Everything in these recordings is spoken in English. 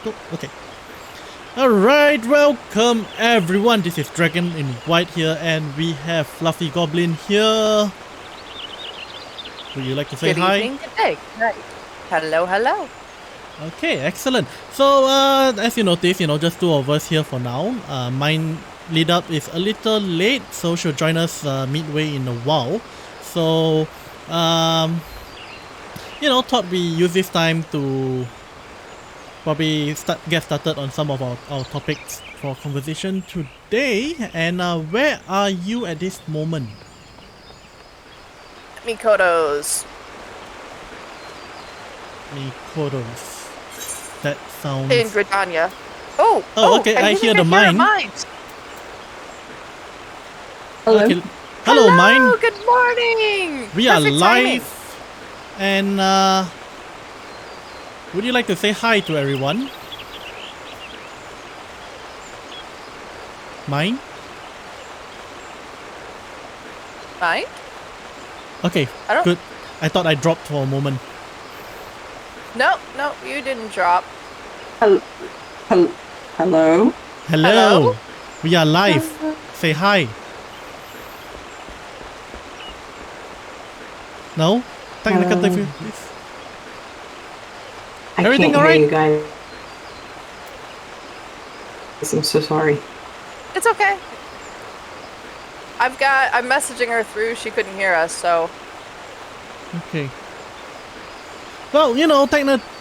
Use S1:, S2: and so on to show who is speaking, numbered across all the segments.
S1: Okay. Alright, welcome everyone. This is DragonInWhite here, and we have Fluffy Goblin here. Would you like to say hi?
S2: Good evening, good day, good night. Hello, hello.
S1: Okay, excellent. So, as you notice, just two of us here for now. Mine lead up is a little late, so she'll join us midway in a while. So, thought we use this time to probably get started on some of our topics for conversation today. And where are you at this moment?
S2: Mikoto's.
S1: Mikoto's. That sounds...
S2: In Britannia. Oh,
S1: okay, I hear the mine.
S3: Hello.
S1: Okay. Hello, mine.
S2: Good morning.
S1: We are live. And would you like to say hi to everyone? Mine?
S2: Mine?
S1: Okay, good. I thought I dropped for a moment.
S2: No, you didn't drop.
S3: Hello. Hello.
S1: Hello. We are live. Say hi. No? Technical difficulties. Everything
S3: can't
S1: alright?
S3: hear you guys. I'm so sorry.
S2: It's okay. I'm messaging her through, she couldn't hear us, so.
S1: Okay. Well,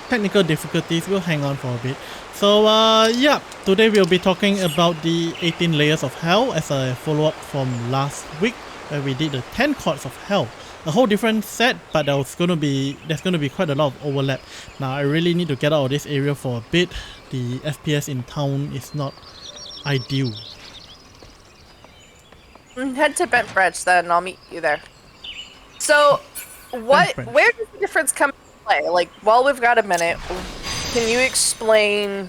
S1: technical difficulties, we'll hang on for a bit. So, yeah, today we'll be talking about the 18 layers of hell as a follow-up from last week, where we did the 10 chords of hell. A whole different set, but there's gonna be quite a lot of overlap. Now, I really need to get out of this area for a bit. The FPS in town is not ideal.
S2: Head to Bent Branch then, I'll meet you there. So, where does the difference come into play? Like, while we've got a minute, can you explain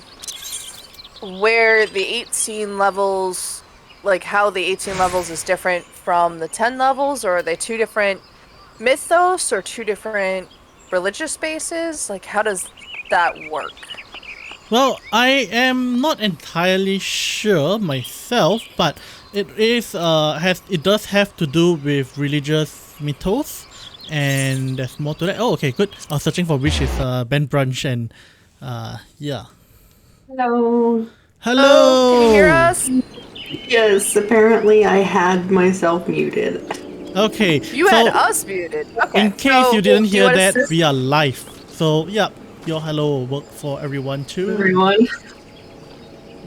S2: where the 18 levels, like how the 18 levels is different from the 10 levels, or are they two different mythos or two different religious spaces? Like, how does that work?
S1: Well, I am not entirely sure myself, but it does have to do with religious mythos, and there's more to that. Oh, okay, good. I was searching for which is Bent Branch, and yeah.
S3: Hello.
S1: Hello.
S2: Can you hear us?
S3: Yes, apparently I had myself muted.
S1: Okay.
S2: You had us muted. Okay.
S1: In case you didn't hear that, we are live. So, yeah, your hello will work for everyone too.
S3: Everyone.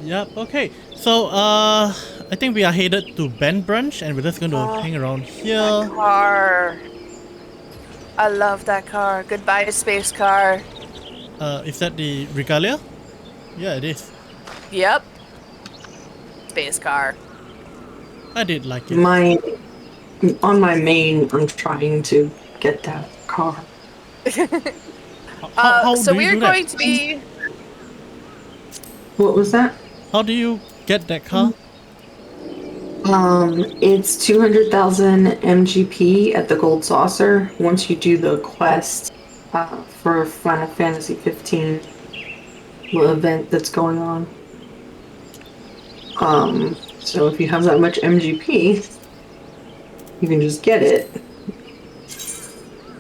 S1: Yep, okay. So, I think we are headed to Bent Branch, and we're just going to hang around here.
S2: That car. I love that car. Goodbye, space car.
S1: Is that the Regalia? Yeah, it is.
S2: Yep. Space car.
S1: I did like it.
S3: On my main, I'm trying to get that car.
S1: How
S2: so
S1: do
S2: we
S1: you
S2: are
S1: do
S2: going
S1: that?
S2: to be...
S3: What was that?
S1: How do you get that car?
S3: It's 200,000 MGP at the Gold Saucer once you do the quest for Final Fantasy XV event that's going on. So if you have that much MGP, you can just get it.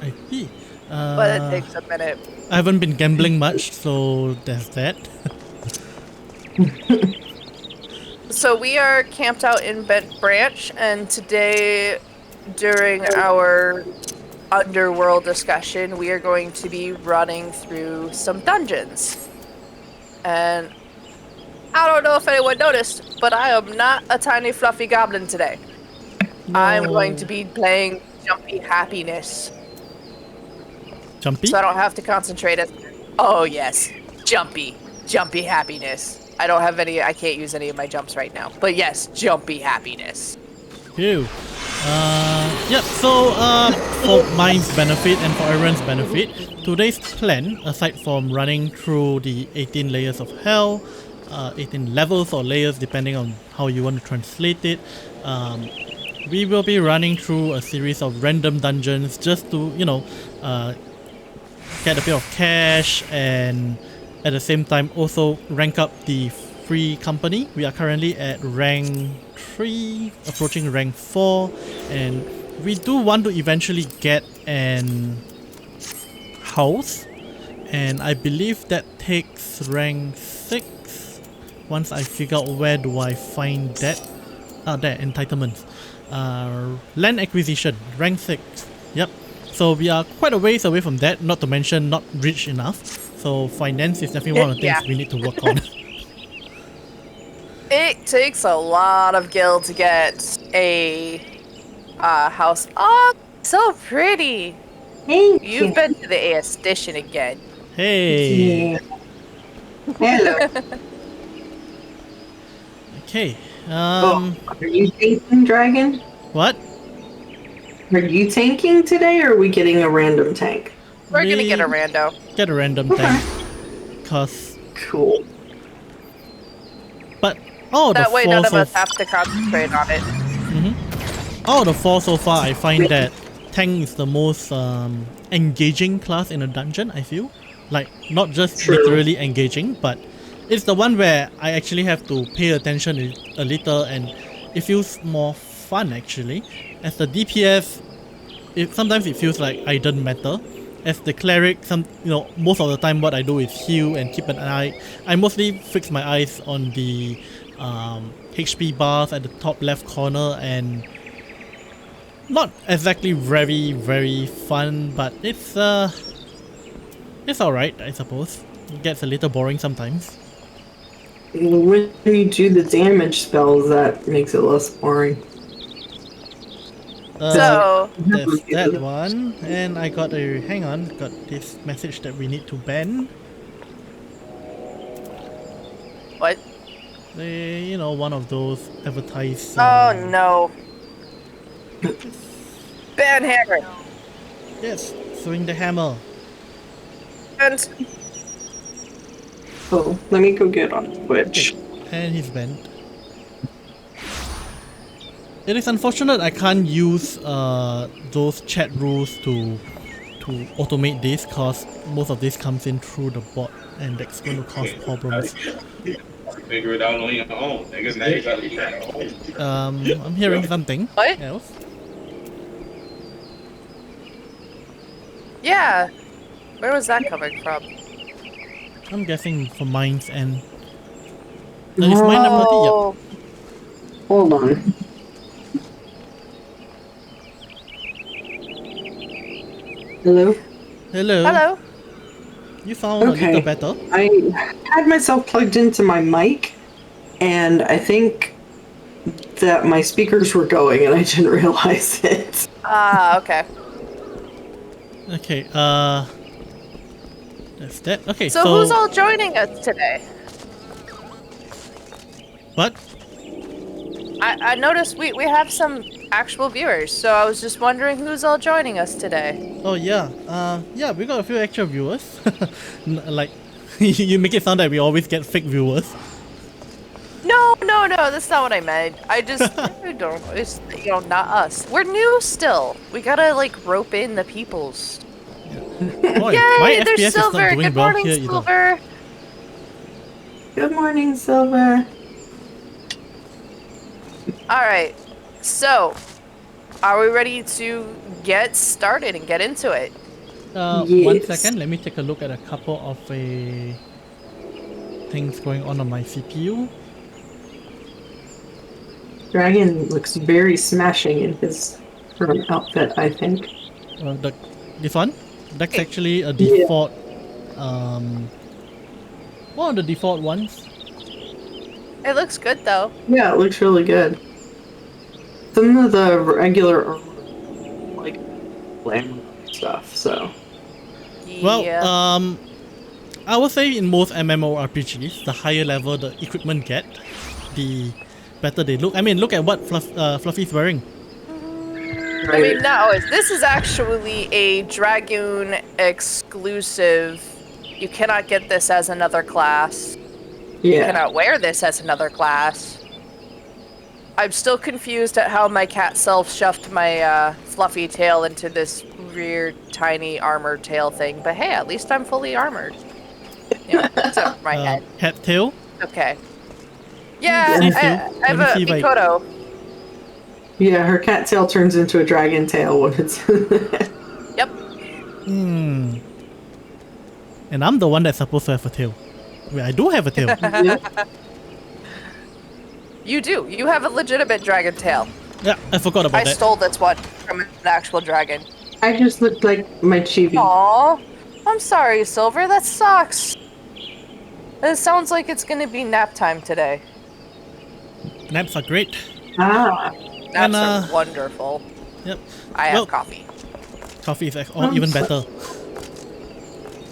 S1: I see.
S2: But it takes a minute.
S1: I haven't been gambling much, so there's that.
S2: So we are camped out in Bent Branch, and today, during our underworld discussion, we are going to be running through some dungeons. And I don't know if anyone noticed, but I am not a tiny fluffy goblin today.
S1: No.
S2: I'm going to be playing Jumpy Happiness.
S1: Jumpy?
S2: So I don't have to concentrate it. Oh yes, Jumpy Happiness. I can't use any of my jumps right now. But yes, Jumpy Happiness.
S1: Ew. Yep, so for mine's benefit and for everyone's benefit, today's plan, aside from running through the 18 layers of hell, 18 levels or layers depending on how you want to translate it, we will be running through a series of random dungeons just to, get a bit of cash and at the same time also rank up the free company. We are currently at rank 3, approaching rank 4, and we do want to eventually get an house, and I believe that takes rank 6 once I figure out where do I find that. There, entitlements. Land acquisition, rank 6. Yep. So we are quite a ways away from that, not to mention not rich enough. So finance is definitely one of the things we need to work on.
S2: It takes a lot of gil to get a house. Oh, so pretty.
S3: Thank
S2: You've been to the aesthetician again.
S1: Hey.
S3: Yeah. Hello.
S1: Okay.
S3: Are you tanking, Dragon?
S1: What?
S3: Are you tanking today, or are we getting a random tank?
S2: We're gonna get a rando.
S1: Get a random tank. Cause.
S3: Cool.
S1: But oh,
S2: That
S1: the
S2: way
S1: four
S2: none of
S1: so
S2: us have to concentrate on it.
S1: out of the 4 so far, I find that tank is the most engaging class in a dungeon. I feel like not just
S3: True.
S1: literally engaging, but it's the one where I actually have to pay attention a little, and it feels more fun actually. As the DPS, sometimes it feels like I don't matter. As the cleric, most of the time what I do is heal and keep an eye. I mostly fix my eyes on the HP bars at the top left corner, and not exactly very very fun, but it's alright, I suppose. It gets a little boring sometimes.
S3: When you do the damage spells, that makes it less boring.
S2: So
S1: There's that one, and I got this message that we need to ban.
S2: what?
S1: One of those advertised.
S2: Oh no. Ban hammer.
S1: Yes, swing the hammer.
S2: And
S3: Oh, let me go get on Twitch.
S1: And he's banned. It is unfortunate I can't use those chat rules to automate this, cause most of this comes in through the bot, and that's going to cause problems.
S4: Figure it out on your own. Niggas, now you gotta be at home.
S1: I'm hearing something
S2: What?
S1: else.
S2: yeah. Where was that coming from?
S1: I'm guessing from mine's end. No, it's mine number
S2: Oh,
S3: Hold on. Hello?
S1: Hello.
S2: hello.
S1: You sound a little better.
S3: I had myself plugged into my mic, and I think that my speakers were going, and I didn't realize it.
S2: Ah, okay.
S1: Okay, that's that. Okay,
S2: So who's all joining us today?
S1: What?
S2: I noticed we have some actual viewers, so I was just wondering who's all joining us today.
S1: Oh yeah, yeah, we got a few extra viewers. Like, you make it sound like we always get fake viewers.
S2: No, that's not what I meant. I just don't. It's not us. We're new still. We gotta rope in the peoples.
S1: Boy,
S2: Yay,
S1: my
S2: there's
S1: FPS is not
S2: Silver.
S1: doing
S2: Good
S1: well
S2: morning,
S1: here either.
S2: Silver.
S3: Good morning, Silver.
S2: All right. So, are we ready to get started and get into it?
S1: 1
S3: Yes.
S1: second, let me take a look at a couple of things going on my CPU.
S3: Dragon looks very smashing in his current outfit, I think.
S1: This one? That's
S2: Hey.
S1: actually a default, one of the default ones.
S2: It looks good though.
S3: Yeah, it looks really good. Some of the regular armor, glamour stuff, so.
S1: Well,
S2: Yeah.
S1: I would say in most MMORPGs, the higher level the equipment get, the better they look. I mean, look at what Fluffy's wearing.
S2: I mean, not always. This is actually a Dragoon exclusive. You cannot get this as another class. You
S3: Yeah.
S2: cannot wear this as another class. I'm still confused at how my cat self shoved my fluffy tail into this weird tiny armored tail thing. But hey, at least I'm fully armored. Yeah, it's over my head.
S1: Cat tail.
S2: Okay. Yeah,
S1: Let me see.
S2: I
S1: Let
S2: have
S1: me
S2: a
S1: see if I-
S2: Mikoto.
S3: Yeah, her cat tail turns into a dragon tail when it's.
S2: Yep.
S1: Hmm. And I'm the one that's supposed to have a tail. Wait, I do have a tail.
S3: Yep.
S2: You do. You have a legitimate dragon tail.
S1: Yeah, I forgot about
S2: I
S1: that.
S2: stole this one from an actual dragon.
S3: I just looked like my chibi.
S2: Aw. I'm sorry, Silver. That sucks. It sounds like it's gonna be nap time today.
S1: Naps are great.
S3: Ah.
S2: Naps
S1: And,
S2: are wonderful.
S1: Yep.
S2: I have
S1: Well-
S2: coffee.
S1: Coffee is even better.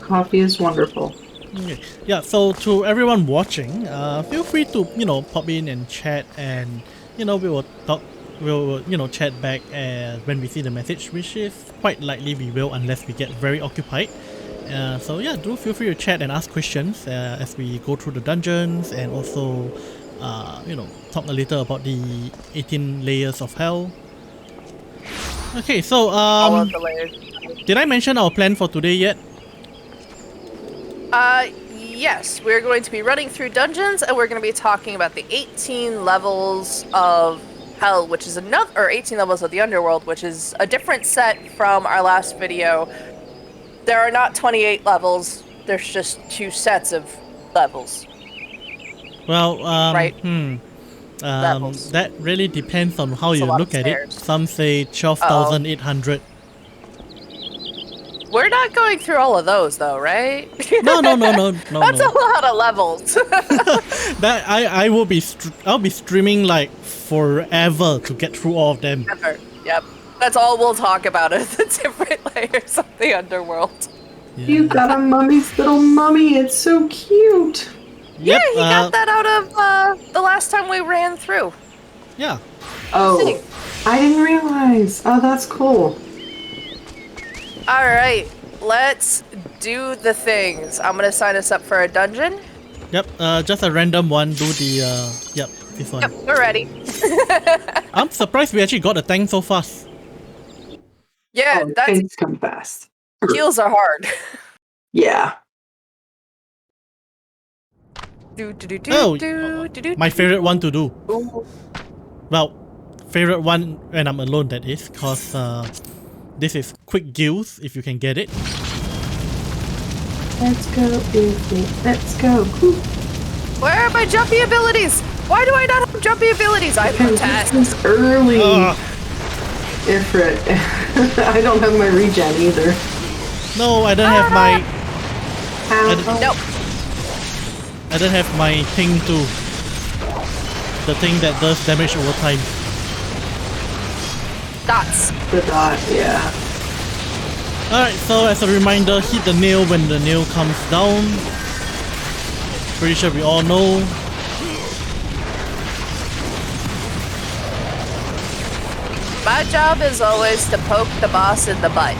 S3: Coffee is wonderful.
S1: Okay. Yeah, so to everyone watching, feel free to, pop in and chat, and, we will talk, we'll chat back when we see the message, which is quite likely we will unless we get very occupied. So yeah, do feel free to chat and ask questions as we go through the dungeons, and also, talk a little about the 18 layers of hell. Okay, so,
S2: All of the layers.
S1: did I mention our plan for today yet?
S2: Yes, we're going to be running through dungeons, and we're going to be talking about the 18 levels of hell, which is or 18 levels of the underworld, which is a different set from our last video. There are not 28 levels, there's just 2 sets of levels.
S1: Well,
S2: Right.
S1: That really depends on how
S2: It's a
S1: you
S2: lot
S1: look
S2: of
S1: at it.
S2: stairs.
S1: Some say 12,800.
S2: We're not going through all of those, though, right?
S1: No.
S2: That's a lot of levels.
S1: That I will be I'll be streaming like forever to get through all of them.
S2: Ever. Yep. That's all we'll talk about is the different layers of the underworld.
S1: Yeah.
S3: You got a mummy's little mummy. It's so cute.
S1: Yep,
S2: Yeah, he got that out of the last time we ran through.
S1: Yeah.
S3: Oh,
S2: Sitting.
S3: I didn't realize. Oh, that's cool.
S2: All right, let's do the things. I'm gonna sign us up for a dungeon.
S1: Yep. Just a random one. Do the yep, this one.
S2: Yep, we're ready.
S1: I'm surprised we actually got the tank so fast.
S2: Yeah,
S3: Oh,
S2: that's
S3: things come fast.
S2: heals are hard.
S3: Yeah.
S1: My favorite one to do.
S2: Ooh.
S1: Well, favorite one when I'm alone, that is, cause this is quick gills if you can get it.
S3: Let's go, Disney. Let's go. Whew.
S2: Where are my jumpy abilities? Why do I not have jumpy abilities? I
S3: Because
S2: protest.
S3: this is early. Ifrit. I don't have my regen either.
S1: No, I don't have my
S3: Ow.
S2: Nope.
S1: I don't have my thing too. The thing that does damage over time.
S2: Dots.
S3: The dot, yeah.
S1: Alright, so as a reminder, hit the nail when the nail comes down. Pretty sure we all know.
S2: My job is always to poke the boss in the butt.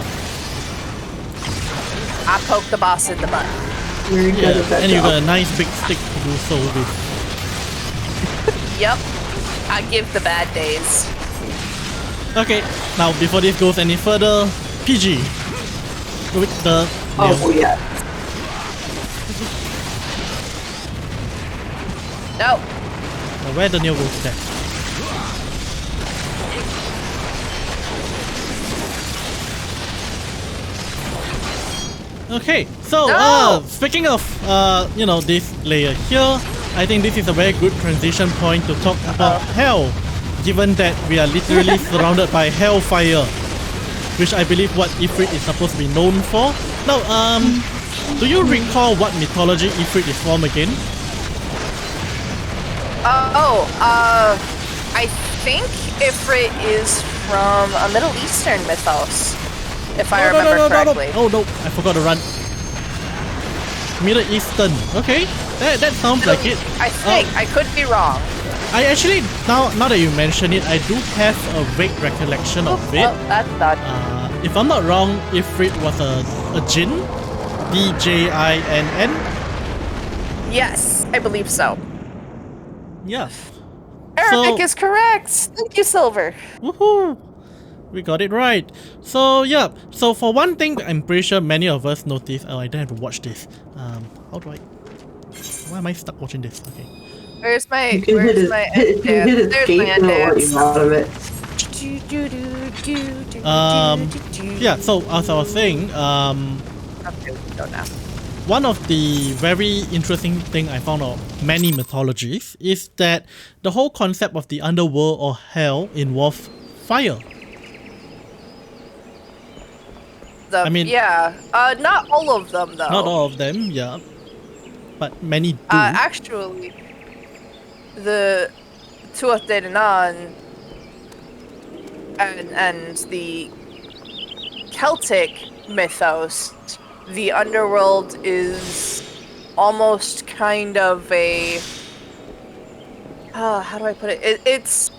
S2: I poke the boss in the butt.
S3: Very good
S1: Yeah,
S3: at that
S1: and you
S3: job.
S1: got a nice big stick to do so with.
S2: Yep. I give the bad days.
S1: Okay, now before this goes any further, PG. With the nail.
S3: Oh, yeah.
S2: No.
S1: Now where the nail goes there. Okay, so
S2: No!
S1: speaking of this layer here, I think this is a very good transition point to talk about hell, given that we are literally surrounded by hellfire, which I believe what Ifrit is supposed to be known for. Now, do you recall what mythology Ifrit is from again?
S2: I think Ifrit is from a Middle Eastern mythos, if I remember correctly.
S1: Oh no, I forgot to run. Middle Eastern. Okay, that sounds like it.
S2: I think. I could be wrong.
S1: I actually, now that you mention it, I do have a vague recollection of it.
S2: Oh, that's done.
S1: If I'm not wrong, Ifrit was a Jinn, D-J-I-N-N.
S2: Yes, I believe so.
S1: Yeah.
S2: Arabic is correct. Thank you, Silver.
S1: Woohoo! We got it right. So yeah. So for one thing, I'm pretty sure many of us noticed. Oh, I don't have to watch this. How do I... Why am I stuck watching this? Okay.
S2: Where's my
S3: You can hit
S2: end dance?
S3: hit
S2: There's
S3: escape
S2: my end
S3: and it'll let
S2: dance.
S3: you out of it.
S1: Yeah, so as I was saying,
S2: Okay, we go now.
S1: one of the very interesting thing I found out many mythologies is that the whole concept of the underworld or hell involves fire. I mean-
S2: yeah, not all of them though.
S1: Not all of them, yeah, but many do.
S2: Actually, the Tuatha De Danann and the Celtic mythos, the underworld is almost kind of a... how do I put it? It's...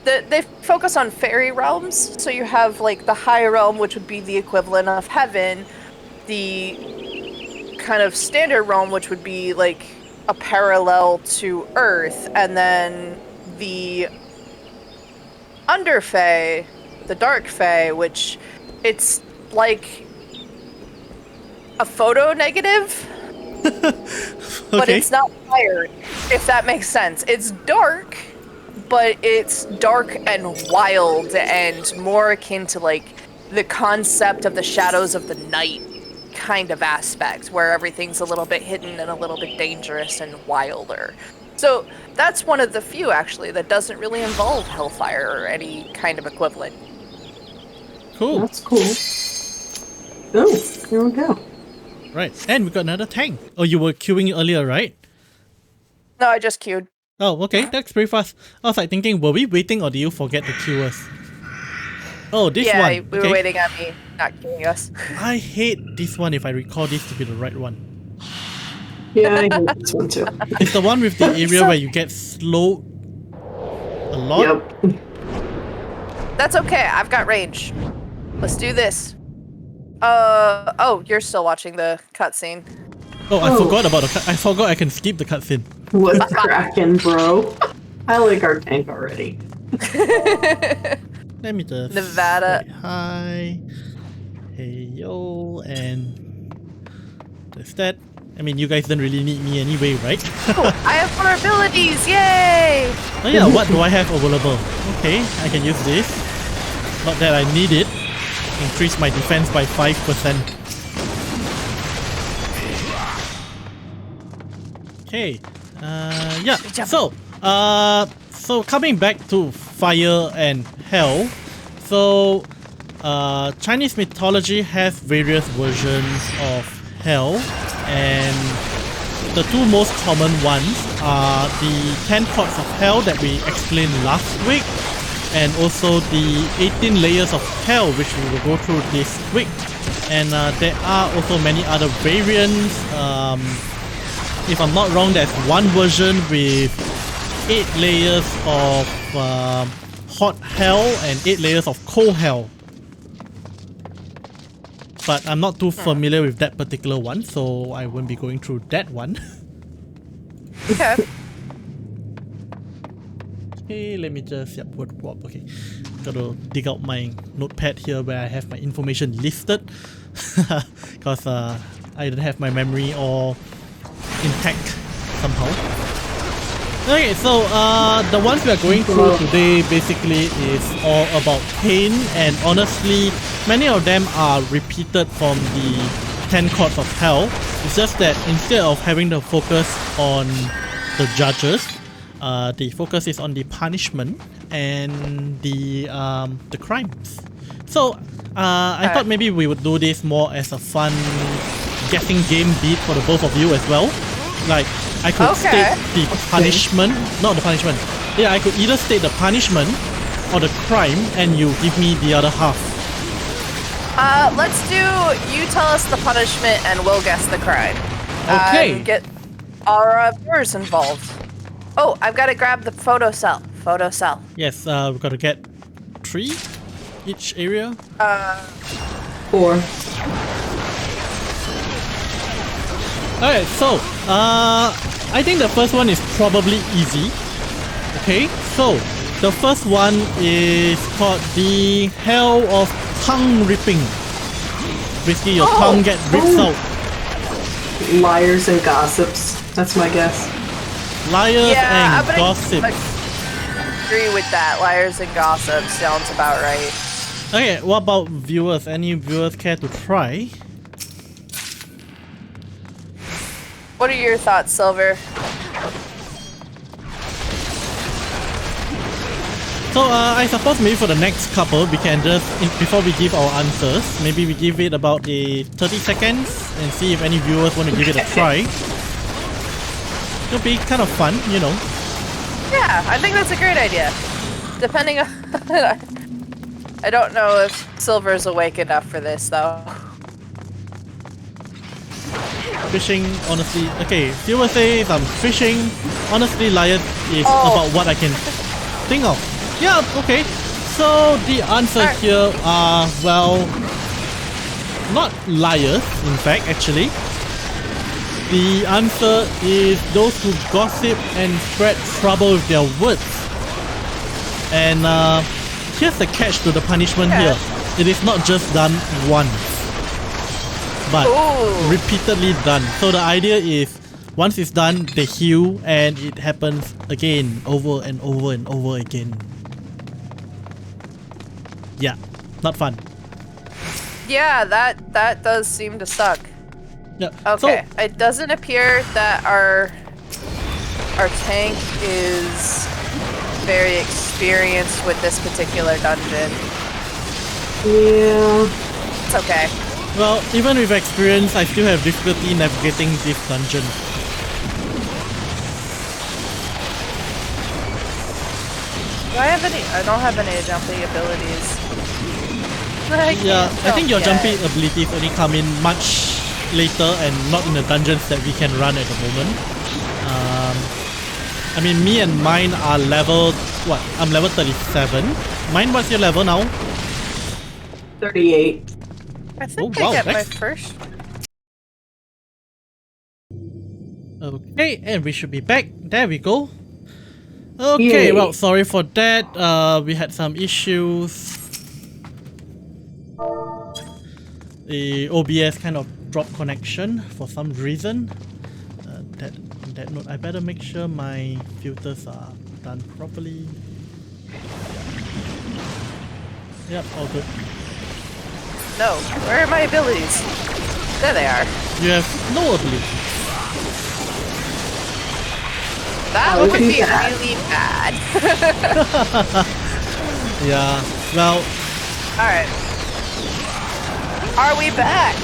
S2: They focus on fairy realms, so you have like the high realm, which would be the equivalent of heaven, the kind of standard realm, which would be like a parallel to Earth, and then the Underfae, the Dark Fae, which it's like a photo negative, but
S1: Okay.
S2: it's not fire, if that makes sense. It's dark, but it's dark and wild and more akin to like the concept of the shadows of the night kind of aspect, where everything's a little bit hidden and a little bit dangerous and wilder. So that's one of the few actually that doesn't really involve hellfire or any kind of equivalent.
S1: Cool.
S3: That's cool. Oh, here we go.
S1: Right, and we got another tank. Oh, you were queuing earlier, right?
S2: No, I just queued.
S1: Oh, okay, that's pretty fast. I was like thinking, were we waiting or did you forget to queue us? Oh, this
S2: Yeah,
S1: one.
S2: we were waiting on me not queuing us.
S1: I hate this one if I recall this to be the right one.
S3: Yeah, I hate this one too.
S1: It's the one with the area where you get slowed a lot.
S3: Yep.
S2: That's okay, I've got range. Let's do this. Oh, you're still watching the cutscene.
S1: Oh, I
S3: Oh.
S1: forgot about the cut. I forgot I can skip the cutscene.
S3: What's cracking, bro? I like our tank already.
S1: Let me just
S2: Nevada.
S1: say hi. Hey yo, and there's that. I mean, you guys don't really need me anyway, right?
S2: I have more abilities, yay!
S1: Oh yeah, what do I have available? Okay, I can use this. Not that I need it. Increase my defense by 5%. Okay. Yeah. So coming back to fire and hell. So Chinese mythology has various versions of hell, and the two most common ones are the 10 courts of hell that we explained last week, and also the 18 layers of hell, which we will go through this week. And there are also many other variants. If I'm not wrong, there's one version with 8 layers of hot hell and 8 layers of cold hell. But I'm not too familiar with that particular one, so I won't be going through that one.
S2: Okay.
S1: Okay, let me just, yep, okay. Gotta dig out my notepad here where I have my information listed. Because I didn't have my memory all intact somehow. Okay, so the ones we are going through today basically is all about pain, and honestly, many of them are repeated from the 10 courts of hell. It's just that instead of having the focus on the judges, the focus is on the punishment and the crimes. So I thought maybe we would do this more as a fun guessing game beat for the both of you as well. Like, I could state the punishment, not the punishment. Yeah, I could either state the punishment or the crime, and you give me the other half.
S2: Let's do, you tell us the punishment and we'll guess the crime.
S1: Okay.
S2: Get our viewers involved. Oh, I've got to grab the photo cell. Photo cell.
S1: Yes, we've got to get 3 each area.
S3: 4.
S1: Alright, so, I think the first one is probably easy. Okay, so, the first one is called the Hell of Tongue Ripping. Basically, your tongue gets ripped out.
S3: Liars and gossips. That's my guess.
S1: Liars
S2: Yeah,
S1: and
S2: I'm gonna
S1: gossip.
S2: agree with that. Liars and gossips sounds about right.
S1: Okay, what about viewers? Any viewers care to try?
S2: What are your thoughts, Silver?
S1: So I suppose maybe for the next couple we can just, before we give our answers, maybe we give it about the 30 seconds and see if any viewers want to give it a try. It'll be kind of fun, you know.
S2: Yeah, I think that's a great idea. Depending on... I don't know if Silver's awake enough for this, though.
S1: Fishing, honestly, okay, viewer says I'm fishing. Honestly, liar is about what I can think of. Yeah, okay. So the answer here are, well, not liars, in fact, actually. The answer is those who gossip and spread trouble with their words. And here's the catch to the punishment here. It is not just done once, but repeatedly done. So the idea is, once it's done, they heal and it happens again, over and over and over again. Yeah, not fun.
S2: Yeah, that does seem to suck.
S1: Yeah.
S2: Okay,
S1: So,
S2: it doesn't appear that our tank is very experienced with this particular dungeon.
S3: Yeah.
S2: It's okay.
S1: well, even with experience, I still have difficulty navigating this dungeon.
S2: Do I have any? I don't have any jumping abilities.
S1: Yeah, I think your
S2: Okay.
S1: jumping abilities only come in much later and not in the dungeons that we can run at the moment. I mean, me and mine are level, what? I'm level 37. Mine, what's your level now?
S3: 38.
S2: I think
S1: Oh, wow,
S2: I get my
S1: that's-
S2: first.
S1: Okay, and we should be back. There we go. Okay,
S3: Yay.
S1: well, sorry for that. We had some issues. The OBS kind of dropped connection for some reason. That note, I better make sure my filters are done properly. Yep, all good.
S2: No, where are my abilities? There they are.
S1: You have no ability.
S2: That
S3: Oh,
S2: would be
S3: bad.
S2: really bad.
S1: Yeah, well,
S2: All right. Are we back?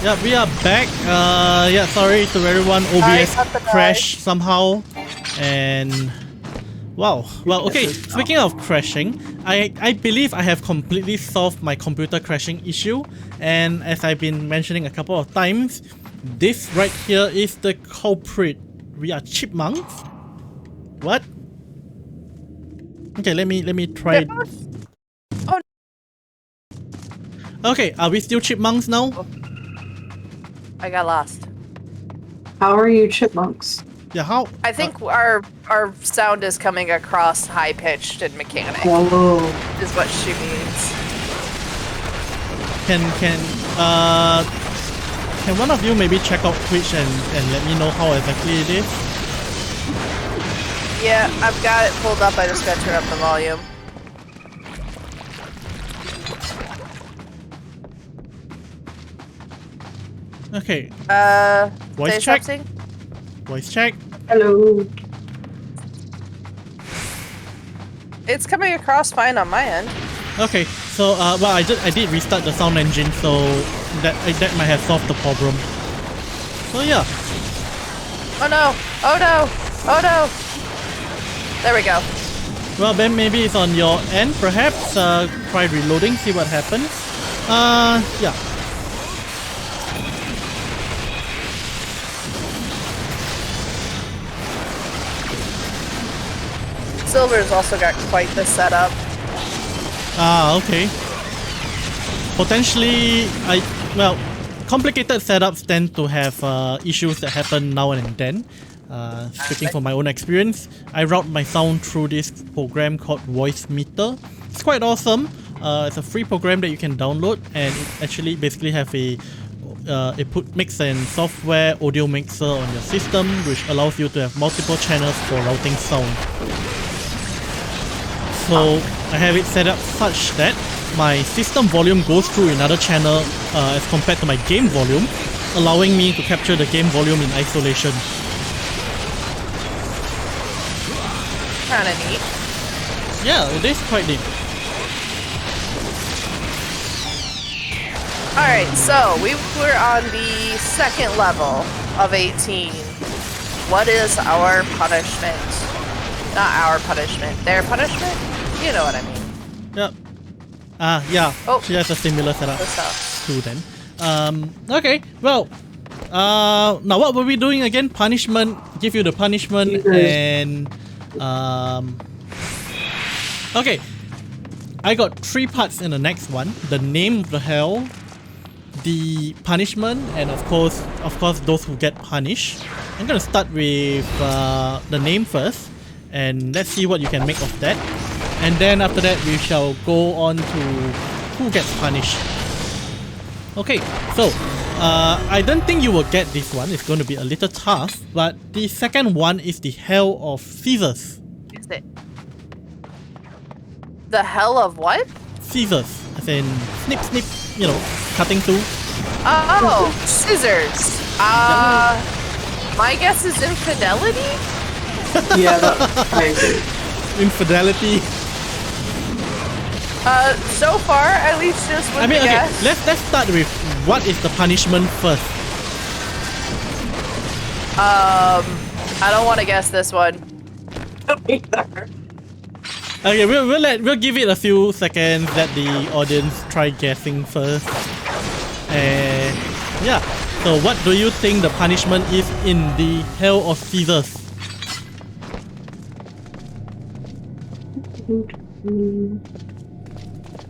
S1: yeah, we are back. Yeah, sorry to everyone. OBS
S2: about the
S1: crashed somehow, and wow. Well, okay. Speaking of crashing, I believe I have completely solved my computer crashing issue, and as I've been mentioning a couple of times, this right here is the culprit. We are chipmunks. What? Okay, let me try.
S2: Oh.
S1: Okay, are we still chipmunks now?
S2: I got lost.
S3: How are you chipmunks?
S1: Yeah, how?
S2: I think our sound is coming across high pitched and mechanic.
S3: Oh.
S2: Is what she means.
S1: Can one of you maybe check out Twitch and let me know how exactly it is?
S2: Yeah, I've got it pulled up. I just got to turn up the volume.
S1: Okay,
S2: Say
S1: voice check.
S2: something?
S1: Voice check.
S3: Hello.
S2: It's coming across fine on my end.
S1: Okay, so well, I did restart the sound engine, so that might have solved the problem. So yeah,
S2: Oh no! Oh no! Oh no! There we go.
S1: well then maybe it's on your end, perhaps. Try reloading, see what happens. Yeah.
S2: Silver's also got quite the setup.
S1: Ah, okay. Potentially, well, complicated setups tend to have issues that happen now and then. Speaking from my own experience, I route my sound through this program called Voice Meter. It's quite awesome. It's a free program that you can download, and it actually basically have a makes an software audio mixer on your system, which allows you to have multiple channels for routing sound. So I have it set up such that my system volume goes through another channel as compared to my game volume, allowing me to capture the game volume in isolation.
S2: Kinda neat.
S1: Yeah, it is quite neat.
S2: Alright, so we were on the second level of 18. What is our punishment? Not our punishment, their punishment? You know what I mean.
S1: Yep. Yeah.
S2: Oh.
S1: She has a similar setup
S2: What's up?
S1: too then. Okay, well, now what were we doing again? Punishment, give you the punishment and, okay. I got 3 parts in the next one. The name of the hell, the punishment, and of course those who get punished. I'm gonna start with the name first, and let's see what you can make of that. And then after that we shall go on to who gets punished. Okay, so I don't think you will get this one. It's going to be a little tough, but the second one is the Hell of Scissors.
S2: Is it? The hell of what?
S1: Scissors, as in snip snip, you know, cutting through.
S2: Oh, scissors. My guess is infidelity?
S3: Yeah, I agree.
S1: Infidelity.
S2: So far, at least just with
S1: I mean,
S2: the
S1: okay,
S2: guess.
S1: let's start with what is the punishment first.
S2: I don't want to guess this one.
S1: Okay, we'll give it a few seconds. Let the audience try guessing first. Yeah. So, what do you think the punishment is in the Hell of Scissors?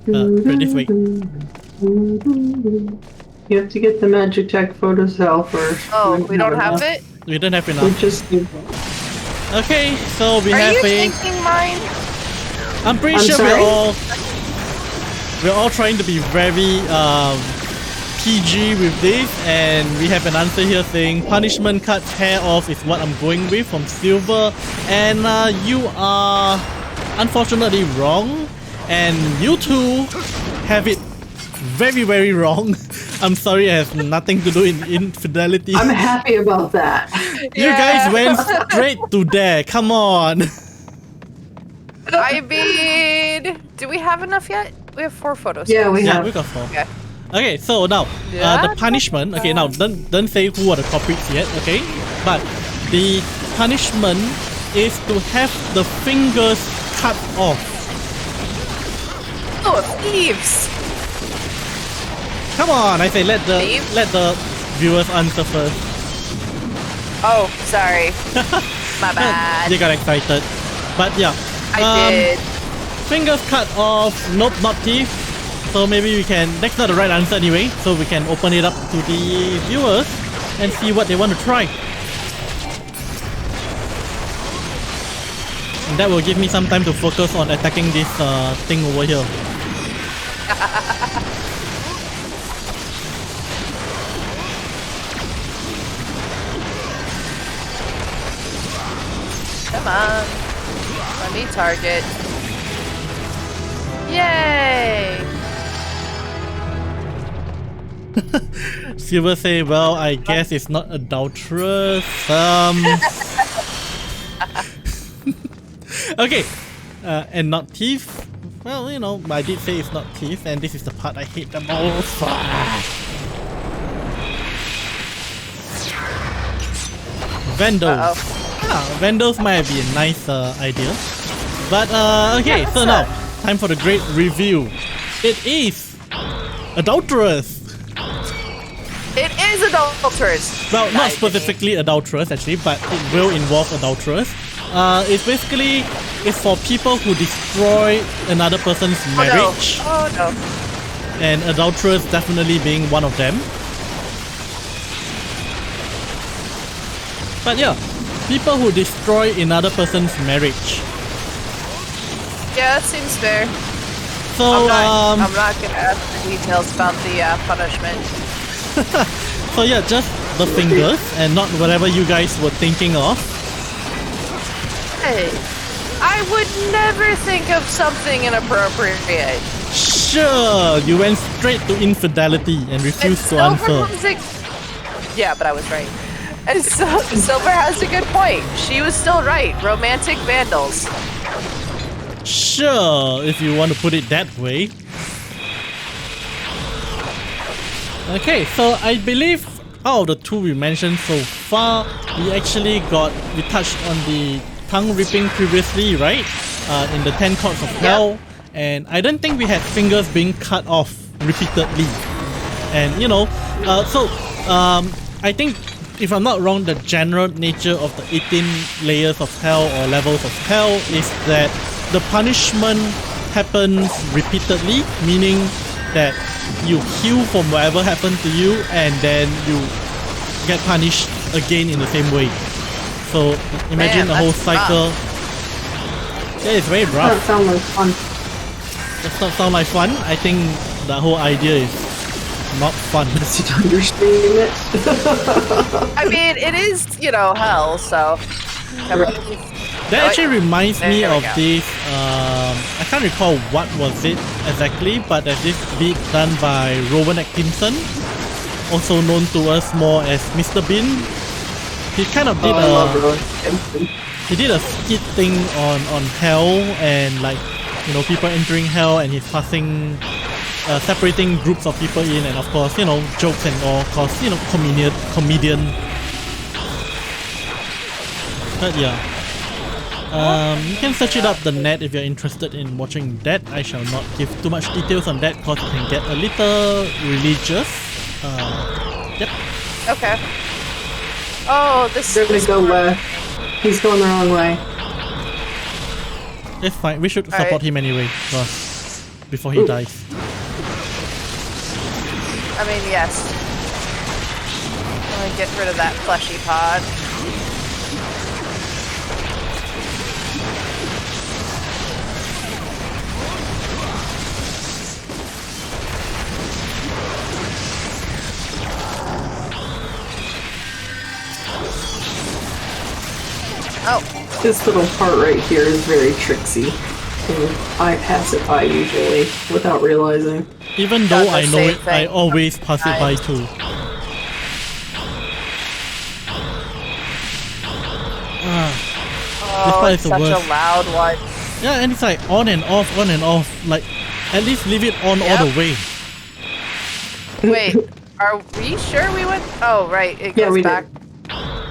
S1: Right this way.
S3: You have to get the magic tech photo cell first.
S2: Oh, we don't have it?
S1: We don't have
S3: We
S1: enough.
S3: just need
S1: Okay, so we
S2: Are
S1: have
S2: you
S1: a.
S2: taking mine?
S1: I'm pretty
S3: I'm
S1: sure
S3: sorry?
S1: we're all trying to be very PG with this, and we have an answer here saying punishment cuts hair off is what I'm going with from Silver, and you are unfortunately wrong, and you two have it very, very wrong. I'm sorry, it has nothing to do in infidelity.
S3: I'm happy about that.
S1: You guys went straight to there. Come on.
S2: I mean, do we have enough yet? We have 4 photos.
S3: Yeah, we
S1: Yeah,
S3: have.
S1: we got 4.
S2: Okay.
S1: Okay, so now
S2: Yeah.
S1: the punishment. Okay, now don't say who are the culprits yet. Okay, but the punishment is to have the fingers cut off.
S2: Oh, thieves!
S1: Come on, I say let the viewers answer first.
S2: Oh, sorry. My bad.
S1: You got excited, but yeah.
S2: I did.
S1: Fingers cut off. Nope, not teeth. So maybe we can. That's not the right answer anyway. So we can open it up to the viewers and see what they want to try. And that will give me some time to focus on attacking this thing over here.
S2: Come on. Let me target. Yay!
S1: Silver say, well, I guess it's not adulterous. Okay. And not teeth. Well, you know, I did say it's not teeth, and this is the part I hate the most. Vandals.
S2: Uh-oh.
S1: Vandals might be a nice idea. But, okay,
S2: Yeah,
S1: so now, time for the great review. It is adulterous.
S2: It is adulterous.
S1: Well, not
S2: Nice.
S1: specifically adulterous actually, but it will involve adulterous. It's basically, it's for people who destroy another person's marriage,
S2: Oh no.
S1: and adulterous definitely being one of them. But yeah, people who destroy another person's marriage.
S2: Yeah, that seems fair.
S1: So,
S2: I'm not gonna ask for details about the punishment.
S1: So yeah, just the fingers and not whatever you guys were thinking of.
S2: Hey, I would never think of something inappropriate.
S1: Sure, you went straight to infidelity and refused to answer.
S2: Yeah, but I was right. And so Silver has a good point. She was still right. Romantic vandals.
S1: Sure, if you want to put it that way. Okay, so I believe out of the two we mentioned so far, we touched on the tongue ripping previously, right? In the 10 Courts of Hell. And I don't think we had fingers being cut off repeatedly. And I think if I'm not wrong, the general nature of the 18 layers of hell or levels of hell is that the punishment happens repeatedly, meaning that you heal from whatever happened to you and then you get punished again in the same way. So imagine the whole cycle. Yeah, it's very rough.
S3: That sounds like fun.
S1: Does not sound like fun. I think the whole idea is not fun.
S3: Did you understand it?
S2: I mean, it is, hell, so...
S1: That actually reminds me of this, I can't recall what was it exactly, but there's this beat done by Rowan Atkinson, also known to us more as Mr. Bean. He kind of did a skit thing on hell and people entering hell, and he's passing, separating groups of people in, and of course, jokes and all, cause, comedian. But yeah. You can search it up the net if you're interested in watching that. I shall not give too much details on that because it can get a little religious. Yep. Okay.
S2: Oh, this is
S3: go left. He's going the wrong way.
S1: It's fine. We should support him anyway, before he dies.
S2: I mean, yes. Let me get rid of that fleshy pod. Oh.
S3: This little part right here is very tricksy. I pass it by usually without realizing.
S1: Even though I know it, I always pass it by too. This part is the
S2: such
S1: worst.
S2: A loud one.
S1: Yeah, and it's like on and off. Like, at least leave it on all the way.
S2: Wait, are we sure we went? Oh, right, it goes back.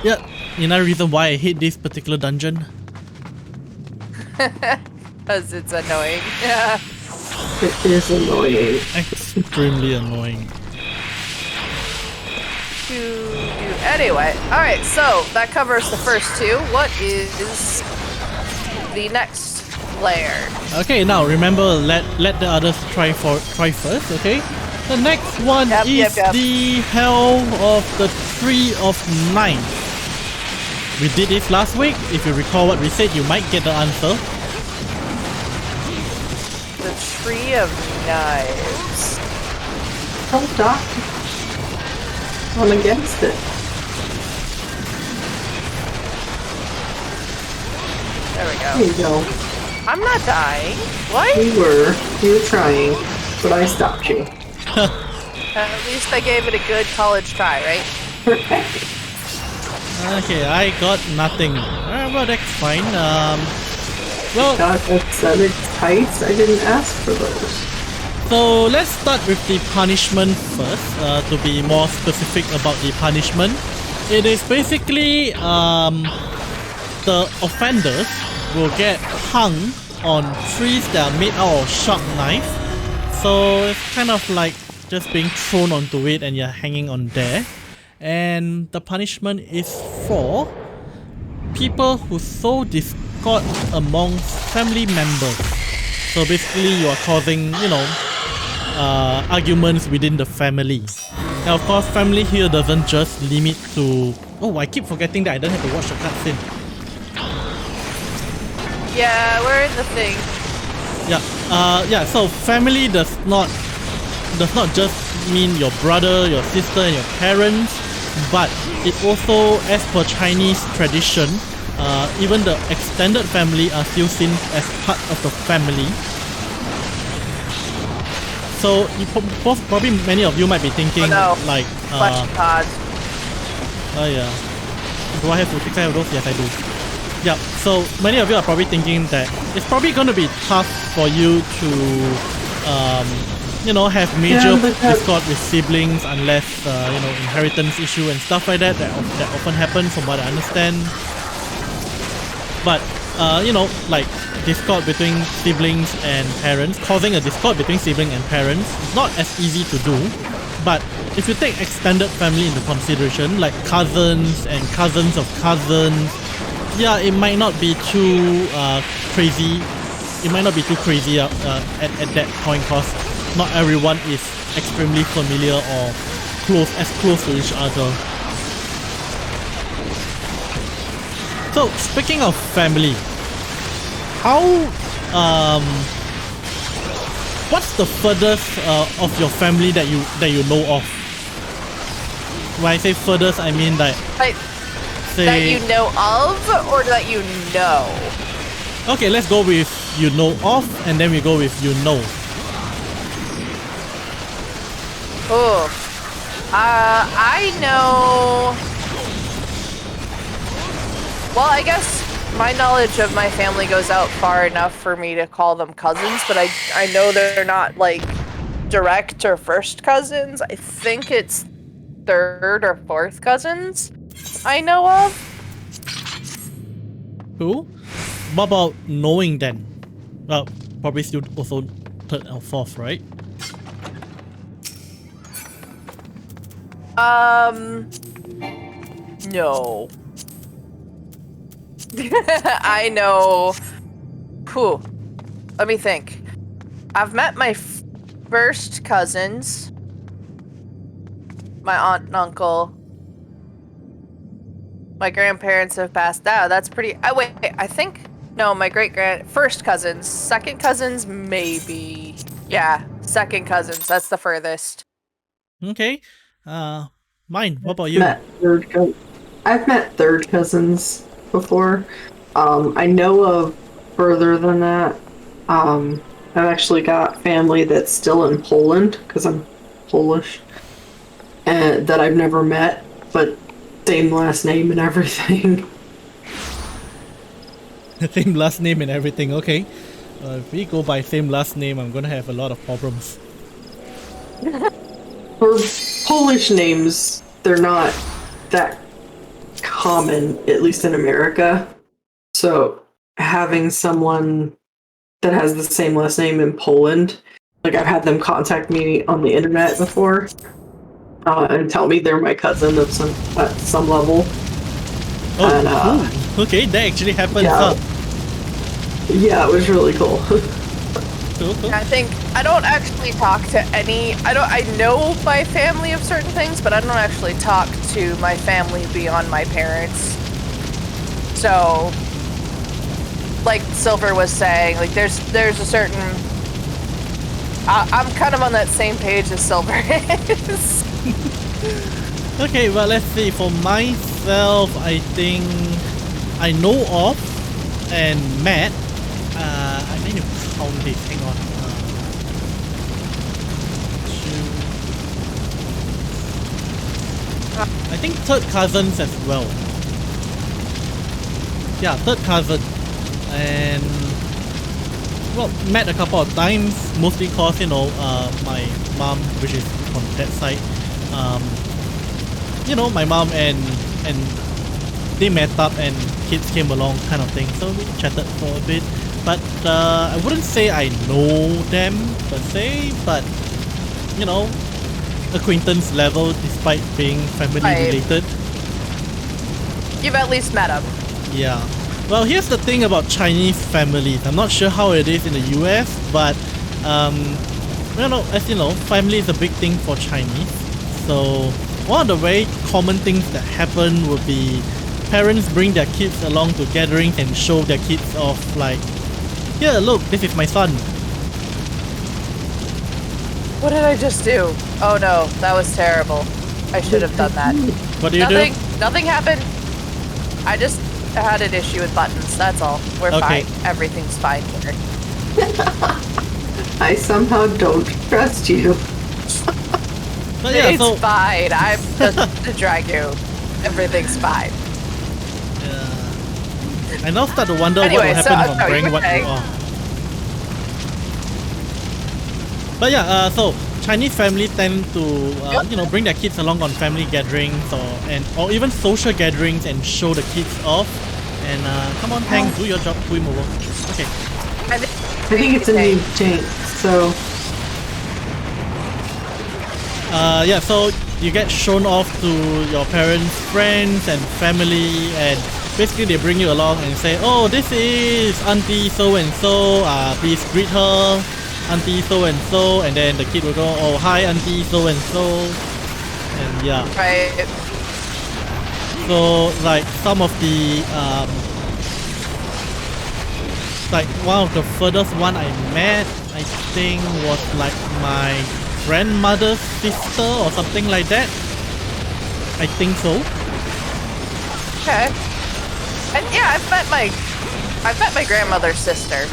S1: Yeah, another reason why I hate this particular dungeon.
S2: Because it's annoying. Yeah.
S3: It is annoying.
S1: Extremely annoying.
S2: Anyway, alright, so that covers the first two. What is the next layer?
S1: Okay, now remember, let the others try first, okay? The next one is the Hell of the Tree of Knives. We did this last week. If you recall what we said, you might get the answer.
S2: The Tree of Knives.
S3: Oh, Doc. I'm against it.
S2: There we go.
S3: There you go.
S2: I'm not dying. What?
S3: You were trying, but I stopped you.
S2: At least I gave it a good college try, right?
S1: Okay, I got nothing. Well, that's fine. Well,
S3: that's other tights. I didn't ask for those.
S1: So let's start with the punishment first. To be more specific about the punishment, it is basically the offenders will get hung on trees that are made out of sharp knife. So it's kind of like just being thrown onto it and you're hanging on there. And the punishment is for people who sow discord amongst family members. So basically you are causing, arguments within the family. And of course, family here doesn't just limit to... Oh, I keep forgetting that I don't have to watch the cutscene.
S2: Yeah, we're in the thing.
S1: Yeah, so family does not just mean your brother, your sister, and your parents, but it also, as per Chinese tradition, even the extended family are still seen as part of the family. So probably many of you might be thinking like, oh yeah, do I have to take care of those? Yes, I do. Yeah, so many of you are probably thinking that it's probably going to be tough for you to, you know, have major discord with siblings unless, you know, inheritance issue and stuff like that often happens from what I understand. But, you know, like discord between siblings and parents, causing a discord between sibling and parents is not as easy to do. But if you take extended family into consideration, like cousins and cousins of cousins, yeah, it might not be too crazy. It might not be too crazy at that point, because not everyone is extremely familiar or close to each other. So speaking of family, how what's the furthest of your family that you know of? When I say furthest, I mean that
S2: that you know of or that you know?
S1: Okay, let's go with you know of, and then we go with you know.
S2: Oh, I know. Well, I guess my knowledge of my family goes out far enough for me to call them cousins, but I know they're not like direct or first cousins. I think it's third or fourth cousins I know of.
S1: Cool. What about knowing then? Well, probably still also third or fourth, right?
S2: No. I know. Whew. Let me think. I've met my first cousins. My aunt and uncle. My grandparents have passed out. That's pretty... wait, I think... No, my first cousins. Second cousins, maybe. Yeah, second cousins. That's the furthest.
S1: Okay. Mine. What about you?
S3: I've met third cousins before. I know of further than that. I've actually got family that's still in Poland, because I'm Polish, and that I've never met, but same last name and everything.
S1: Same last name and everything, okay. If we go by same last name, I'm gonna have a lot of problems.
S3: For Polish names, they're not that common, at least in America. So having someone that has the same last name in Poland, like I've had them contact me on the internet before and tell me they're my cousin at some level.
S1: Oh,
S3: and,
S1: cool. Okay, that actually happened.
S3: Yeah, yeah, it was really cool.
S1: Cool.
S2: I think I don't actually talk to any. I know my family of certain things, but I don't actually talk to my family beyond my parents. So, like Silver was saying, like there's a certain. I'm kind of on that same page as Silver is.
S1: Okay, well, let's see. For myself, I think I know of and met. I need to count this. Hang on. I think third cousins as well. Yeah, third cousin, and well, met a couple of times. Mostly cause my mom, which is on that side. My mom and they met up and kids came along, kind of thing. So we chatted for a bit, but I wouldn't say I know them per se, but acquaintance level, despite being family related.
S2: You've at least met them.
S1: Yeah. Well, here's the thing about Chinese families. I'm not sure how it is in the US, but as you know, family is a big thing for Chinese. So one of the very common things that happen would be parents bring their kids along to gatherings and show their kids off, like, here, look, this is my son.
S2: What did I just do? Oh no, that was terrible. I should have done that.
S1: What do you
S2: Nothing.
S1: do?
S2: Nothing happened. I just had an issue with buttons. That's all. We're
S1: Okay.
S2: fine. Everything's fine here.
S3: I somehow don't trust you.
S1: So yeah,
S2: It's
S1: so
S2: fine. I'm the dragoon. Everything's fine.
S1: I now start to wonder what
S2: Anyway,
S1: will
S2: so,
S1: happen if I'm
S2: you
S1: bring
S2: were
S1: what
S2: saying.
S1: you are. But yeah, so Chinese families tend to you know, bring their kids along on family gatherings or even social gatherings and show the kids off. And come on, Tank, do your job, pull him over. Okay.
S3: I think it's a new tank, so
S1: yeah, so you get shown off to your parents, friends, and family, and basically they bring you along and say, "Oh, this is Auntie so and so. Please greet her, Auntie so and so." And then the kid will go, "Oh, hi, Auntie so and so." And yeah,
S2: Right.
S1: so like some of the like one of the furthest one I met, I think was like my grandmother's sister or something like that. I think so.
S2: Okay. And yeah, I've met my grandmother's sister.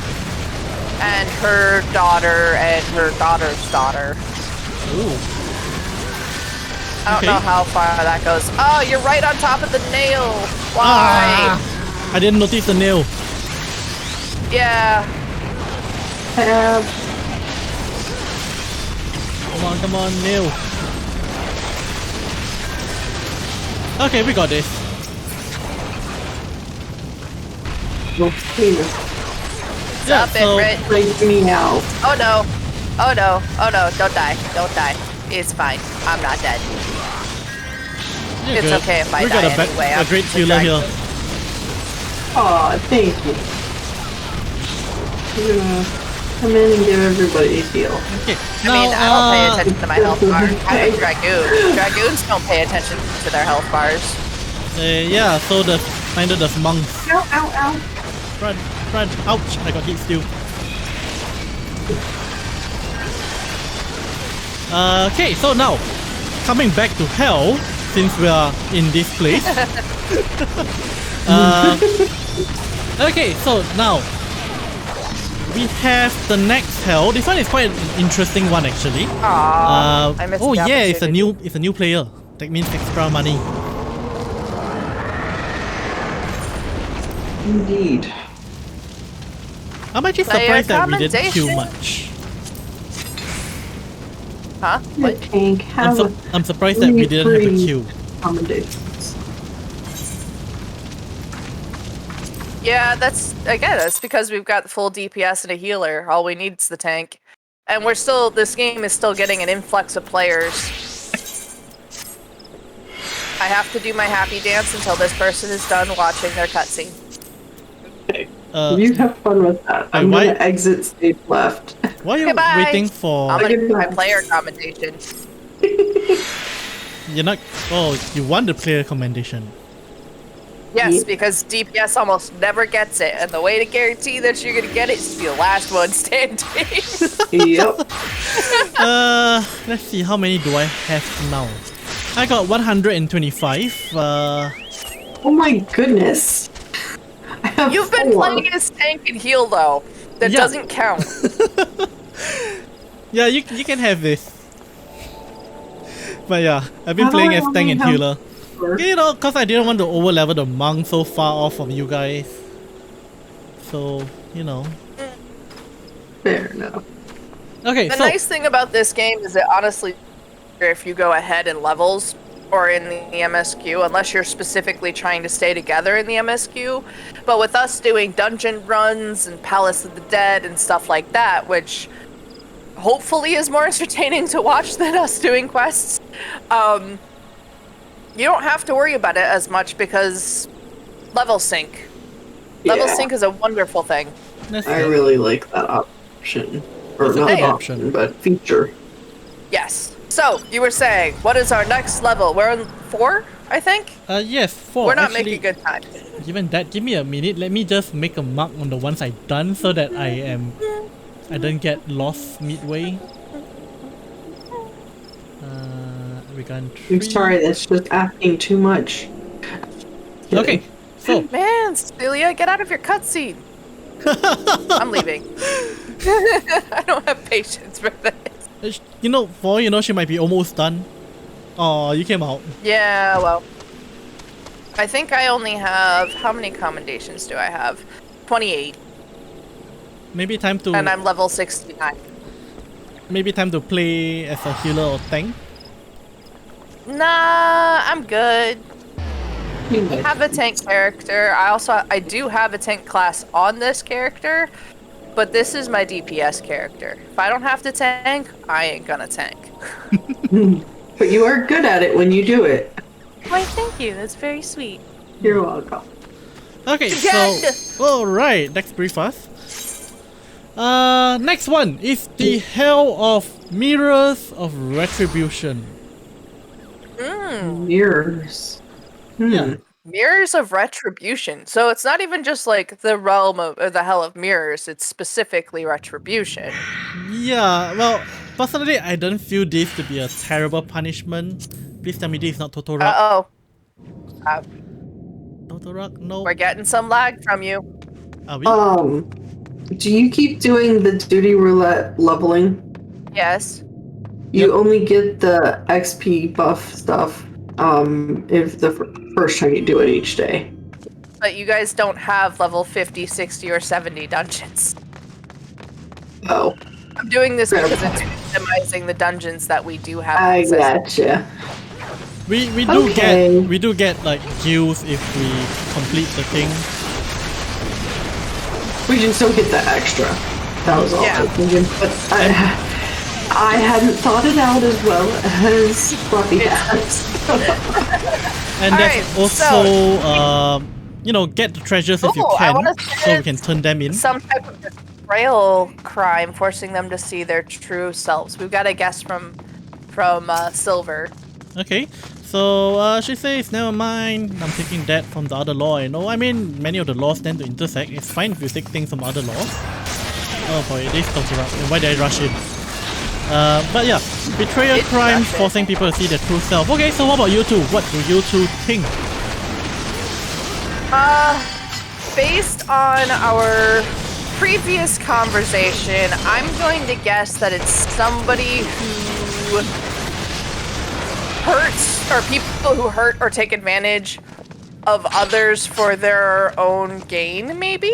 S2: And her daughter and her daughter's daughter.
S1: Ooh.
S2: I don't know how far that goes. Oh, you're right on top of the nail. Why?
S1: I didn't notice the nail.
S2: Yeah.
S1: Come on, nail. Okay, we got this. Yeah,
S2: Stop it, Brit.
S3: break me out.
S2: Oh no. Oh no. Oh no. Don't die. Don't die. It's fine. I'm not dead.
S1: You're
S2: It's
S1: good.
S2: okay if I
S1: we
S2: die
S1: got
S2: anyway.
S1: a
S2: I'm
S1: great
S2: the
S1: healer here.
S2: dragon.
S3: Aw, thank you. I'm gonna come in and give everybody a heal.
S1: Okay,
S2: I mean, I don't pay attention to my health bar. I'm a dragoon. Dragoons don't pay attention to their health bars.
S1: yeah, so neither does monks.
S3: Ow, ow, ow.
S1: Run, run. Ouch, I got hit still. Okay, so now, coming back to hell, since we are in this place. Okay, so now, we have the next hell. This one is quite an interesting one actually.
S2: Aww, I missed
S1: oh
S2: the
S1: yeah,
S2: opportunity.
S1: it's a new player. That means extra money.
S3: Indeed.
S1: I'm actually
S2: Player
S1: surprised that we didn't
S2: commendation.
S1: kill much.
S2: Huh?
S3: The tank have
S1: I'm surprised that we didn't have a kill.
S3: accommodations.
S2: Yeah, that's because we've got full DPS and a healer. All we need is the tank. And this game is still getting an influx of players. I have to do my happy dance until this person is done watching their cutscene.
S3: Okay. You have fun with that. I'm
S1: why-
S3: gonna exit stage left.
S1: Why are you
S2: Goodbye.
S1: waiting for...
S2: I'm gonna do my
S3: Goodbye.
S2: player commendation.
S1: You're not... Oh, you want the player commendation.
S2: Yes,
S3: Yeah.
S2: because DPS almost never gets it, and the way to guarantee that you're gonna get it is to be the last one standing.
S3: Yep.
S1: Let's see, how many do I have now? I got 125.
S3: Oh my goodness. I have
S2: You've been
S3: 4.
S2: playing as tank and heal though. That
S1: Yeah.
S2: doesn't count.
S1: Yeah, you can have this. But yeah, I've been
S3: How do
S1: playing
S3: I
S1: as tank
S3: only
S1: and
S3: have
S1: healer.
S3: 4?
S1: You know, cause I didn't want to over level the monk so far off from you guys. So, you know.
S3: Fair enough.
S1: Okay,
S2: The
S1: so
S2: nice thing about this game is that honestly, if you go ahead in levels or in the MSQ, unless you're specifically trying to stay together in the MSQ, but with us doing dungeon runs and Palace of the Dead and stuff like that, which hopefully is more entertaining to watch than us doing quests, you don't have to worry about it as much because level sync. Level
S3: Yeah.
S2: sync is a wonderful thing.
S1: that's
S3: I
S1: good.
S3: really like that option. Or
S1: It's a
S3: not
S1: good
S3: option,
S1: option.
S3: but feature.
S2: Yes. So, you were saying, what is our next level? We're on 4, I think?
S1: Yes, 4.
S2: We're not
S1: Actually,
S2: making good time.
S1: Given that, give me a minute. Let me just make a mark on the ones I've done so that I don't get lost midway. gun
S3: I'm
S1: 3.
S3: sorry, that's just asking too much.
S1: Okay, so
S2: Man, Cecilia, get out of your cutscene. I'm leaving. I don't have patience for this.
S1: you know, for all you know, she might be almost done. Oh, you came out.
S2: Yeah, well. I think I only have... How many commendations do I have? 28.
S1: Maybe time to
S2: And I'm level 69.
S1: maybe time to play as a healer or tank.
S2: Nah, I'm good.
S3: You
S2: I have a tank character. I do have a tank class on this character, but this is my DPS character. If I don't have to tank, I ain't gonna tank.
S3: But you are good at it when you do it.
S2: Why, thank you. That's very sweet.
S3: You're welcome.
S1: Okay,
S2: Good.
S1: so alright, let's brief us. Next one is the Hell of Mirrors of Retribution.
S3: Mirrors.
S1: Yeah.
S2: Mirrors of Retribution. So it's not even just like the realm of or the hell of mirrors. It's specifically retribution.
S1: Yeah, well, personally, I don't feel this to be a terrible punishment. Please tell me this is not Total Rock.
S2: Uh-oh.
S1: Total Rock? No.
S2: We're getting some lag from you.
S1: Are we?
S3: Do you keep doing the duty roulette leveling?
S2: Yes.
S3: You only get the XP buff stuff if the first time you do it each day.
S2: But you guys don't have level 50, 60, or 70 dungeons.
S3: Oh,
S2: I'm doing this because it's minimizing the dungeons that we do have.
S3: I
S2: access to.
S3: gotcha.
S1: We do get like gills if we complete the thing.
S3: We just don't get that extra. That was all.
S2: Yeah.
S3: But I hadn't thought it out as well as Fluffy has.
S1: And there's
S2: Alright,
S1: also you know, get the treasures if you
S2: Ooh, I
S1: can,
S2: wanna
S1: so we can turn them in.
S2: Some type of betrayal crime, forcing them to see their true selves. We've got a guess from Silver.
S1: Okay, so she says, never mind, I'm taking that from the other law. You know, I mean, many of the laws tend to intersect. It's fine if you take things from other laws. Oh boy, it is Total Rock. Why did I rush in? But yeah, betrayal
S2: It's
S1: crime,
S2: rushing.
S1: forcing people to see their true self. Okay, so what about you two? What do you two think?
S2: Based on our previous conversation, I'm going to guess that it's somebody who hurts, or people who hurt or take advantage of others for their own gain, maybe?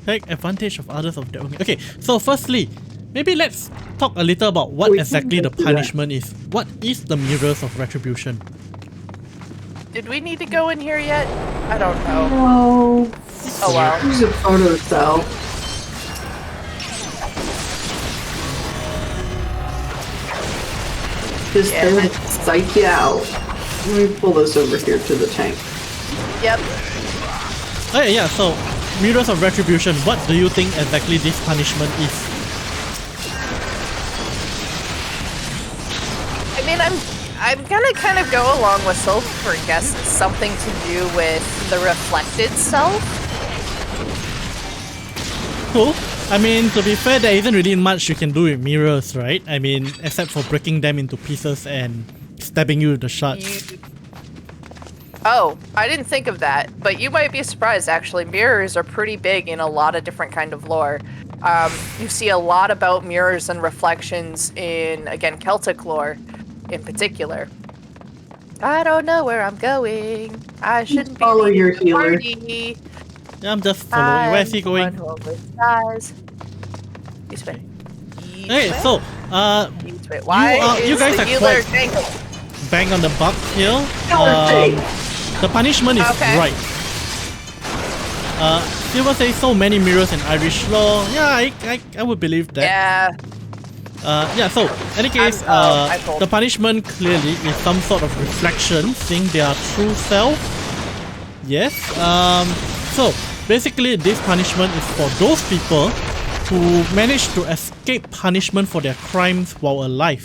S1: Take advantage of others of their own. Okay, so firstly, maybe let's talk a little about what
S3: We can
S1: exactly the
S3: get to that.
S1: punishment is. What is the Mirrors of Retribution?
S2: Did we need to go in here yet? I don't know.
S3: No.
S2: Oh well.
S3: Here's a photo cell. This
S2: Yeah,
S3: thing
S2: but-
S3: will psych you out. Let me pull this over here to the tank.
S2: Yep.
S1: Okay, yeah, so Mirrors of Retribution, what do you think exactly this punishment is?
S2: I mean, I'm gonna kind of go along with Silver and guess it's something to do with the reflected self.
S1: Cool. I mean, to be fair, there isn't really much you can do with mirrors, right? I mean, except for breaking them into pieces and stabbing you with the shards.
S2: Oh, I didn't think of that, but you might be surprised actually. Mirrors are pretty big in a lot of different kind of lore. You see a lot about mirrors and reflections in, again, Celtic lore in particular. I don't know where I'm going. I shouldn't
S3: Follow
S2: be
S3: your
S2: leaving the
S3: healer.
S2: party.
S1: Yeah, I'm just following. Where is he
S2: I'm the one
S1: going?
S2: who always dies. This way. Each
S1: Okay,
S2: way.
S1: so,
S2: Each way. Why
S1: you
S2: is
S1: guys
S2: the
S1: are
S2: healer
S1: quite-
S2: dangling?
S1: bang on the buck here.
S3: Tank.
S1: The punishment is
S2: Okay.
S1: right. Silver says so many mirrors in Irish law. Yeah, I would believe that.
S2: Yeah.
S1: Yeah, so, any case,
S2: I told-
S1: the punishment clearly is some sort of reflection, seeing their true self. Yes, so, basically this punishment is for those people who manage to escape punishment for their crimes while alive.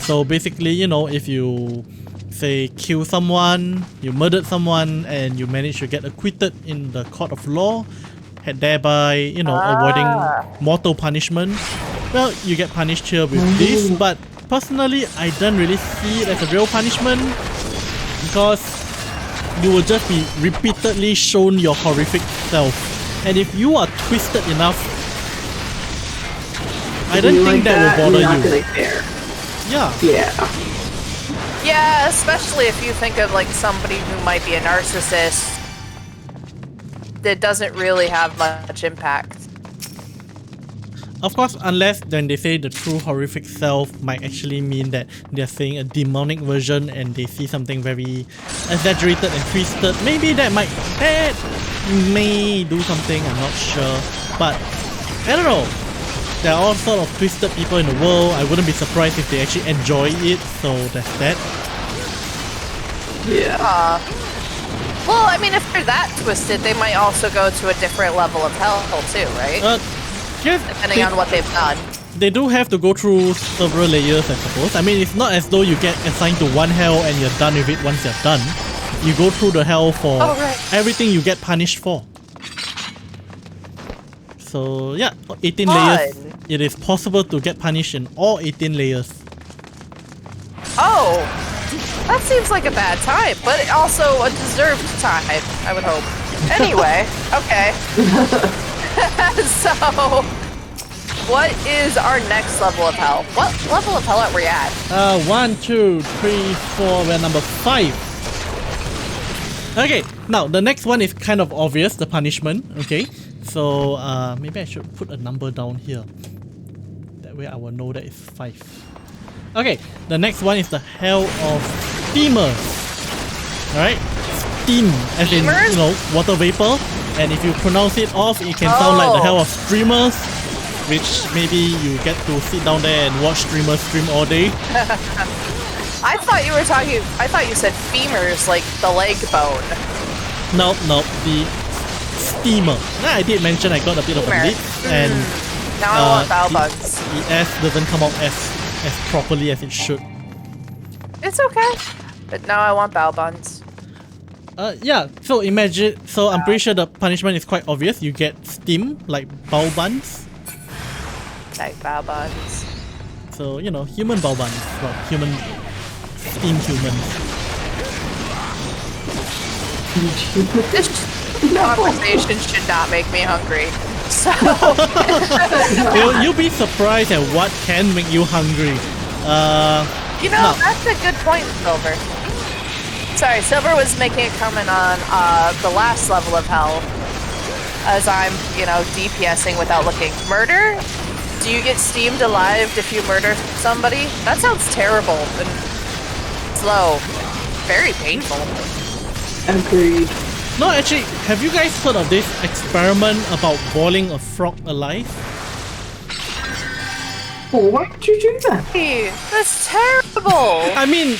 S1: So basically, you know, if you, say, kill someone, you murdered someone, and you manage to get acquitted in the court of law, and thereby, you know, avoiding mortal punishment, well, you get punished here with this, but personally, I don't really see it as a real punishment because you will just be repeatedly shown your horrific self. And if you are twisted enough, I don't think that will bother
S3: you're not
S1: you.
S3: gonna care.
S1: Yeah.
S2: Yeah, especially if you think of like somebody who might be a narcissist that doesn't really have much impact.
S1: Of course, unless when they say the true horrific self might actually mean that they're saying a demonic version and they see something very exaggerated and twisted. Maybe that may do something, I'm not sure. But, I don't know. There are all sort of twisted people in the world. I wouldn't be surprised if they actually enjoy it, so that's that.
S3: Yeah.
S2: Well, I mean, if they're that twisted, they might also go to a different level of hell too, right?
S1: Yes,
S2: Depending on what they've done.
S1: They do have to go through several layers, I suppose. I mean, it's not as though you get assigned to one hell and you're done with it once you're done. You go through the hell for everything you get punished for. So yeah, 18 layers. It is possible to get punished in all 18 layers.
S2: Oh, that seems like a bad time, but also a deserved time, I would hope. Anyway, okay. So, what is our next level of hell? What level of hell are we at?
S1: 1, 2, 3, 4, we're number 5. Okay, now the next one is kind of obvious, the punishment, okay? So, maybe I should put a number down here. That way I will know that it's 5. Okay, the next one is the hell of steamers. Alright? Steam, as in, you know, water vapor. And if you pronounce it off, it can sound like the hell of streamers, which maybe you get to sit down there and watch streamers stream all day.
S2: I thought you said femurs, like the leg bone.
S1: No, the steamer. Nah, I did mention I got a bit of a lip, and
S2: now I want bowel buns.
S1: The S doesn't come out as properly as it should.
S2: It's okay, but now I want bowel buns.
S1: Yeah, so imagine, I'm pretty sure the punishment is quite obvious. You get steam, like bao buns.
S2: Like bowel buns.
S1: So, you know, human bao buns. Well, steamed humans.
S2: This conversation should not make me hungry. So...
S1: You'll be surprised at what can make you hungry.
S2: You know, that's a good point, Silver. Sorry, Silver was making a comment on the last level of hell, as I'm, you know, DPSing without looking. Murder? Do you get steamed alive if you murder somebody? That sounds terrible and slow. Very painful.
S3: Agreed.
S1: No, actually, have you guys heard of this experiment about boiling a frog alive?
S3: Well, why would you do that?
S2: Hey, that's terrible!
S1: I mean...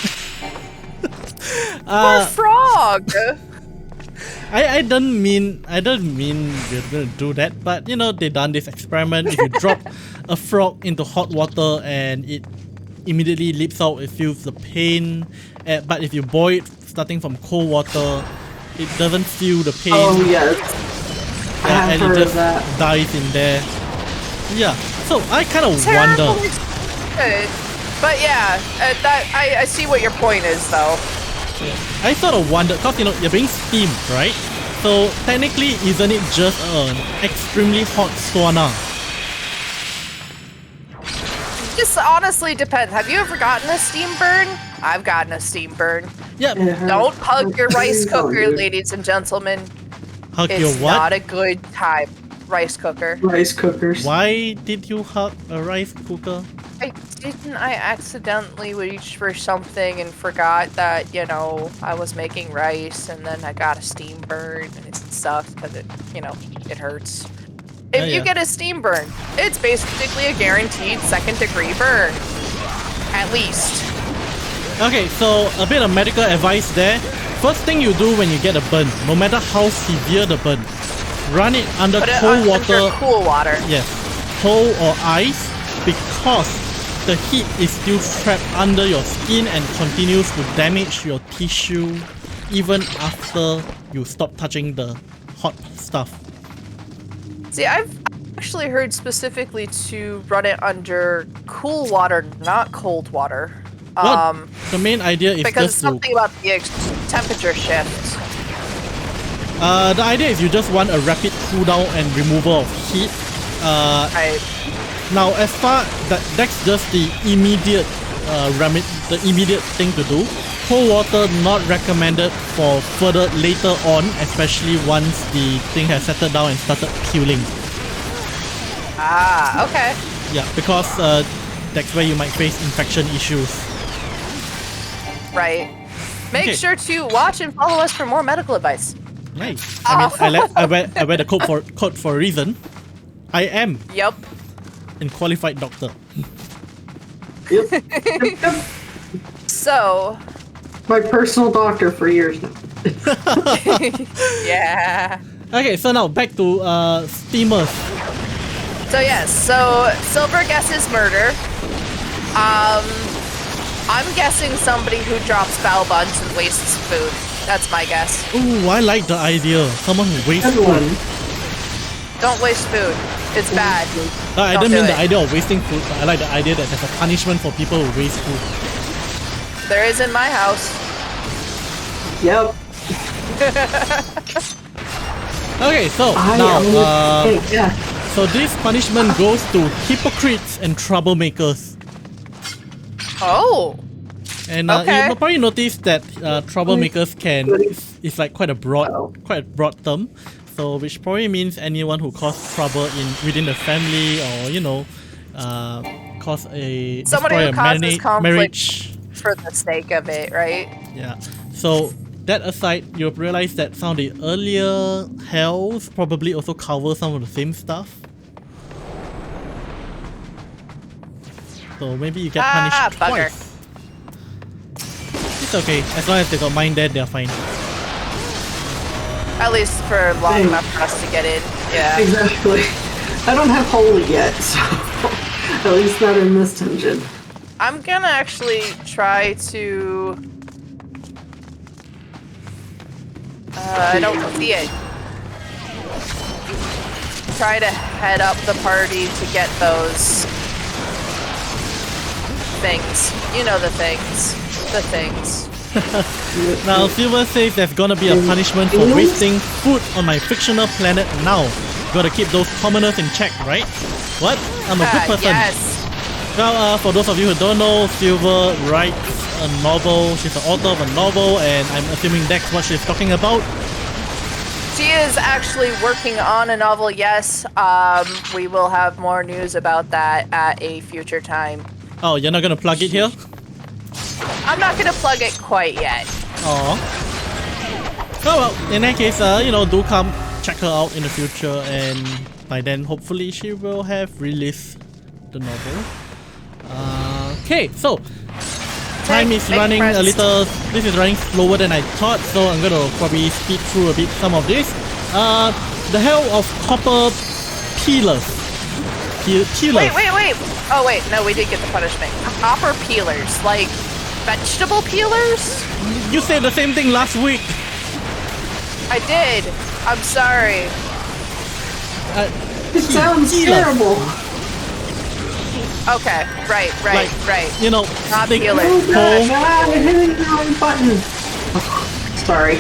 S2: Poor frog!
S1: I don't mean we're gonna do that, but you know, they done this experiment. If you drop a frog into hot water and it immediately leaps out, it feels the pain. But if you boil it starting from cold water, it doesn't feel the pain.
S3: Oh yes.
S1: Yeah, and it just dies in there. Yeah. So I kind of wonder.
S2: Good. But yeah, I see what your point is though.
S1: I sort of wonder, because you know, you're being steamed, right? So technically, isn't it just an extremely hot sauna?
S2: Just honestly depends. Have you ever gotten a steam burn? I've gotten a steam burn.
S1: Yeah.
S2: Don't hug your rice cooker, ladies and gentlemen.
S1: Hug your what?
S2: It's not a good time. Rice cooker.
S3: Rice cookers.
S1: Why did you hug a rice cooker?
S2: I accidentally reached for something and forgot that, you know, I was making rice and then I got a steam burn and it sucks because it, you know, it hurts. If you get a steam burn, it's basically a guaranteed second-degree burn. At least.
S1: Okay, so a bit of medical advice there. First thing you do when you get a burn, no matter how severe the burn, run it under cold water.
S2: Under cool water.
S1: Yes, cold or ice, because the heat is still trapped under your skin and continues to damage your tissue even after you stop touching the hot stuff.
S2: See, I've actually heard specifically to run it under cool water, not cold water.
S1: Well, the main idea is
S2: Because
S1: just
S2: something about the temperature shift.
S1: the idea is you just want a rapid cooldown and removal of heat.
S2: Right.
S1: Now, as far that's just the immediate the immediate thing to do. Cold water not recommended for further later on, especially once the thing has settled down and started peeling.
S2: Ah, okay.
S1: Yeah, because that's where you might face infection issues.
S2: Right. Make
S1: Okay.
S2: sure to watch and follow us for more medical advice.
S1: Nice. I mean, I wear the coat for a reason. I am
S2: Yep.
S1: a qualified doctor.
S3: Yep.
S2: So,
S3: My personal doctor for years now.
S2: yeah.
S1: Okay, so now back to steamers.
S2: So yes, so Silver guesses murder. I'm guessing somebody who drops foul buns and wastes food. That's my guess.
S1: Ooh, I like the idea. Someone who wastes
S3: Good
S1: food.
S3: one.
S2: Don't waste food. It's bad.
S1: I
S2: Don't
S1: didn't
S2: do
S1: mean
S2: it.
S1: the idea of wasting food, but I like the idea that there's a punishment for people who waste food.
S2: There is in my house.
S3: Yep.
S1: Okay, so
S3: I
S1: now,
S3: am yeah.
S1: so this punishment goes to hypocrites and troublemakers.
S2: Oh.
S1: And
S2: Okay.
S1: you probably noticed that troublemakers is like quite a broad term. So which probably means anyone who caused trouble within the family, or cause a
S2: Somebody
S1: destroy
S2: who
S1: a
S2: causes conflict.
S1: marriage.
S2: For the sake of it, right?
S1: Yeah. So that aside, you'll realize that some of the earlier hells probably also cover some of the same stuff. So maybe you get punished
S2: bugger.
S1: twice. It's okay, as long as they got mine dead, they're fine.
S2: At least for long
S3: Hey.
S2: enough for us to get in. Yeah.
S3: Exactly. I don't have holy yet, so at least not in this dungeon.
S2: I'm gonna actually try to... I don't see it. Try to head up the party to get those things. You know the things. The things.
S1: Now, Silver says there's gonna be a punishment for wasting food on my fictional planet now. Gotta keep those commoners in check, right? What? I'm a good person.
S2: Yes.
S1: Well, for those of you who don't know, Silver writes a novel. She's the author of a novel, and I'm assuming that's what she's talking about.
S2: She is actually working on a novel, yes. We will have more news about that at a future time.
S1: Oh, you're not gonna plug it here?
S2: I'm not gonna plug it quite yet.
S1: Oh. Oh well, in that case, do come check her out in the future, and by then, hopefully, she will have released the novel. Okay, so time is
S2: Make
S1: running
S2: friends.
S1: a little. This is running slower than I thought, so I'm gonna probably speed through a bit some of this. The hell of copper peelers. Peelers.
S2: Wait. Oh wait, no, we did get the punishment. Copper peelers, like vegetable peelers?
S1: You said the same thing last week.
S2: I did. I'm sorry.
S3: It sounds
S1: Peelers.
S3: terrible.
S2: Okay, right.
S1: You know,
S2: Not
S1: stick
S2: peelers.
S3: Oh
S1: hole.
S3: god, I'm hitting the wrong button. Oh, sorry.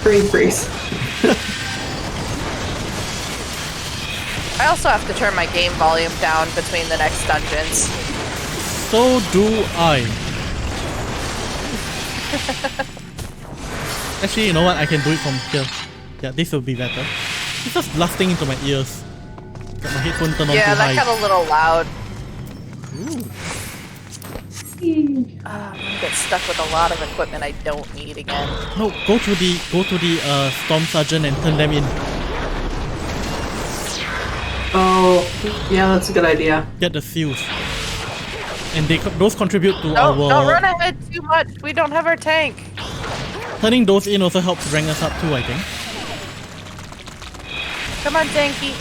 S3: Brain freeze.
S2: I also have to turn my game volume down between the next dungeons.
S1: So do I. Actually, you know what? I can do it from here. Yeah, this will be better. It's just blasting into my ears. Got my headphone turned on
S2: Yeah,
S1: too
S2: that
S1: high.
S2: got a little loud.
S1: Ooh.
S2: I'm gonna get stuck with a lot of equipment I don't need again.
S1: No, go to the storm sergeant and turn them in.
S3: Oh, yeah, that's a good idea.
S1: Get the seals. And those contribute to
S2: Don't
S1: our...
S2: run ahead too much. We don't have our tank.
S1: Turning those in also helps rank us up too, I think.
S2: Come on, tanky.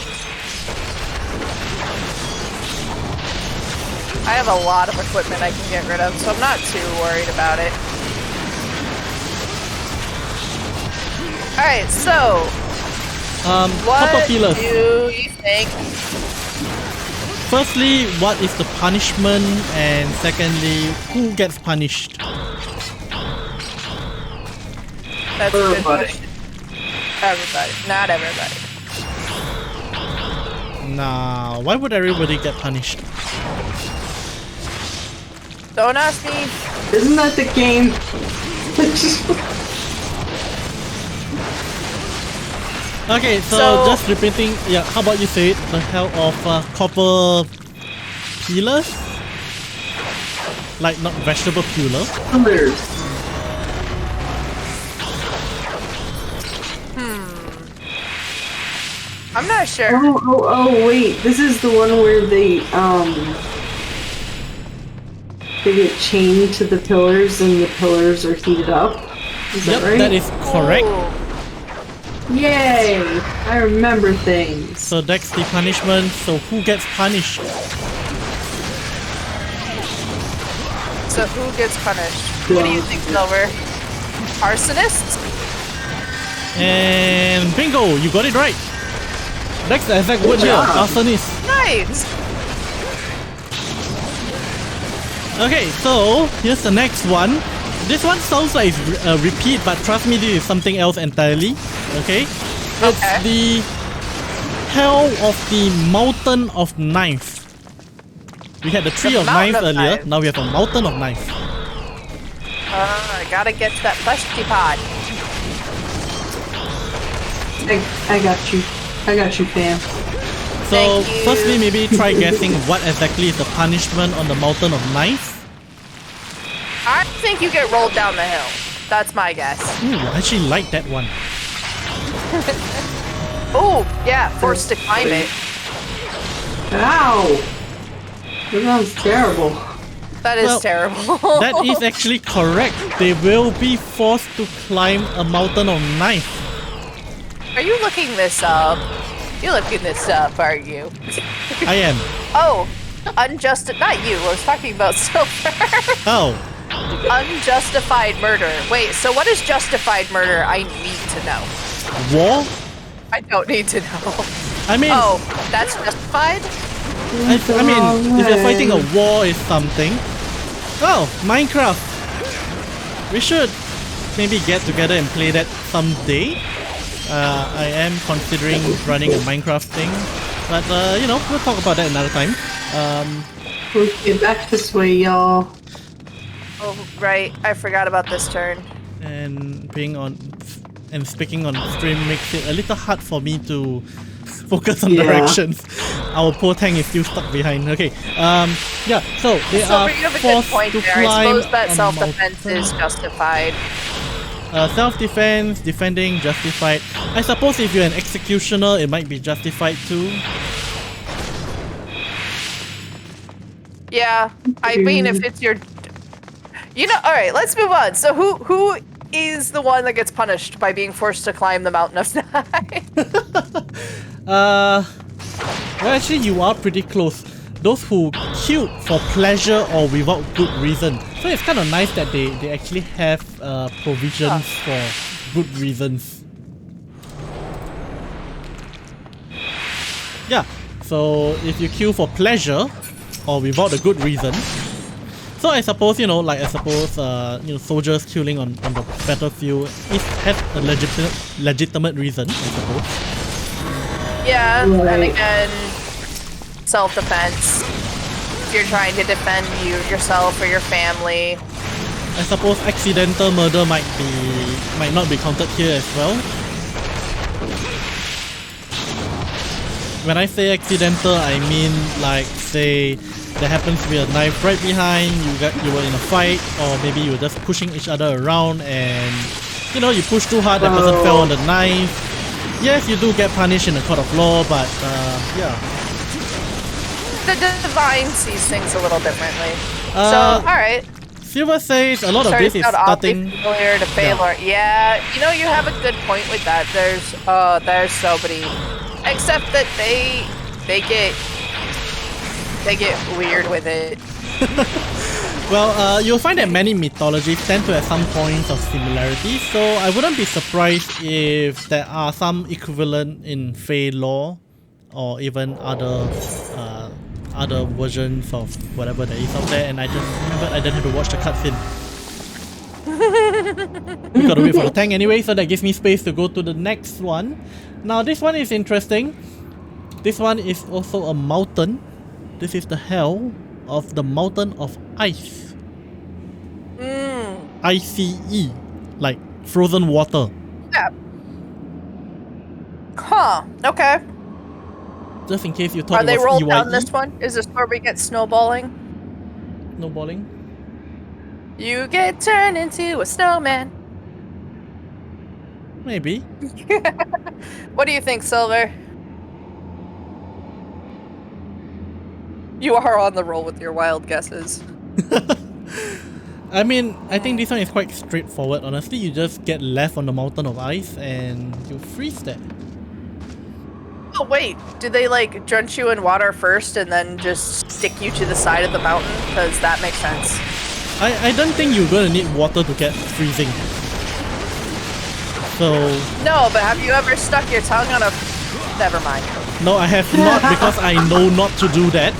S2: I have a lot of equipment I can get rid of, so I'm not too worried about it. Alright, so
S1: Couple
S2: What
S1: pillars.
S2: do you think?
S1: Firstly, what is the punishment? And secondly, who gets punished?
S2: That's a good
S3: Everybody.
S2: question. Everybody. Not everybody.
S1: Nah, why would everybody get punished?
S2: Don't ask me.
S3: Isn't that the game?
S1: Okay, so
S2: So-
S1: just repeating, yeah, how about you say it? The hell of copper peelers? Like, not vegetable peeler.
S3: Pillars.
S2: I'm not sure.
S3: Oh, wait. This is the one where they get chained to the pillars and the pillars are heated up. Is that
S1: Yep,
S3: right?
S1: that is correct.
S2: Ooh.
S3: Yay! I remember things.
S1: So that's the punishment. So who gets punished?
S2: So who gets punished? What do you think, Silver? Arsonist?
S1: And bingo, you got it right. That's the exact word here,
S3: job.
S1: arsonist.
S2: Nice.
S1: Okay, so here's the next one. This one sounds like a repeat, but trust me, this is something else entirely. Okay? It's
S2: Okay.
S1: the Hell of the Mountain of Knife. We had the Tree
S2: The
S1: of
S2: Mountain
S1: Knives
S2: of
S1: earlier,
S2: Knives.
S1: now we have a Mountain of Knife.
S2: I gotta get to that fleshy pod.
S3: I got you. I got you, fam.
S1: So,
S2: Thank you.
S1: firstly, maybe try guessing what exactly is the punishment on the Mountain of Knife.
S2: I think you get rolled down the hill. That's my guess.
S1: Ooh, I actually like that one.
S2: Oh, yeah, forced to climb it.
S3: Ow! That sounds terrible.
S2: That is
S1: Well,
S2: terrible.
S1: That is actually correct. They will be forced to climb a Mountain of Knife.
S2: Are you looking this up? You're looking this up, are you?
S1: I am.
S2: Oh, unjustified. Not you. I was talking about Silver.
S1: Oh,
S2: Unjustified murder. Wait, so what is justified murder? I need to know.
S1: war?
S2: I don't need to know.
S1: I mean,
S2: Oh, that's justified?
S1: I mean, if you're fighting a war is something. Oh, Minecraft. We should maybe get together and play that someday. I am considering running a Minecraft thing, but you know, we'll talk about that another time.
S3: Okay, back this way, y'all.
S2: Oh, right. I forgot about this turn.
S1: And speaking on stream makes it a little hard for me to focus on
S3: Yeah.
S1: directions. Our poor tank is still stuck behind. Okay. Yeah. So they are
S2: Silver, you have a good
S1: forced
S2: point
S1: to
S2: there. I
S1: climb
S2: suppose that
S1: a
S2: self-defense
S1: mountain.
S2: is justified.
S1: Self-defense, defending, justified. I suppose if you're an executioner, it might be justified too.
S2: Yeah, I mean, if it's your... You know, alright, let's move on. So who is the one that gets punished by being forced to climb the Mountain of Knives?
S1: Well, actually, you are pretty close. Those who killed for pleasure or without good reason. So it's kind of nice that they actually have provisions for good reasons. Yeah, so if you kill for pleasure or without a good reason. So I suppose, you know, soldiers killing on the battlefield, it has a legitimate reason, I suppose.
S2: Yeah, and
S3: Right.
S2: again, self-defense. If you're trying to defend yourself or your family.
S1: I suppose accidental murder might not be counted here as well. When I say accidental, I mean like say there happens to be a knife right behind you were in a fight, or maybe you were just pushing each other around and you know you push too hard, that person fell on the knife. Yes, you do get punished in a court of law, but yeah.
S2: The divine sees things a little differently. So,
S1: Uh,
S2: alright.
S1: Silver says a lot of
S2: Starting
S1: this is
S2: out oddly
S1: starting.
S2: familiar to Baylor. Yeah, you know, you have a good point with that. There's so many, except that they get weird with it.
S1: Well, you'll find that many mythologies tend to have some points of similarity, so I wouldn't be surprised if there are some equivalent in Fey lore, or even other versions of whatever there is out there, and I just remembered I didn't have to watch the cutscene. We gotta wait for the tank anyway, so that gives me space to go to the next one. Now this one is interesting. This one is also a mountain. This is the hell of the Mountain of Ice. ICE, like frozen water.
S2: Yeah. Huh. Okay.
S1: Just in case you thought
S2: Are they
S1: it was
S2: rolled down
S1: EYE.
S2: this one? Is this where we get snowballing?
S1: Snowballing?
S2: You get turned into a snowman.
S1: Maybe.
S2: What do you think, Silver? You are on the roll with your wild guesses.
S1: I mean, I think this one is quite straightforward. Honestly, you just get left on the Mountain of Ice and you freeze there.
S2: Oh wait, do they like drench you in water first and then just stick you to the side of the mountain? Because that makes sense.
S1: I don't think you're gonna need water to get freezing. So...
S2: No, but have you ever stuck your tongue on a... Never mind.
S1: No, I have not, because I know not to do that.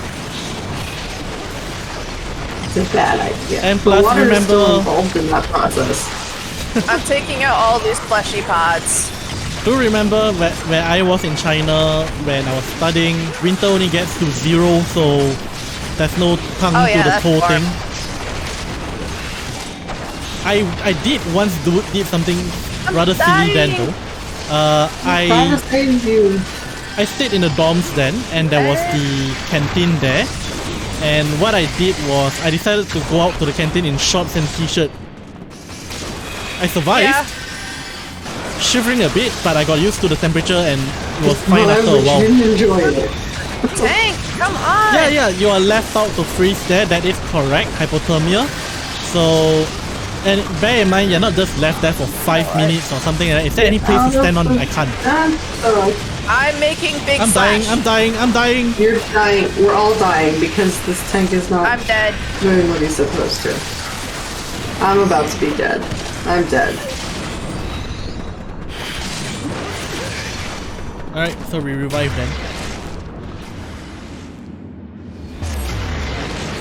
S3: It's a bad idea.
S1: And plus,
S3: the water is still
S1: remember...
S3: involved in that process.
S2: I'm taking out all these fleshy pods.
S1: Do remember where I was in China when I was studying, winter only gets to 0, so there's no tongue
S2: Oh,
S1: to
S2: yeah,
S1: the
S2: that's
S1: toe
S2: warm.
S1: thing. I did once did something rather silly then though. I stayed in the dorms then, and there was the canteen there. And what I did was I decided to go out to the canteen in shorts and t-shirt. I survived.
S2: Yeah.
S1: Shivering a bit, but I got used to the temperature and it was fine after a while.
S3: You didn't enjoy it.
S2: Tank, come on!
S1: Yeah, you are left out to freeze there, that is correct, hypothermia. So, and bear in mind, you're not just left there for 5 minutes or something like that. Is there any place to stand on? I can't.
S2: I'm making big
S1: I'm dying,
S2: slash.
S1: I'm dying.
S3: You're dying. We're all dying because this tank is not
S2: I'm dead.
S3: doing what he's supposed to. I'm about to be dead. I'm dead.
S1: Alright, so we revive then.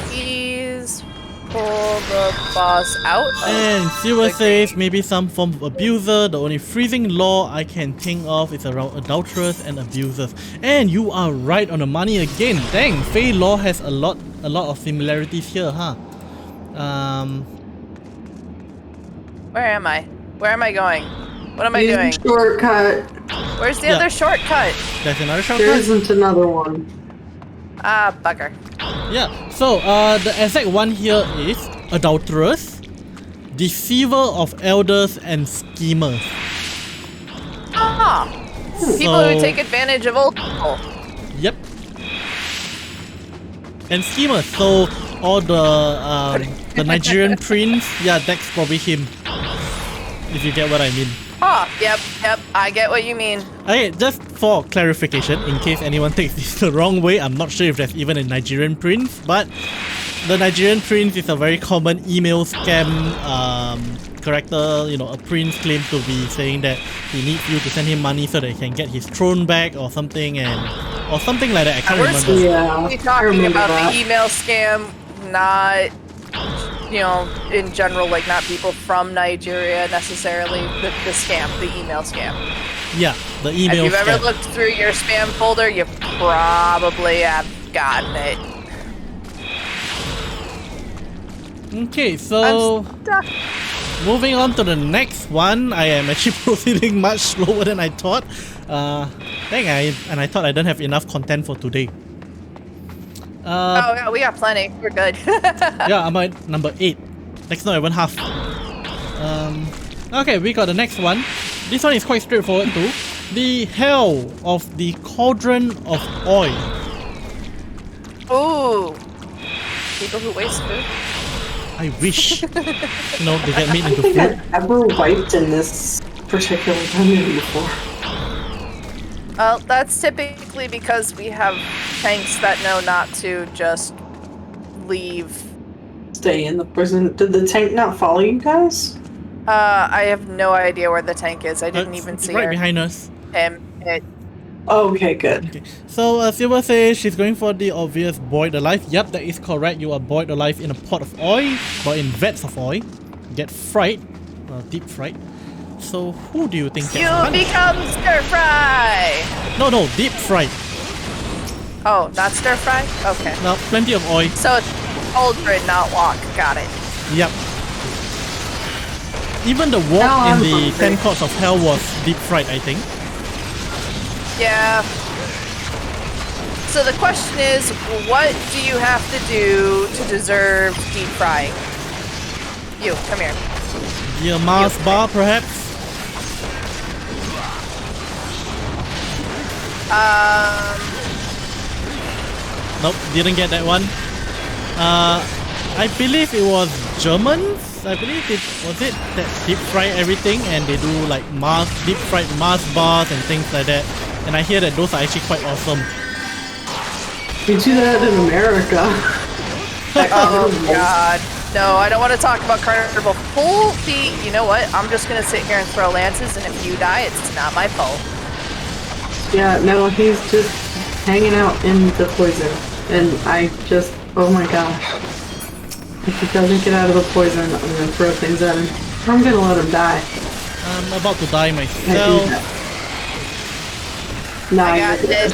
S2: Please pull the boss out.
S1: And Silver says maybe some form of abuser. The only freezing law I can think of is around adulterers and abusers. And you are right on the money again. Dang, Fey law has a lot of similarities here, huh?
S2: Where am I? Where am I going? What am I
S3: Use
S2: doing?
S3: the shortcut.
S2: Where's the other shortcut?
S1: There's another
S3: There
S1: shortcut.
S3: isn't another one.
S2: Ah, bugger.
S1: Yeah, so the exact one here is adulterers, deceiver of elders, and schemers.
S2: Ah! People who take advantage of old people.
S1: Yep. And schemers, so all the Nigerian prince, yeah, that's probably him. If you get what I mean.
S2: Ah, yep, I get what you mean.
S1: Okay, just for clarification, in case anyone takes this the wrong way, I'm not sure if there's even a Nigerian prince, but the Nigerian prince is a very common email scam character. You know, a prince claims to be saying that he needs you to send him money so that he can get his throne back or something, or something like that. I can't
S2: We're
S1: remember.
S3: Yeah,
S2: We're
S3: I
S2: talking
S3: remember
S2: about
S3: that.
S2: the email scam, not, you know, in general, like not people from Nigeria necessarily. The scam, the email scam.
S1: Yeah, the
S2: If
S1: email
S2: you've
S1: scam.
S2: ever looked through your spam folder, you probably have gotten it.
S1: Okay, so
S2: I'm stuck.
S1: moving on to the next one. I am actually proceeding much slower than I thought. I thought I don't have enough content for today.
S2: Oh yeah, we got plenty. We're good.
S1: Yeah, I'm at number 8. That's not even half. Okay, we got the next one. This one is quite straightforward too. The Hell of the Cauldron of Oil.
S2: Ooh. People who waste food.
S1: I wish. They get made
S3: I
S1: into
S3: don't think
S1: food.
S3: I've ever wiped in this particular dungeon before.
S2: Well, that's typically because we have tanks that know not to just leave
S3: stay in the poison. Did the tank not follow you guys?
S2: I have no idea where the tank is. I didn't even see
S1: right
S2: her.
S1: behind us.
S3: Okay, good.
S1: Okay. So Silver says she's going for the obvious boiled alive. Yep, that is correct. You are boiled alive in a pot of oil or in vats of oil. Get fried, deep fried. So who do you think
S2: You
S1: gets punished?
S2: become stir fry.
S1: No, deep fried.
S2: Oh, not stir fry? Okay.
S1: Now, plenty of oil.
S2: So it's cauldron, not wok. Got it.
S1: Yep. Even the wok
S3: Now
S1: in
S3: I'm
S1: the
S3: hungry.
S1: 10 Courts of Hell was deep fried, I think.
S2: Yeah. So the question is, what do you have to do to deserve deep frying? You, come here.
S1: The Mars bar, perhaps? Nope, didn't get that one. I believe it was Germans. I believe it was it that deep fry everything and they do like deep fried Mars bars and things like that. And I hear that those are actually quite awesome.
S3: We do that in America.
S2: Oh god. No, I don't want to talk about carnival cruelty. You know what? I'm just gonna sit here and throw lances, and if you die, it's not my fault.
S3: Yeah, no, he's just hanging out in the poison. And I just, oh my gosh. If he doesn't get out of the poison, I'm gonna throw things at him. I'm gonna let him die.
S1: I'm about to die
S3: Can't do
S1: myself.
S3: that. Nah,
S2: I
S3: you're
S2: got
S3: good.
S2: this.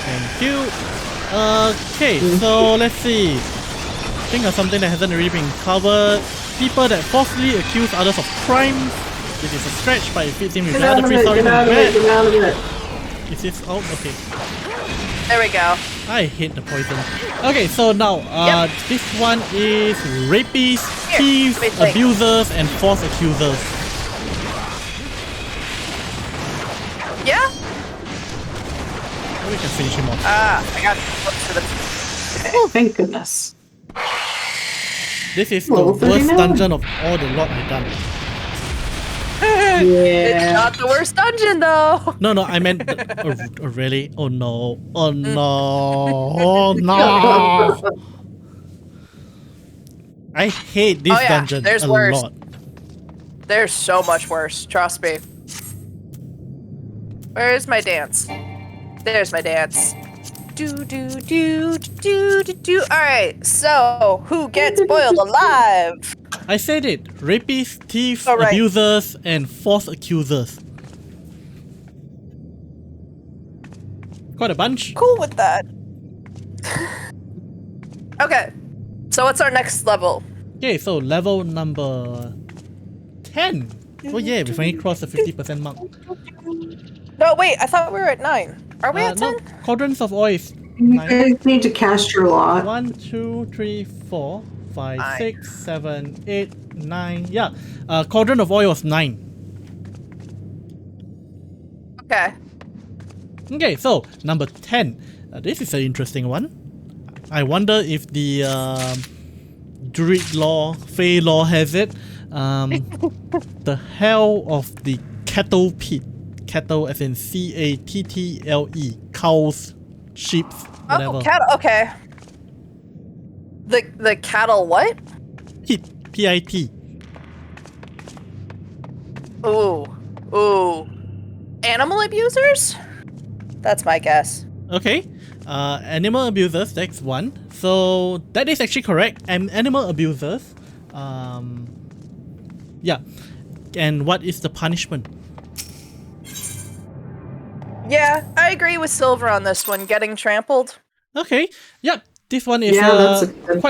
S1: Thank you. Okay, so let's see. Think of something that hasn't really been covered. People that falsely accuse others of crimes. This is a stretch, but it fits in with
S3: Get
S1: the
S3: out
S1: other
S3: of
S1: three
S3: it,
S1: stories
S3: get
S1: in
S3: out
S1: the
S3: of it,
S1: bed.
S3: get out of it.
S1: Is this out? Okay.
S2: There we go.
S1: I hate the poison. Okay, so now, this one is rapists,
S2: Here,
S1: thieves,
S2: wait, wait.
S1: abusers, and false accusers.
S2: Yeah?
S1: We can finish him off.
S2: I got to the.
S3: Oh, thank goodness.
S1: This is the
S3: Level
S1: worst
S3: 39.
S1: dungeon of all the lot I've done.
S2: It's
S3: Yeah.
S2: not the worst dungeon though.
S1: No, I meant, really? Oh no, oh no, oh no! I hate this
S2: Oh, yeah,
S1: dungeon
S2: there's
S1: a
S2: worse.
S1: lot.
S2: There's so much worse. Trust me. Where's my dance? There's my dance. Do do do do do do. All right. So who gets boiled alive?
S1: I said it. Rapists, thieves,
S2: Oh, right.
S1: abusers, and false accusers. Quite a bunch.
S2: Cool with that. Okay. So what's our next level?
S1: Okay, so level number 10. Oh yeah, we finally crossed the 50% mark.
S2: No, wait. I thought we were at 9. Are we at 10?
S1: No, Cauldrons of Oil is
S3: You
S1: 9.
S3: guys need to cast your lot.
S1: 1, 2, 3, 4, 5,
S2: Nine.
S1: 6, 7, 8, 9. Yeah, Cauldron of Oil was 9.
S2: Okay.
S1: Okay, so number 10. This is an interesting one. I wonder if the Druid law, Fey law has it. The hell of the cattle pit. Cattle as in C-A-T-T-L-E. Cows, sheep, whatever.
S2: Oh, cattle. Okay. The cattle what?
S1: Pit. P-I-T.
S2: Ooh. Ooh. Animal abusers? That's my guess.
S1: Okay. Animal abusers, that's one. So that is actually correct. Animal abusers. Yeah. And what is the punishment?
S2: Yeah, I agree with Silver on this one. Getting trampled.
S1: Okay. Yep. This one is
S3: Yeah, that's a good-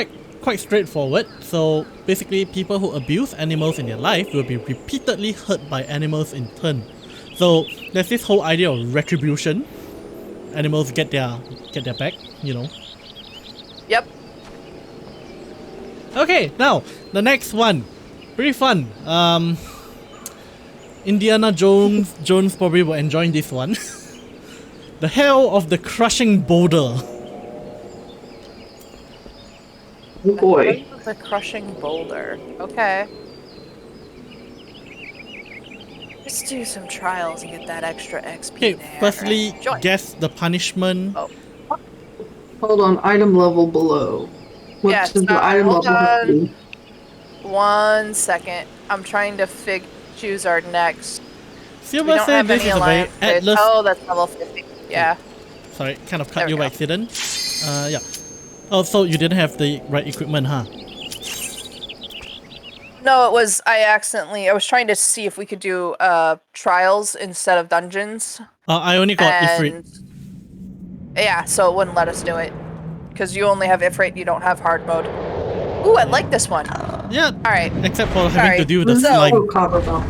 S1: quite straightforward. So basically, people who abuse animals in their life will be repeatedly hurt by animals in turn. So there's this whole idea of retribution. Animals get their back, you know.
S2: Yep.
S1: Okay, now the next one, pretty fun. Indiana Jones probably will enjoy this one. The Hell of the Crushing Boulder.
S3: Oh boy.
S2: The crushing boulder. Okay. Let's do some trials and get that extra XP
S1: Okay,
S2: there.
S1: firstly,
S2: Join.
S1: guess the punishment.
S2: Oh.
S3: Hold on, item level below. What
S2: Yeah,
S3: does the item
S2: hold
S3: level have to
S2: on.
S3: be?
S2: 1 second. I'm trying to choose our next. We
S1: Silver
S2: don't
S1: said
S2: have
S1: this
S2: any
S1: is a very
S2: alliances.
S1: Atlas.
S2: Oh, that's level 50. Yeah.
S1: Sorry, kind of
S2: There
S1: cut
S2: we
S1: you by
S2: go.
S1: accident. Yeah. Oh, so you didn't have the right equipment, huh?
S2: No, it was I was trying to see if we could do trials instead of dungeons.
S1: I only got Ifrit.
S2: And yeah, so it wouldn't let us do it. Because you only have Ifrit, you don't have hard mode. Ooh, I like this one.
S1: Yeah.
S2: Alright.
S1: Except for having to do the
S2: So-
S1: slime.
S3: Oh, copper bell.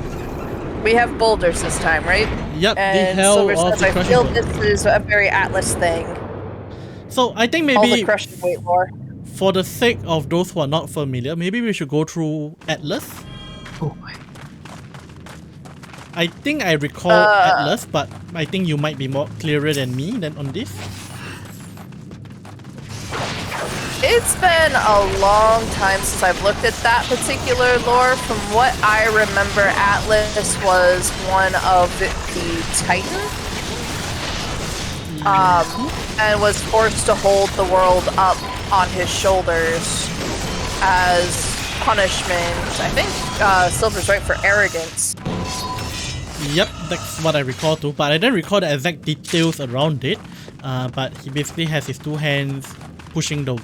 S2: We have boulders this time, right?
S1: Yep, the
S2: And
S1: hell
S2: Silver
S1: of
S2: says,
S1: the
S2: I
S1: crushing
S2: feel
S1: weight.
S2: this is a very Atlas thing.
S1: So I think
S2: All the
S1: maybe
S2: crushing weight lore.
S1: for the sake of those who are not familiar, maybe we should go through Atlas.
S3: Oh my.
S1: I think I recall Atlas, but I think you might be more clearer than me on this.
S2: It's been a long time since I've looked at that particular lore. From what I remember, Atlas was one of the Titans. And was forced to hold the world up on his shoulders as punishment. I think Silver's right for arrogance.
S1: Yep, that's what I recall too, but I don't recall the exact details around it. But he basically has his two hands pushing the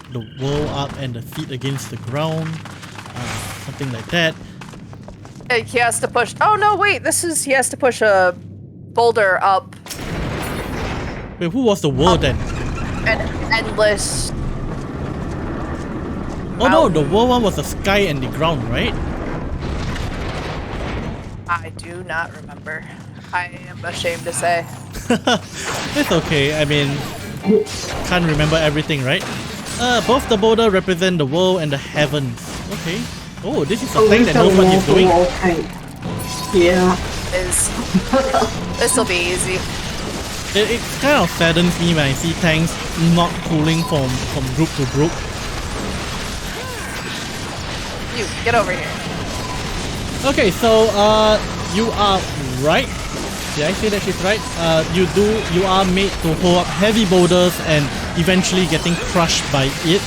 S1: world up and the feet against the ground, something like that.
S2: He has to push. Oh no! Wait, he has to push a boulder up.
S1: Wait, who was the world then?
S2: An endless.
S1: Oh no, the world one was the sky and the ground, right?
S2: I do not remember. I am ashamed to say.
S1: It's okay, I mean, can't remember everything, right? Both the boulder represent the world and the heavens. Okay. Oh, this is a thing that knows what he's doing.
S3: Yeah.
S2: This'll be easy.
S1: It kind of saddens me when I see tanks not pulling from group to group.
S2: You get over here.
S1: Okay, so you are right. Did I say that she's right? You are made to hold up heavy boulders and eventually getting crushed by it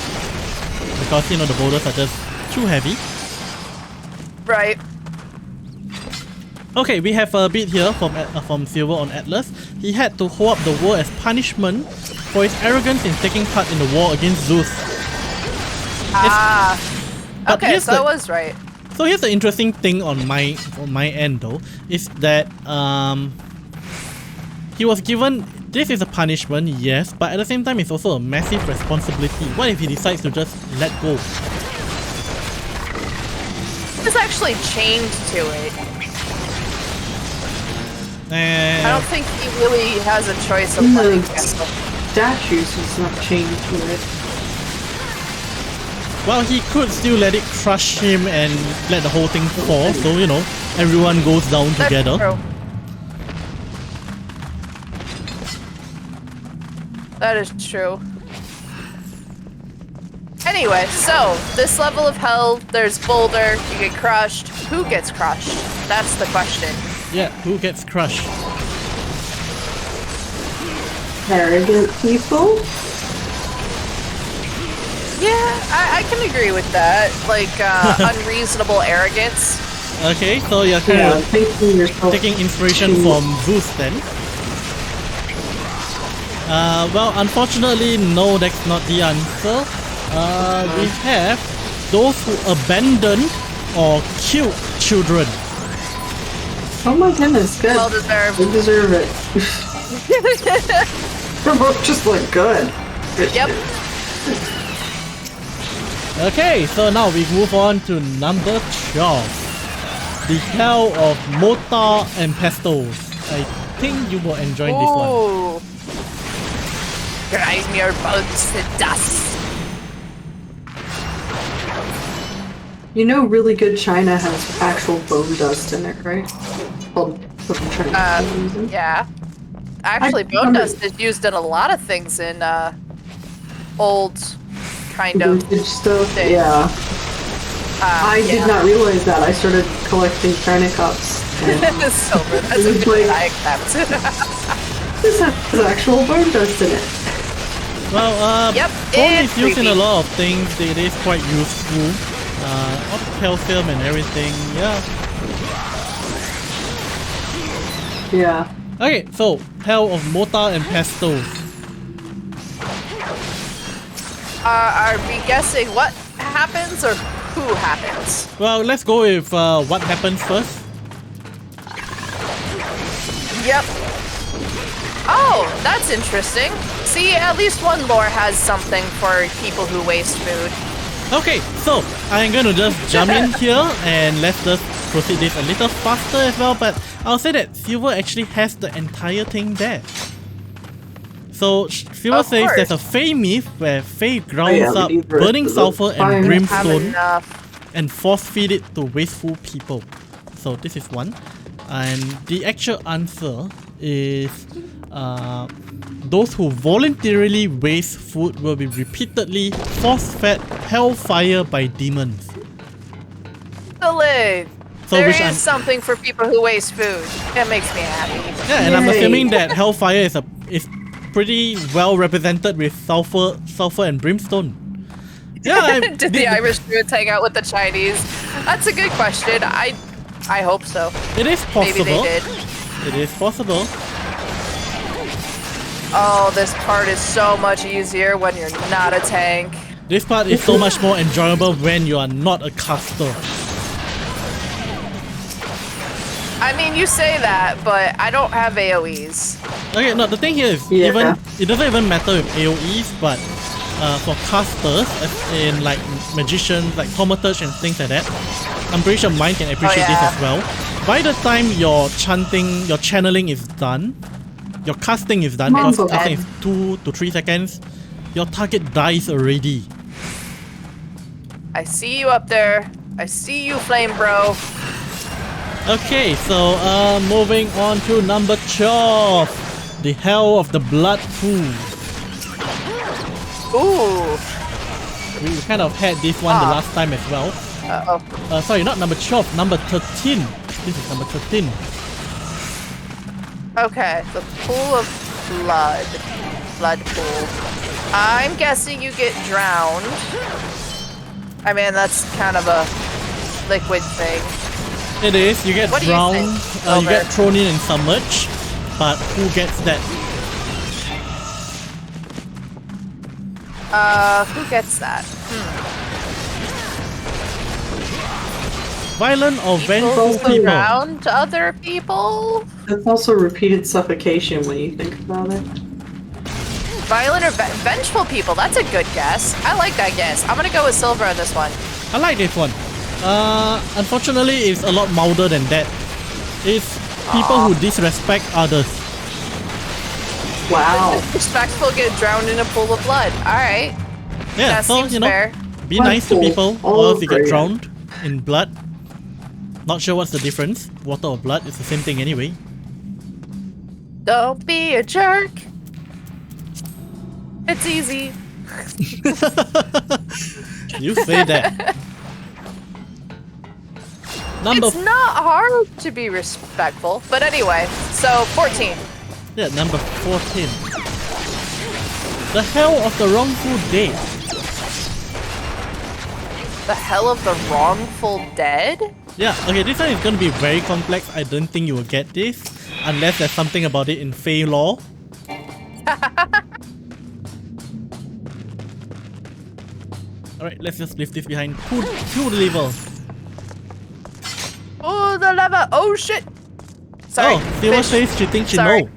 S1: because you know the boulders are just too heavy.
S2: Right.
S1: Okay, we have a bit here from Silver on Atlas. He had to hold up the world as punishment for his arrogance in taking part in the war against Zeus. But
S2: Okay,
S1: here's
S2: so I was right.
S1: So here's the interesting thing on my end though, is that he was given, this is a punishment, yes, but at the same time it's also a massive responsibility. What if he decides to just let go?
S2: There's actually chained to it. I don't think he really has a choice of letting go.
S3: Statues is not chained to it.
S1: Well, he could still let it crush him and let the whole thing fall, so you know, everyone goes down together.
S2: True. That is true. Anyway, so this level of hell, there's boulder, you get crushed. Who gets crushed? That's the question.
S1: Yeah, who gets crushed?
S3: Arrogant people?
S2: Yeah, I can agree with that. Like, unreasonable arrogance.
S1: Okay, so you're kind
S3: Yeah,
S1: of
S3: thinking yourself.
S1: taking inspiration from Zeus then. Well, unfortunately, no, that's not the answer. We have those who abandoned or killed children.
S3: Oh my goodness, good.
S2: Well deserved.
S3: They deserve it. They're both just like good.
S2: Yep.
S1: Okay, so now we move on to number 12. The Hell of Mortar and Pestles. I think you will enjoy this one.
S2: Ooh. Grind your bones to dust.
S3: You know, really good china has actual bone dust in it, right? Well, what I'm trying to reason.
S2: Yeah. Actually, bone dust is used in a lot of things in old kind of
S3: Vintage stuff.
S2: things.
S3: Yeah. I
S2: yeah.
S3: did not realize that. I started collecting china cups. And
S2: Silver. That's a
S3: It's
S2: good
S3: like-
S2: I accept.
S3: this has actual bone dust in it.
S1: Well,
S2: Yep,
S1: bone
S2: it's
S1: is used in a
S2: creepy.
S1: lot of things. It is quite useful. All the calcium and everything. Yeah.
S3: Yeah.
S1: Okay, so Hell of Mortar and Pestle.
S2: Are we guessing what happens or who happens?
S1: Well, let's go with what happens first.
S2: Yep. Oh, that's interesting. See, at least one lore has something for people who waste food.
S1: Okay, so I'm gonna just jump in here and let's just proceed this a little faster as well, but I'll say that Silver actually has the entire thing there. So Silver
S2: Of
S1: says
S2: course.
S1: there's a Fey myth where Fey grounds
S3: we
S1: up
S3: need
S1: burning
S3: the
S1: sulfur
S3: fire.
S1: and
S2: Have
S1: brimstone
S2: enough.
S1: and force feed it to wasteful people. So this is one. And the actual answer is those who voluntarily waste food will be repeatedly force-fed hellfire by demons.
S2: Silly.
S1: So
S2: There
S1: which
S2: is
S1: I'm-
S2: something for people who waste food. It makes me happy.
S1: Yeah, and I'm
S3: Yay.
S1: assuming that hellfire is pretty well represented with sulfur and brimstone. Yeah,
S2: Did the Irish Druids hang out with the Chinese? That's a good question. I hope so.
S1: It is
S2: Maybe
S1: possible.
S2: they did.
S1: It is possible.
S2: Oh, this part is so much easier when you're not a tank.
S1: This part is so much more enjoyable when you are not a caster.
S2: I mean, you say that, but I don't have AoEs.
S1: Okay, no, the thing here is
S3: Yeah.
S1: even it doesn't even matter with AoEs, but for casters, as in like magicians, like thaumaturge and things like that, I'm pretty sure mine can appreciate this
S2: yeah.
S1: as well. By the time your channeling is done, your casting is done, because
S3: Mine's
S1: casting is 2 to 3 seconds, your target dies already.
S2: I see you up there. I see you, Flame Bro.
S1: Okay, so moving on to number 12, the Hell of the Blood Pool.
S2: Ooh.
S1: We kind of had this one the last time as well.
S2: Uh-oh.
S1: Sorry, not number 12, number 13. This is number 13.
S2: Okay, the pool of blood. Blood pool. I'm guessing you get drowned. I mean, that's kind of a liquid thing.
S1: It is, you get
S2: What do you
S1: drowned,
S2: think,
S1: you get
S2: Silver?
S1: thrown in submerged, but who gets that?
S2: Who gets that?
S1: Violent or vengeful
S2: People who
S1: people.
S2: drown other people?
S3: That's also repeated suffocation when you think about it.
S2: Violent or vengeful people? That's a good guess. I like that guess. I'm gonna go with Silver on this one.
S1: I like this one. Unfortunately, it's a lot milder than that. It's people who disrespect others.
S3: Wow.
S2: Respectful get drowned in a pool of blood. Alright.
S1: Yeah,
S2: That
S1: so,
S2: seems
S1: you know,
S2: fair.
S1: be nice to
S3: Wonderful.
S1: people, or else you get
S3: Great.
S1: drowned in blood. Not sure what's the difference. Water or blood, it's the same thing anyway.
S2: Don't be a jerk. It's easy.
S1: You say that. Number
S2: It's not hard to be respectful. But anyway, so 14.
S1: Yeah, number 14. The Hell of the Wrongful Dead.
S2: The hell of the wrongful dead?
S1: Yeah, okay, this one is gonna be very complex. I don't think you will get this unless there's something about it in Fey lore. Alright, let's just leave this behind. Pull the lever.
S2: Oh, the lever. Oh, shit. Sorry.
S1: Oh, Silver
S2: fish.
S1: says she thinks she
S2: Sorry.
S1: knows.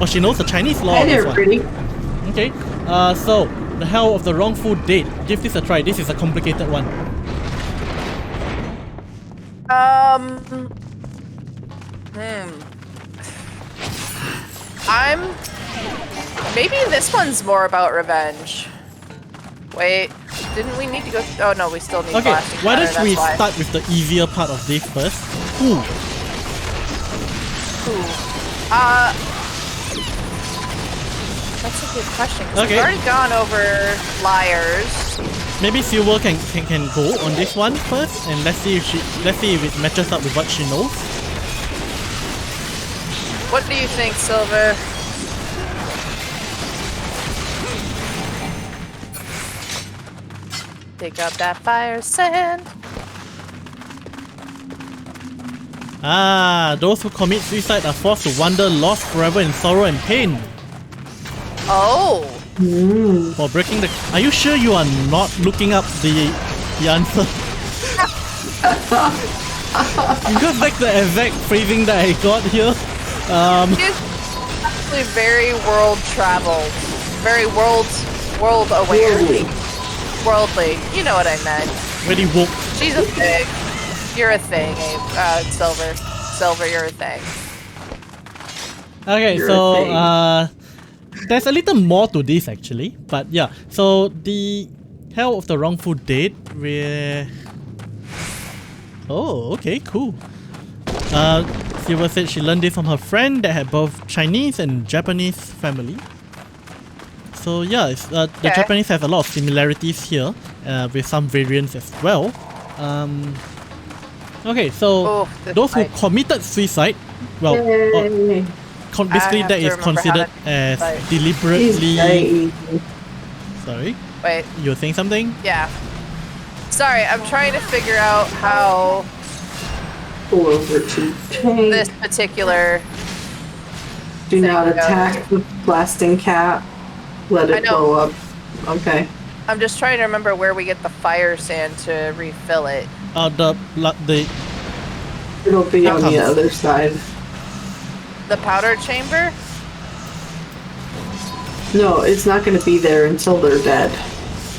S1: Oh, she knows the Chinese law.
S3: Hi
S1: on this
S3: there,
S1: one.
S3: pretty.
S1: Okay, so the Hell of the Wrongful Dead. Give this a try. This is a complicated one.
S2: Maybe this one's more about revenge. Wait, didn't we need to go? Oh no, we still need.
S1: Okay,
S2: blasting
S1: why
S2: powder,
S1: don't we
S2: that's why.
S1: start with the easier part of this first? Ooh.
S2: That's a good question. 'cause
S1: Okay.
S2: We've already gone over liars.
S1: Maybe Silver can go on this one first, and let's see if it matches up with what she knows.
S2: What do you think, Silver? Dig up that fire sand.
S1: Ah, those who commit suicide are forced to wander lost forever in sorrow and pain.
S2: Oh.
S1: For breaking the... Are you sure you are not looking up the answer? Because like the exact phrasing that I got here.
S2: It's actually very world traveled. Very world aware. Worldly. You know what I meant.
S1: Very woke.
S2: She's a thing. You're a thing, Abe. Silver. Silver, you're a thing.
S1: Okay,
S3: You're
S1: so
S3: a
S1: there's a little more to this actually, but yeah. So the Hell of the Wrongful Dead, where... Oh, okay, cool. Silver said she learned this from her friend that had both Chinese and Japanese family. So yeah, the Japanese have a lot of similarities here, with some variants as well. Okay, so those who committed suicide, well, basically that is considered as deliberately... Sorry?
S2: Wait.
S1: You were saying something?
S2: Yeah. Sorry, I'm trying to figure out how
S3: Over to tank.
S2: this particular...
S3: Do not attack the blasting cap. Let it blow up. Okay.
S2: I'm just trying to remember where we get the fire sand to refill it.
S1: The
S3: It'll be on the other side.
S2: The powder chamber?
S3: No, it's not going to be there until they're dead.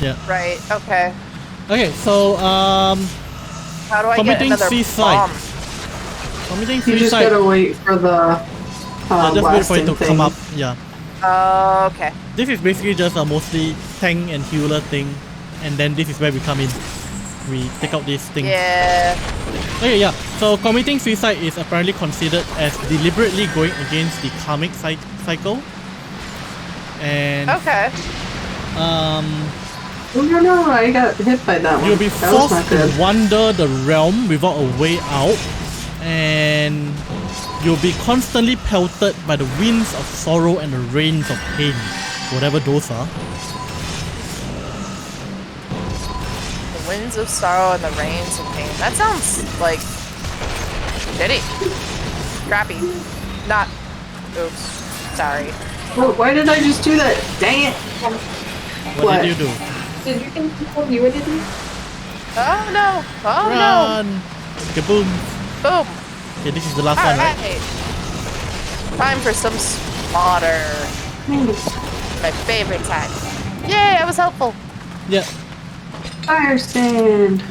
S1: Yeah.
S2: Right, okay.
S1: Okay, so
S2: How do I get
S1: committing
S2: another
S1: suicide.
S2: bomb?
S1: Committing
S3: You just
S1: suicide.
S3: gotta wait for the
S1: Just wait for it to
S3: thing.
S1: come up. Yeah.
S2: Okay.
S1: This is basically just a mostly tank and healer thing, and then this is where we come in. We take out these things.
S2: Yeah.
S1: Okay, yeah. So committing suicide is apparently considered as deliberately going against the karmic cycle. And
S2: Okay.
S3: No, I got hit by that one.
S1: you'll be
S3: That was
S1: forced
S3: not
S1: to
S3: good.
S1: wander the realm without a way out, and you'll be constantly pelted by the winds of sorrow and the rains of pain, whatever those are.
S2: The winds of sorrow and the rains of pain. That sounds like shitty. Crappy. Not. Oops. Sorry.
S3: Oh, why did I just do that? Dang it!
S1: What did you do?
S5: Did you confirm you did it?
S2: Oh no! Oh
S1: Run! Kaboom!
S2: no! Boom!
S1: Okay, this is the last one, right?
S2: Alright. Time for some slaughter. My favorite time. Yay! I was helpful.
S1: Yeah.
S3: Fire stand!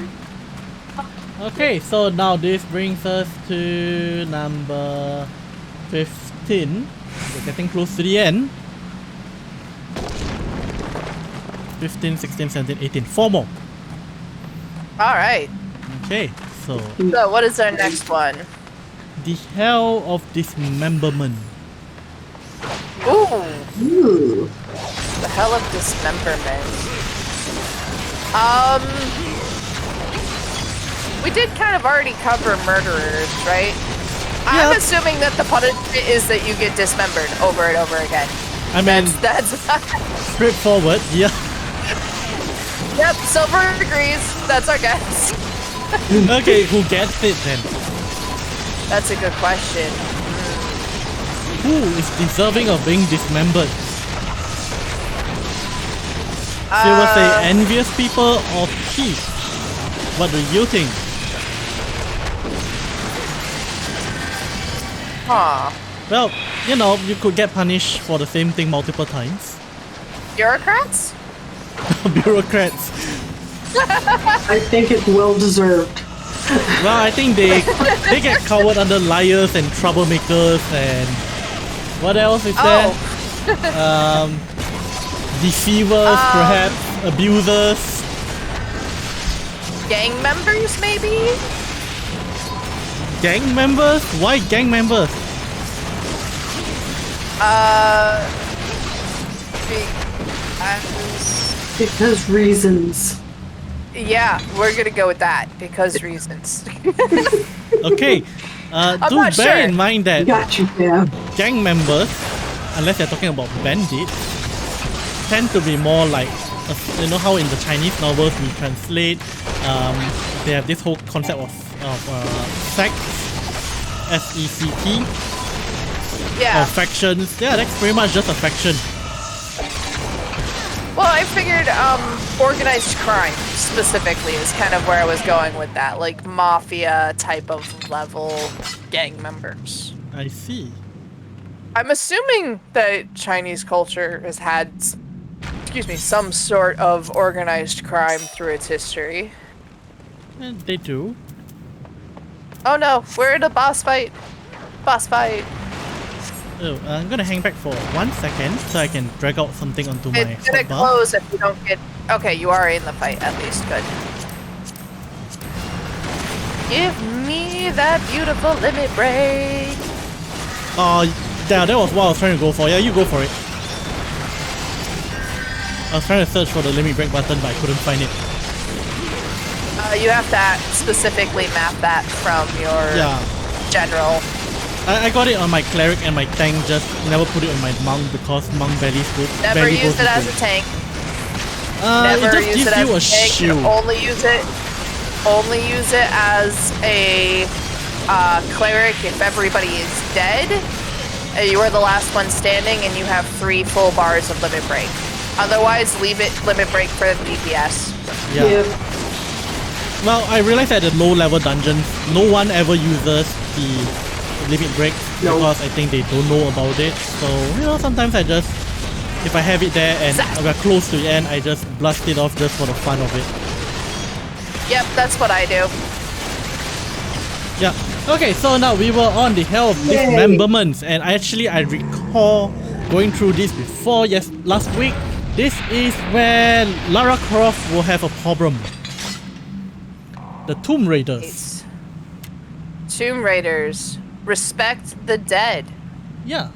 S1: Okay, so now this brings us to number 15. We're getting close to the end. 15, 16, 17, 18. 4 more.
S2: Alright.
S1: Okay, so
S2: So, what is our next one?
S1: the Hell of Dismemberment.
S2: Ooh!
S3: Ooh.
S2: The hell of dismemberment. We did kind of already cover murderers, right?
S1: Yeah.
S2: I'm assuming that the punishment is that you get dismembered over and over again.
S1: I mean,
S2: That's
S1: straightforward, yeah.
S2: Yep, Silver agrees. That's our guess.
S1: Okay, who gets it then?
S2: That's a good question.
S1: Who is deserving of being dismembered? Silver say envious people or thieves? What do you think?
S2: Huh.
S1: Well, you know, you could get punished for the same thing multiple times.
S2: Bureaucrats?
S1: Bureaucrats.
S3: I think it's well deserved.
S1: Well, I think they get covered under liars and troublemakers and what else is there? Deceivers, perhaps abusers.
S2: Gang members, maybe?
S1: Gang members? Why gang members?
S3: Because reasons.
S2: Yeah, we're gonna go with that because reasons.
S1: Okay, do
S2: not
S1: bear
S2: sure.
S1: in mind that
S3: Got you, fam.
S1: gang members, unless you're talking about bandits, tend to be more like you know how in the Chinese novels we translate, they have this whole concept of sect, S-E-C-T,
S2: Yeah.
S1: or factions. Yeah, that's pretty much just a faction.
S2: Well, I figured organized crime specifically is kind of where I was going with that, like mafia type of level gang members.
S1: I see.
S2: I'm assuming that Chinese culture has had, excuse me, some sort of organized crime through its history.
S1: And they do.
S2: Oh no, we're in a boss fight. Boss fight.
S1: Oh, I'm gonna hang back for 1 second so I can drag out something onto my
S2: It's gonna
S1: hotbar.
S2: close if you don't get. Okay, you are in the fight at least. Good. Give me that beautiful limit break.
S1: Oh, yeah, that was what I was trying to go for. Yeah, you go for it. I was trying to search for the limit break button, but I couldn't find it.
S2: You have to specifically map that from your
S1: Yeah,
S2: general.
S1: I got it on my cleric and my tank, just never put it on my monk because monk barely goes.
S2: Never
S1: barely
S2: use
S1: goes
S2: it as a
S1: with
S2: tank.
S1: it
S2: Never
S1: just
S2: use
S1: gives
S2: it as
S1: you
S2: a
S1: a
S2: tank.
S1: shield.
S2: Only use it. Only use it as a cleric if everybody is dead. You are the last one standing, and you have 3 full bars of limit break. Otherwise, leave it limit break for the DPS.
S1: Yeah.
S3: Yep.
S1: Well, I realized at the low level dungeons, no one ever uses the limit break
S3: No.
S1: because I think they don't know about it. So, you know, sometimes I just, if I have it there and we're close to the end, I just blast it off just for the fun of it.
S2: Yep, that's what I do.
S1: Yeah. Okay, so now we were on the Hell of Dismemberments, and I recall going through this before, last week. This is where Lara Croft will have a problem. The Tomb Raiders.
S2: It's Tomb Raiders. Respect the dead.
S1: Yeah.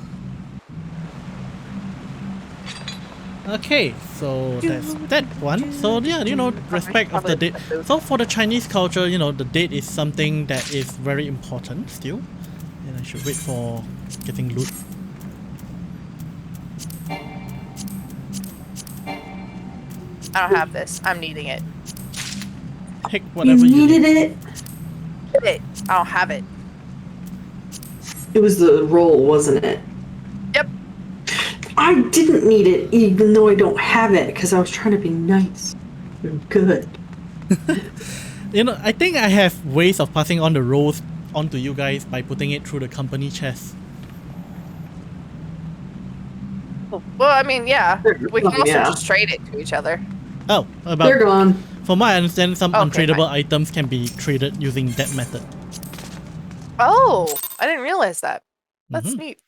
S1: Okay, so that's that one. So yeah, you know, respect of the dead. So for the Chinese culture, you know, the dead is something that is very important still. And I should wait for getting loot.
S2: I don't have this. I'm needing it.
S1: Heck, whatever
S3: You
S1: you
S3: needed
S1: need.
S3: it.
S2: I don't have it.
S3: It was the roll, wasn't it?
S2: Yep.
S3: I didn't need it, even though I don't have it, because I was trying to be nice and good.
S1: You know, I think I have ways of passing on the roles onto you guys by putting it through the company chest.
S2: Well, I mean, yeah. We can also
S3: Yeah.
S2: just trade it to each other.
S1: Oh,
S3: They're
S1: about
S3: gone.
S1: from what I understand, some
S2: Okay,
S1: untradeable
S2: fine.
S1: items can be traded using that method.
S2: Oh, I didn't realize that. That's
S1: Mhm.
S2: neat.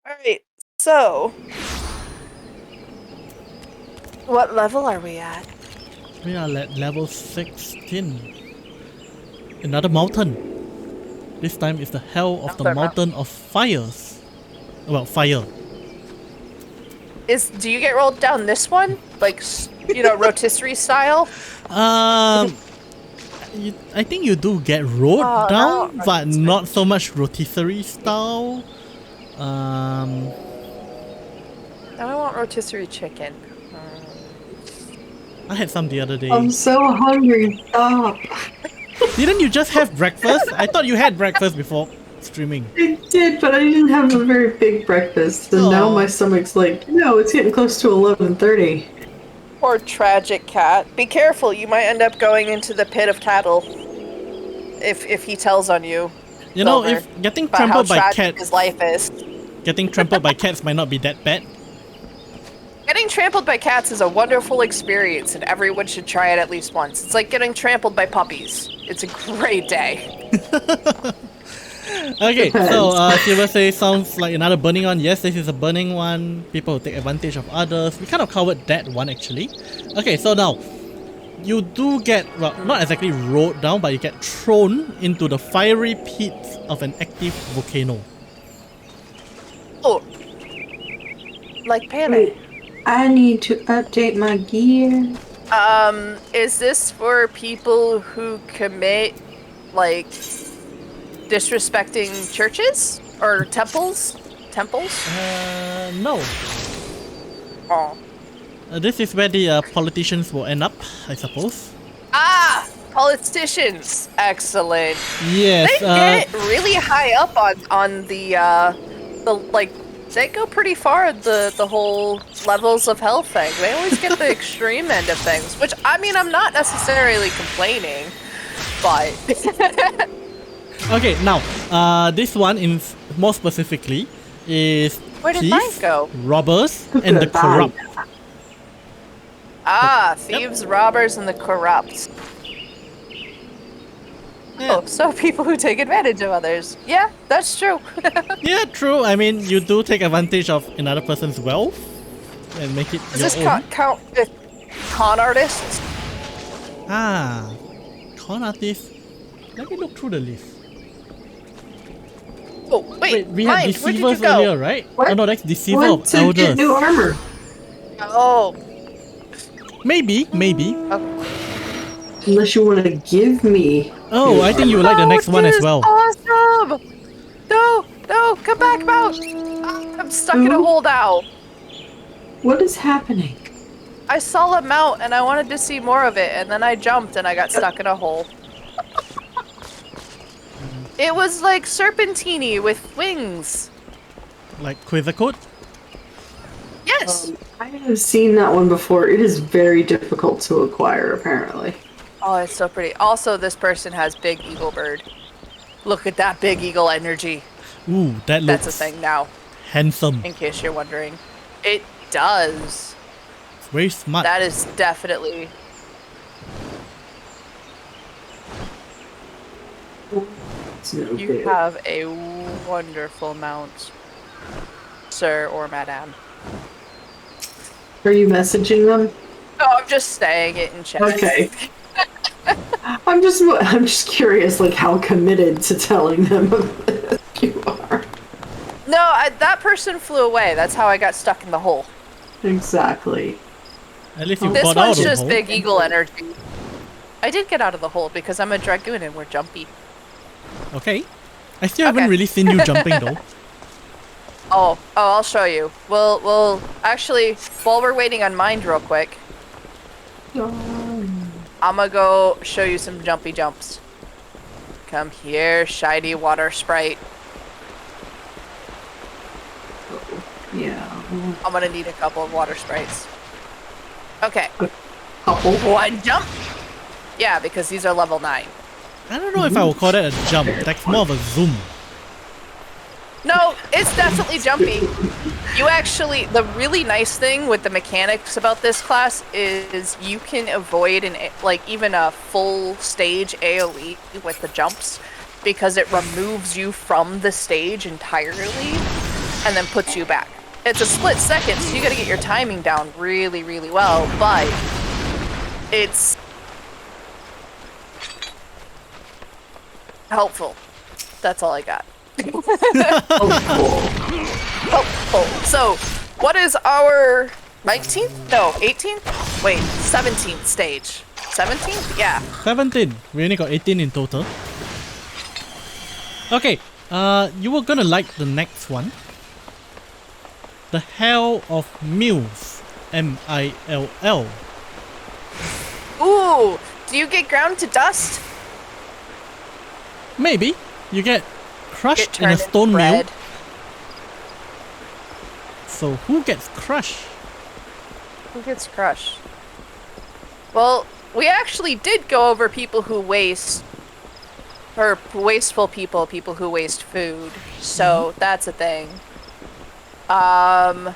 S2: Alright, so. What level are we at?
S1: We are at level 16. Another mountain. This time is the Hell of the
S2: Another
S1: Mountain of Fires. Well, fire.
S2: Do you get rolled down this one? Like, you know, rotisserie style?
S1: I think you do get rolled
S2: Oh,
S1: down,
S2: no,
S1: but
S2: rotisserie.
S1: not so much rotisserie style.
S2: Now I want rotisserie chicken.
S1: I had some the other day.
S3: I'm so hungry. Stop.
S1: Didn't you just have breakfast? I thought you had breakfast before streaming.
S3: I did, but I didn't have a very big breakfast, and now
S1: Aw.
S3: my stomach's like, no, it's getting close to 11:30.
S2: Poor tragic cat. Be careful, you might end up going into the pit of cattle. If he tells on you.
S1: You know,
S2: Silver.
S1: if getting
S2: About how
S1: trampled by
S2: tragic
S1: cats,
S2: his life is.
S1: getting trampled by cats might not be that bad.
S2: Getting trampled by cats is a wonderful experience, and everyone should try it at least once. It's like getting trampled by puppies. It's a great day.
S1: Okay, so Silver says sounds like another burning one. Yes, this is a burning one. People who take advantage of others. We kind of covered that one actually. Okay, so now you do get, well, not exactly rolled down, but you get thrown into the fiery pits of an active volcano.
S2: Oh, like Panic.
S3: I need to update my gear.
S2: Is this for people who commit, like, disrespecting churches? Or temples? Temples?
S1: No.
S2: Oh.
S1: This is where the politicians will end up, I suppose.
S2: Ah, politicians. Excellent.
S1: Yes.
S2: They get really high up on the like. They go pretty far the whole levels of hell thing. They always get the extreme end of things, which I mean I'm not necessarily complaining, but
S1: Okay, now this one in more specifically is
S2: where did
S1: thieves,
S2: mine go?
S1: robbers, and the
S3: Goodbye.
S1: corrupt.
S2: Ah, thieves, robbers, and the corrupt.
S1: Yeah.
S2: Oh, so people who take advantage of others. Yeah, that's true.
S1: Yeah, true. I mean, you do take advantage of another person's wealth and make it
S2: Does
S1: your
S2: this
S1: own.
S2: count with con artists?
S1: Ah, con artist. Let me look through the list.
S2: Oh, wait,
S1: We had
S2: Mind, where did you
S1: deceivers
S2: go?
S1: earlier, right?
S3: What?
S1: Oh no, that's deceiver
S3: Want
S1: of
S3: to
S1: elders.
S3: get new armor.
S2: Oh,
S1: Maybe.
S3: Unless you want to give me.
S1: Oh, I think you like the next one
S2: this
S1: as
S2: is
S1: well.
S2: Awesome! No, come back, Mount. I'm stuck in a
S3: Who?
S2: hole now.
S3: What is happening?
S2: I saw a mount and I wanted to see more of it, and then I jumped and I got stuck in a hole. It was like serpentine with wings.
S1: Like Quizzicoat.
S2: Yes.
S3: I have seen that one before. It is very difficult to acquire, apparently.
S2: Oh, it's so pretty. Also, this person has big eagle bird. Look at that big eagle energy.
S1: Ooh, that looks
S2: That's a thing now,
S1: handsome.
S2: in case you're wondering. It does.
S1: Very smart.
S2: That is definitely.
S3: It's no
S2: You
S3: good.
S2: have a wonderful mount, sir or madame.
S3: Are you messaging them?
S2: No, I'm just saying it in chat.
S3: Okay. I'm just curious, like how committed to telling them you are.
S2: No, that person flew away. That's how I got stuck in the hole.
S3: Exactly.
S1: At least you
S2: This
S1: got out
S2: one's
S1: of the
S2: just
S1: hole.
S2: big eagle energy. I did get out of the hole because I'm a dragoon and we're jumpy.
S1: Okay. I still haven't
S2: Okay.
S1: really seen you jumping though.
S2: Oh, I'll show you. We'll actually, while we're waiting on Mind real quick, I'm gonna go show you some jumpy jumps. Come here, shiny water sprite.
S3: Yeah.
S2: I'm gonna need a couple of water sprites. Okay,
S3: Couple.
S2: one jump. Yeah, because these are level 9.
S1: I don't know if I would call that a jump. That's more of a zoom.
S2: No, it's definitely jumpy. You actually, the really nice thing with the mechanics about this class is you can avoid even a full stage AoE with the jumps because it removes you from the stage entirely and then puts you back. It's a split second, so you gotta get your timing down really, really well, but it's helpful. That's all I got. Helpful. So, what is our 19th? No, 18th? Wait, 17th stage. 17th? Yeah.
S1: 17. We only got 18 in total. Okay. You were gonna like the next one. The Hell of Mills. M-I-L-L.
S2: Ooh, do you get ground to dust?
S1: Maybe. You get crushed
S2: Get
S1: in a
S2: turned
S1: stone
S2: into
S1: mill.
S2: bread.
S1: So who gets crushed?
S2: Who gets crushed? Well, we actually did go over people who waste, or wasteful people who waste food. So that's a thing. I'm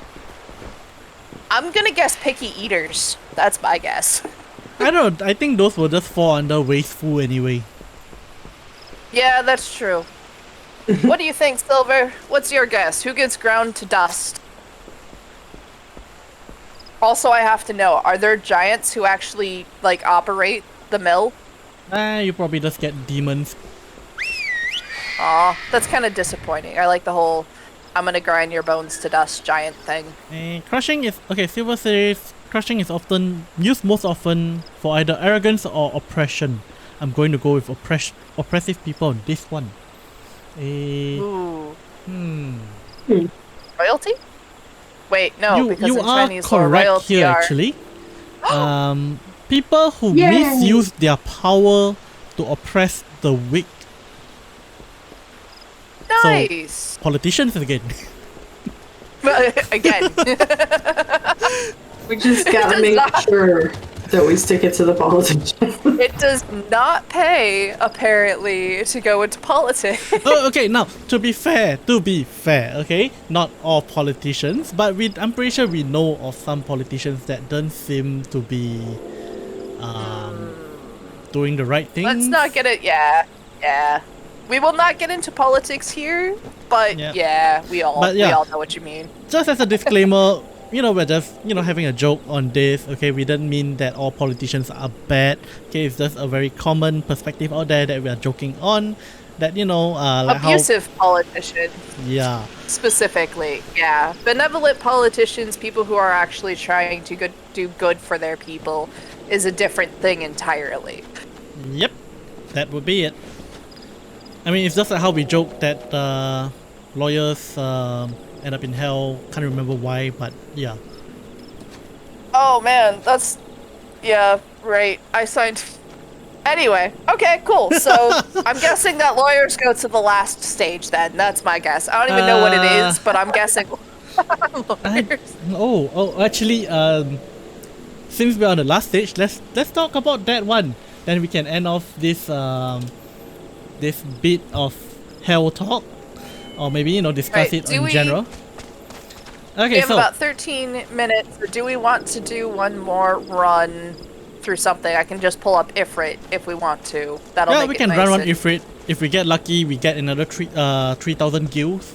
S2: gonna guess picky eaters. That's my guess.
S1: I don't know. I think those will just fall under wasteful anyway.
S2: Yeah, that's true. What do you think, Silver? What's your guess? Who gets ground to dust? Also, I have to know, are there giants who actually, like, operate the mill?
S1: You probably just get demons.
S2: Aw, that's kind of disappointing. I like the whole, I'm gonna grind your bones to dust giant thing.
S1: Crushing is... Okay, Silver says crushing is often used most often for either arrogance or oppression. I'm going to go with oppressive people on this one.
S2: Ooh.
S1: Hmm.
S2: Royalty? Wait, no, because
S1: you
S2: in
S1: are
S2: Chinese law,
S1: correct
S2: royalty
S1: here
S2: are...
S1: actually. People who
S3: Yay!
S1: misuse their power to oppress the weak.
S2: Nice!
S1: Politicians again.
S2: Again.
S3: We just
S2: It
S3: gotta
S2: does
S3: make
S2: not.
S3: sure that we stick it to the politicians.
S2: It does not pay, apparently, to go into politics.
S1: Oh, okay, now to be fair, okay, not all politicians, but I'm pretty sure we know of some politicians that don't seem to be doing the right thing.
S2: Let's not get it. Yeah. We will not get into politics here, but
S1: Yeah.
S2: we all know what you mean.
S1: Just as a disclaimer, we're just, having a joke on this, okay? We don't mean that all politicians are bad, okay? It's just a very common perspective out there that we are joking on, that, like
S2: Abusive politicians,
S1: Yeah.
S2: specifically. Yeah. Benevolent politicians, people who are actually trying to do good for their people, is a different thing entirely.
S1: Yep. That would be it. I mean, it's just like how we joke that lawyers end up in hell. Can't remember why, but yeah.
S2: Oh man, that's... Yeah, right. I signed... Anyway, okay, cool. So, I'm guessing that lawyers go to the last stage then. That's my guess. I don't even know what it is, but I'm guessing lawyers.
S1: Actually, since we're on the last stage, let's talk about that one. Then we can end off this this bit of hell talk, or maybe discuss it in general. Okay,
S2: We have
S1: so
S2: about 13 minutes. So do we want to do one more run through something? I can just pull up Ifrit if we want to. That'll make
S1: we
S2: it
S1: can
S2: nice
S1: run one
S2: and-
S1: Ifrit. If we get lucky, we get another 3,000 gills.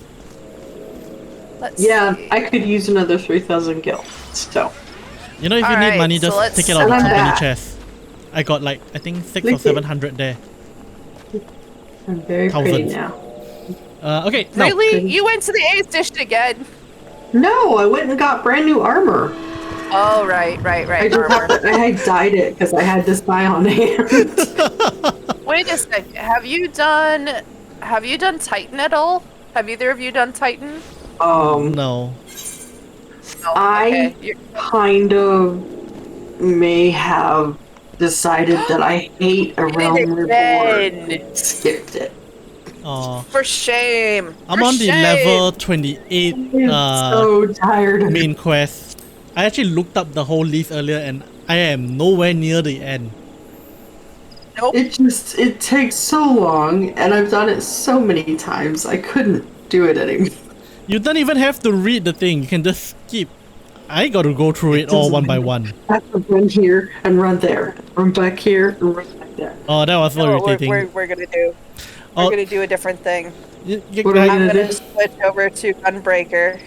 S2: Let's
S3: Yeah,
S2: see.
S3: I could use another 3,000 gil. So,
S1: If you need
S2: Alright,
S1: money,
S2: so
S1: just
S2: let's
S1: take it out of the
S3: send
S1: company
S3: that.
S1: chest. I got like I think 600 or
S3: Leave it.
S1: 700 there.
S3: I'm very pretty
S1: Thousands.
S3: now.
S1: Okay, now
S2: Really? You went to the A's dish again?
S3: No, I went and got brand new armor.
S2: Oh, right.
S3: I just
S2: Armor.
S3: I had dyed it because I had this guy on hand.
S2: Wait a sec. Have you done Titan at all? Have either of you done Titan?
S3: No,
S1: no.
S2: No.
S3: I
S2: Okay. You're-
S3: kind of may have decided that I hate a realm report.
S2: again.
S3: Skipped it.
S2: For shame.
S1: I'm
S2: For
S1: on the
S2: shame.
S1: level 28
S3: I'm so tired of
S1: main quest. I actually looked up the whole list earlier and I am nowhere near the end.
S2: Nope.
S3: it takes so long, and I've done it so many times. I couldn't do it anymore.
S1: You don't even have to read the thing, you can just skip. I gotta go through it all one by one.
S3: I have to run here and run there, run back here and run back there.
S1: Oh, that was so
S2: No,
S1: irritating.
S2: we're gonna do. We're
S1: Oh.
S2: gonna do a different thing.
S3: What are we
S2: I'm
S3: gonna
S2: gonna
S3: do?
S2: switch over to Gunbreaker,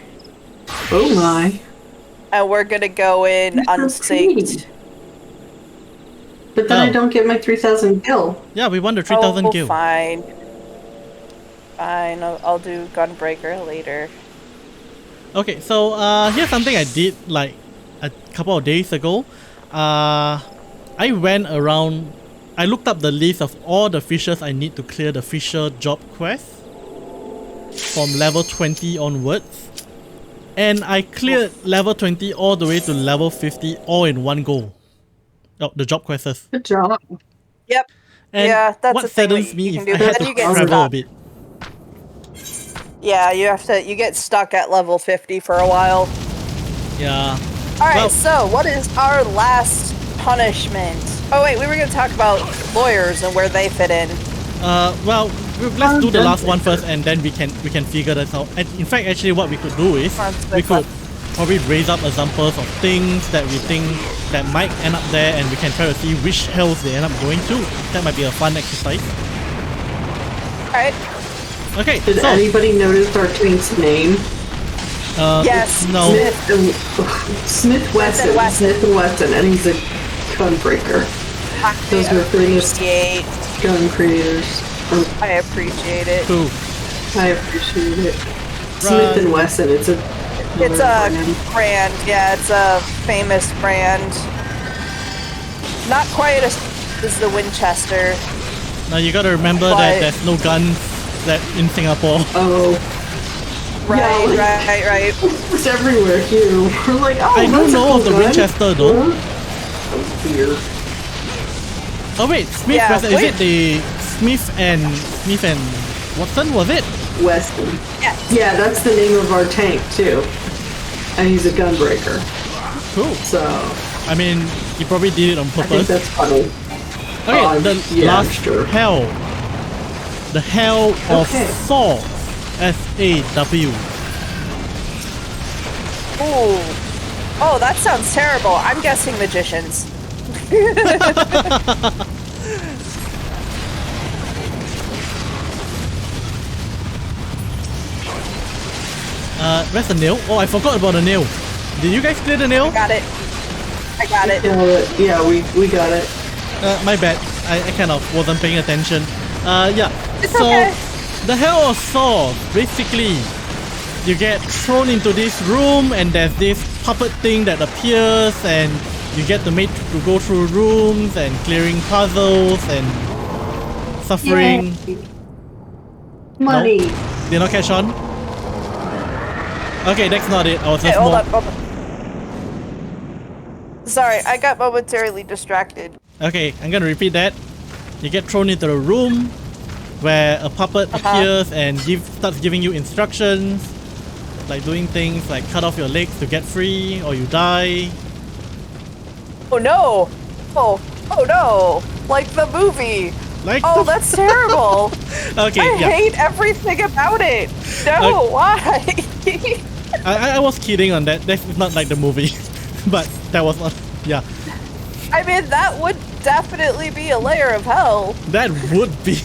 S3: Oh my!
S2: and we're gonna go in
S3: You're so
S2: unsynced.
S3: pretty. But then I
S1: Oh.
S3: don't get my 3,000 gil.
S1: Yeah, we won the 3,000
S2: Oh,
S1: gil.
S2: fine. Fine, I'll do Gunbreaker later.
S1: Okay, so here's something I did like a couple of days ago. I went around, I looked up the list of all the fishes I need to clear the fisher job quest from level 20 onwards. And I cleared level 20 all the way to level 50 all in one go. Oh, the job quests.
S3: Good job.
S2: Yep.
S1: And
S2: Yeah, that's
S1: what
S2: the thing that
S1: saddens me
S2: you can
S1: is
S2: do,
S1: I
S2: but
S1: had
S2: then
S1: to
S2: you get
S1: travel a
S2: stuck.
S1: bit.
S2: Yeah, you get stuck at level 50 for a while.
S1: Yeah.
S2: Alright,
S1: Well-
S2: so what is our last punishment? Oh wait, we were gonna talk about lawyers and where they fit in.
S1: Well, let's do the last one first, and then we can figure that out. And in fact, actually, what we could do is we could probably raise up examples of things that we think that might end up there, and we can try to see which hells they end up going to. That might be a fun exercise.
S2: Alright.
S1: Okay,
S3: Did
S1: so
S3: anybody notice our twin's name?
S2: Yes.
S1: no,
S3: Smith Wesson.
S2: Wesson.
S3: Smith and Wesson, and he's a gunbreaker. Those were famous
S2: appreciate.
S3: gun creators.
S2: I appreciate it.
S1: cool.
S3: I appreciate it. Smith and Wesson. It's a
S2: brand. Yeah, it's a famous brand. Not quite as the Winchester.
S1: Now you gotta remember that
S2: But-
S1: there's no guns that in Singapore.
S3: Oh,
S2: Right.
S3: It's everywhere too. We're like, oh,
S1: I don't
S3: that's a
S1: know
S3: cool
S1: of the
S3: gun.
S1: Winchester though.
S3: Oh, weird.
S1: Oh wait, Smith
S2: Yeah,
S1: versus, is it the Smith and Watson, was it?
S3: Wesley.
S2: Yeah.
S3: Yeah, that's the name of our tank too. And he's a gunbreaker.
S1: Cool.
S3: So
S1: I mean, he probably did it on
S3: I think
S1: purpose.
S3: that's funny.
S1: Okay, the last
S3: sure.
S1: Hell. The Hell of
S3: Okay.
S1: Saw. SAW.
S2: Ooh. Oh, that sounds terrible. I'm guessing magicians.
S1: Where's the nail? Oh, I forgot about the nail. Did you guys clear the nail?
S2: I got it.
S3: Yeah, we got it.
S1: My bad. I kind of wasn't paying attention. Yeah.
S2: It's
S1: so,
S2: okay.
S1: the Hell of Saw, basically, you get thrown into this room and there's this puppet thing that appears and you get the mate to go through rooms and clearing puzzles and suffering.
S3: Yay. Money.
S1: Did not catch on? Okay, that's not it. I was
S2: Hey,
S1: just
S2: hold
S1: more...
S2: up. Sorry, I got momentarily distracted.
S1: Okay, I'm gonna repeat that. You get thrown into a room where a puppet appears and starts giving you instructions, like doing things like cut off your legs to get free or you die.
S2: Oh no! Oh no! Like the movie!
S1: Like
S2: Oh, that's terrible!
S1: Okay,
S2: I
S1: yeah.
S2: hate everything about it! No, why?
S1: I was kidding on that. That's not like the movie. But that was not... Yeah.
S2: I mean, that would definitely be a layer of hell.
S1: That would be...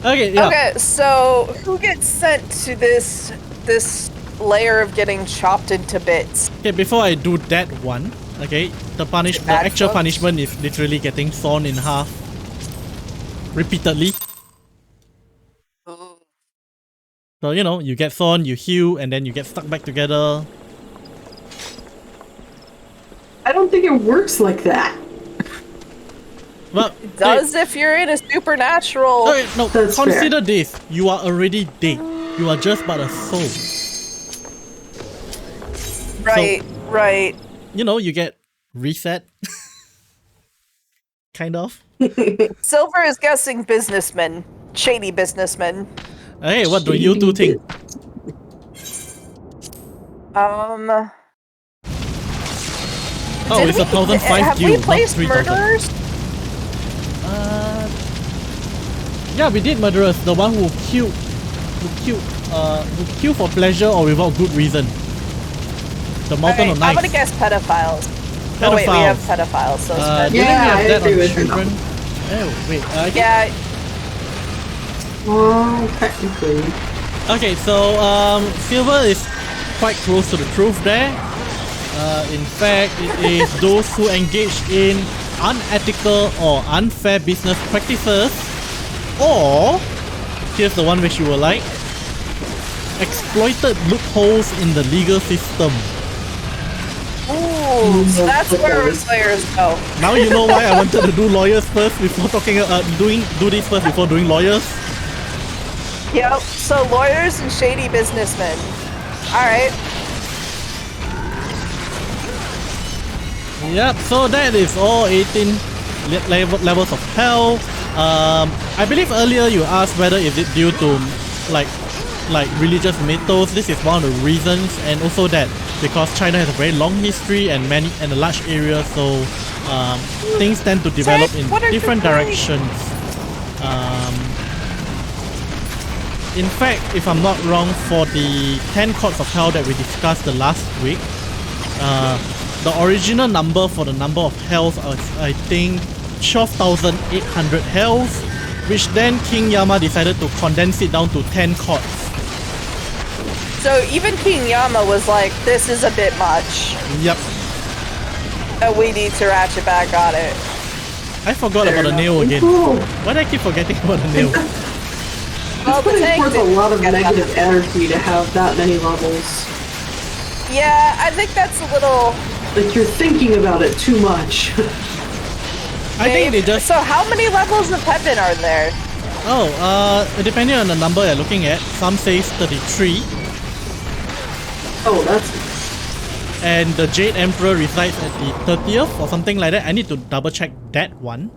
S1: Okay, yeah.
S2: Okay, so who gets sent to this layer of getting chopped into bits?
S1: Okay, before I do that one, okay, the actual
S2: folks.
S1: punishment is literally getting sawn in half. Repeatedly. So, you know, you get sawn, you heal, and then you get stuck back together.
S3: I don't think it works like that.
S1: Well,
S2: It does if you're in a supernatural.
S1: okay, no,
S3: That's
S1: consider this. You are already dead. You are just but a soul.
S2: Right.
S1: You know, you get reset. Kind of.
S2: Silver is guessing businessmen. Shady businessmen.
S1: Hey, what do you two think?
S2: Oh,
S1: It's 1,005
S2: have
S1: Q,
S2: we
S1: not
S2: placed
S1: 3,000.
S2: murderers?
S1: Yeah, we did murderers. The one who killed for pleasure or without good reason. The Mountain
S2: Alright,
S1: of
S2: I'm
S1: Knives.
S2: gonna guess pedophiles. Oh wait, we have pedophiles, so it's
S1: Didn't we
S3: Yeah,
S1: have
S3: I
S1: that
S3: agree
S1: on
S3: with you.
S1: children? Oh, wait.
S2: yeah.
S3: Well, technically.
S1: Okay, so Silver is quite close to the truth there. In fact, it is those who engage in unethical or unfair business practices, or here's the one which you will like: exploited loopholes in the legal system.
S2: Ooh, so that's where our slayers go.
S1: Now you know why I wanted to do lawyers first before talking. Do this first before doing lawyers.
S2: Yep. So lawyers and shady businessmen. All right.
S1: Yep, so that is all 18 levels of hell. I believe earlier you asked whether is it due to like religious mythos. This is one of the reasons, and also that because China has a very long history and a large area, so things tend to develop in different directions. In fact, if I'm not wrong, for the 10 courts of hell that we discussed the last week, the original number for the number of hells was, I think, 12,800 hells, which then King Yama decided to condense it down to 10 courts.
S2: So even King Yama was like, "This is a bit much.
S1: Yep.
S2: And we need to ratchet back on it."
S1: I forgot about the nail again.
S3: Cool.
S1: Why do I keep forgetting about the nail?
S2: Well,
S3: It's putting
S2: tank
S3: forth a
S2: didn't
S3: lot of
S2: get enough.
S3: negative energy to have that many levels.
S2: Yeah, I think that's a little.
S3: Like you're thinking about it too much.
S1: I think they just...
S2: So how many levels of heaven are there?
S1: Depending on the number you're looking at, some says 33,
S3: Oh, that's
S1: and the Jade Emperor resides at the 30th or something like that. I need to double check that one.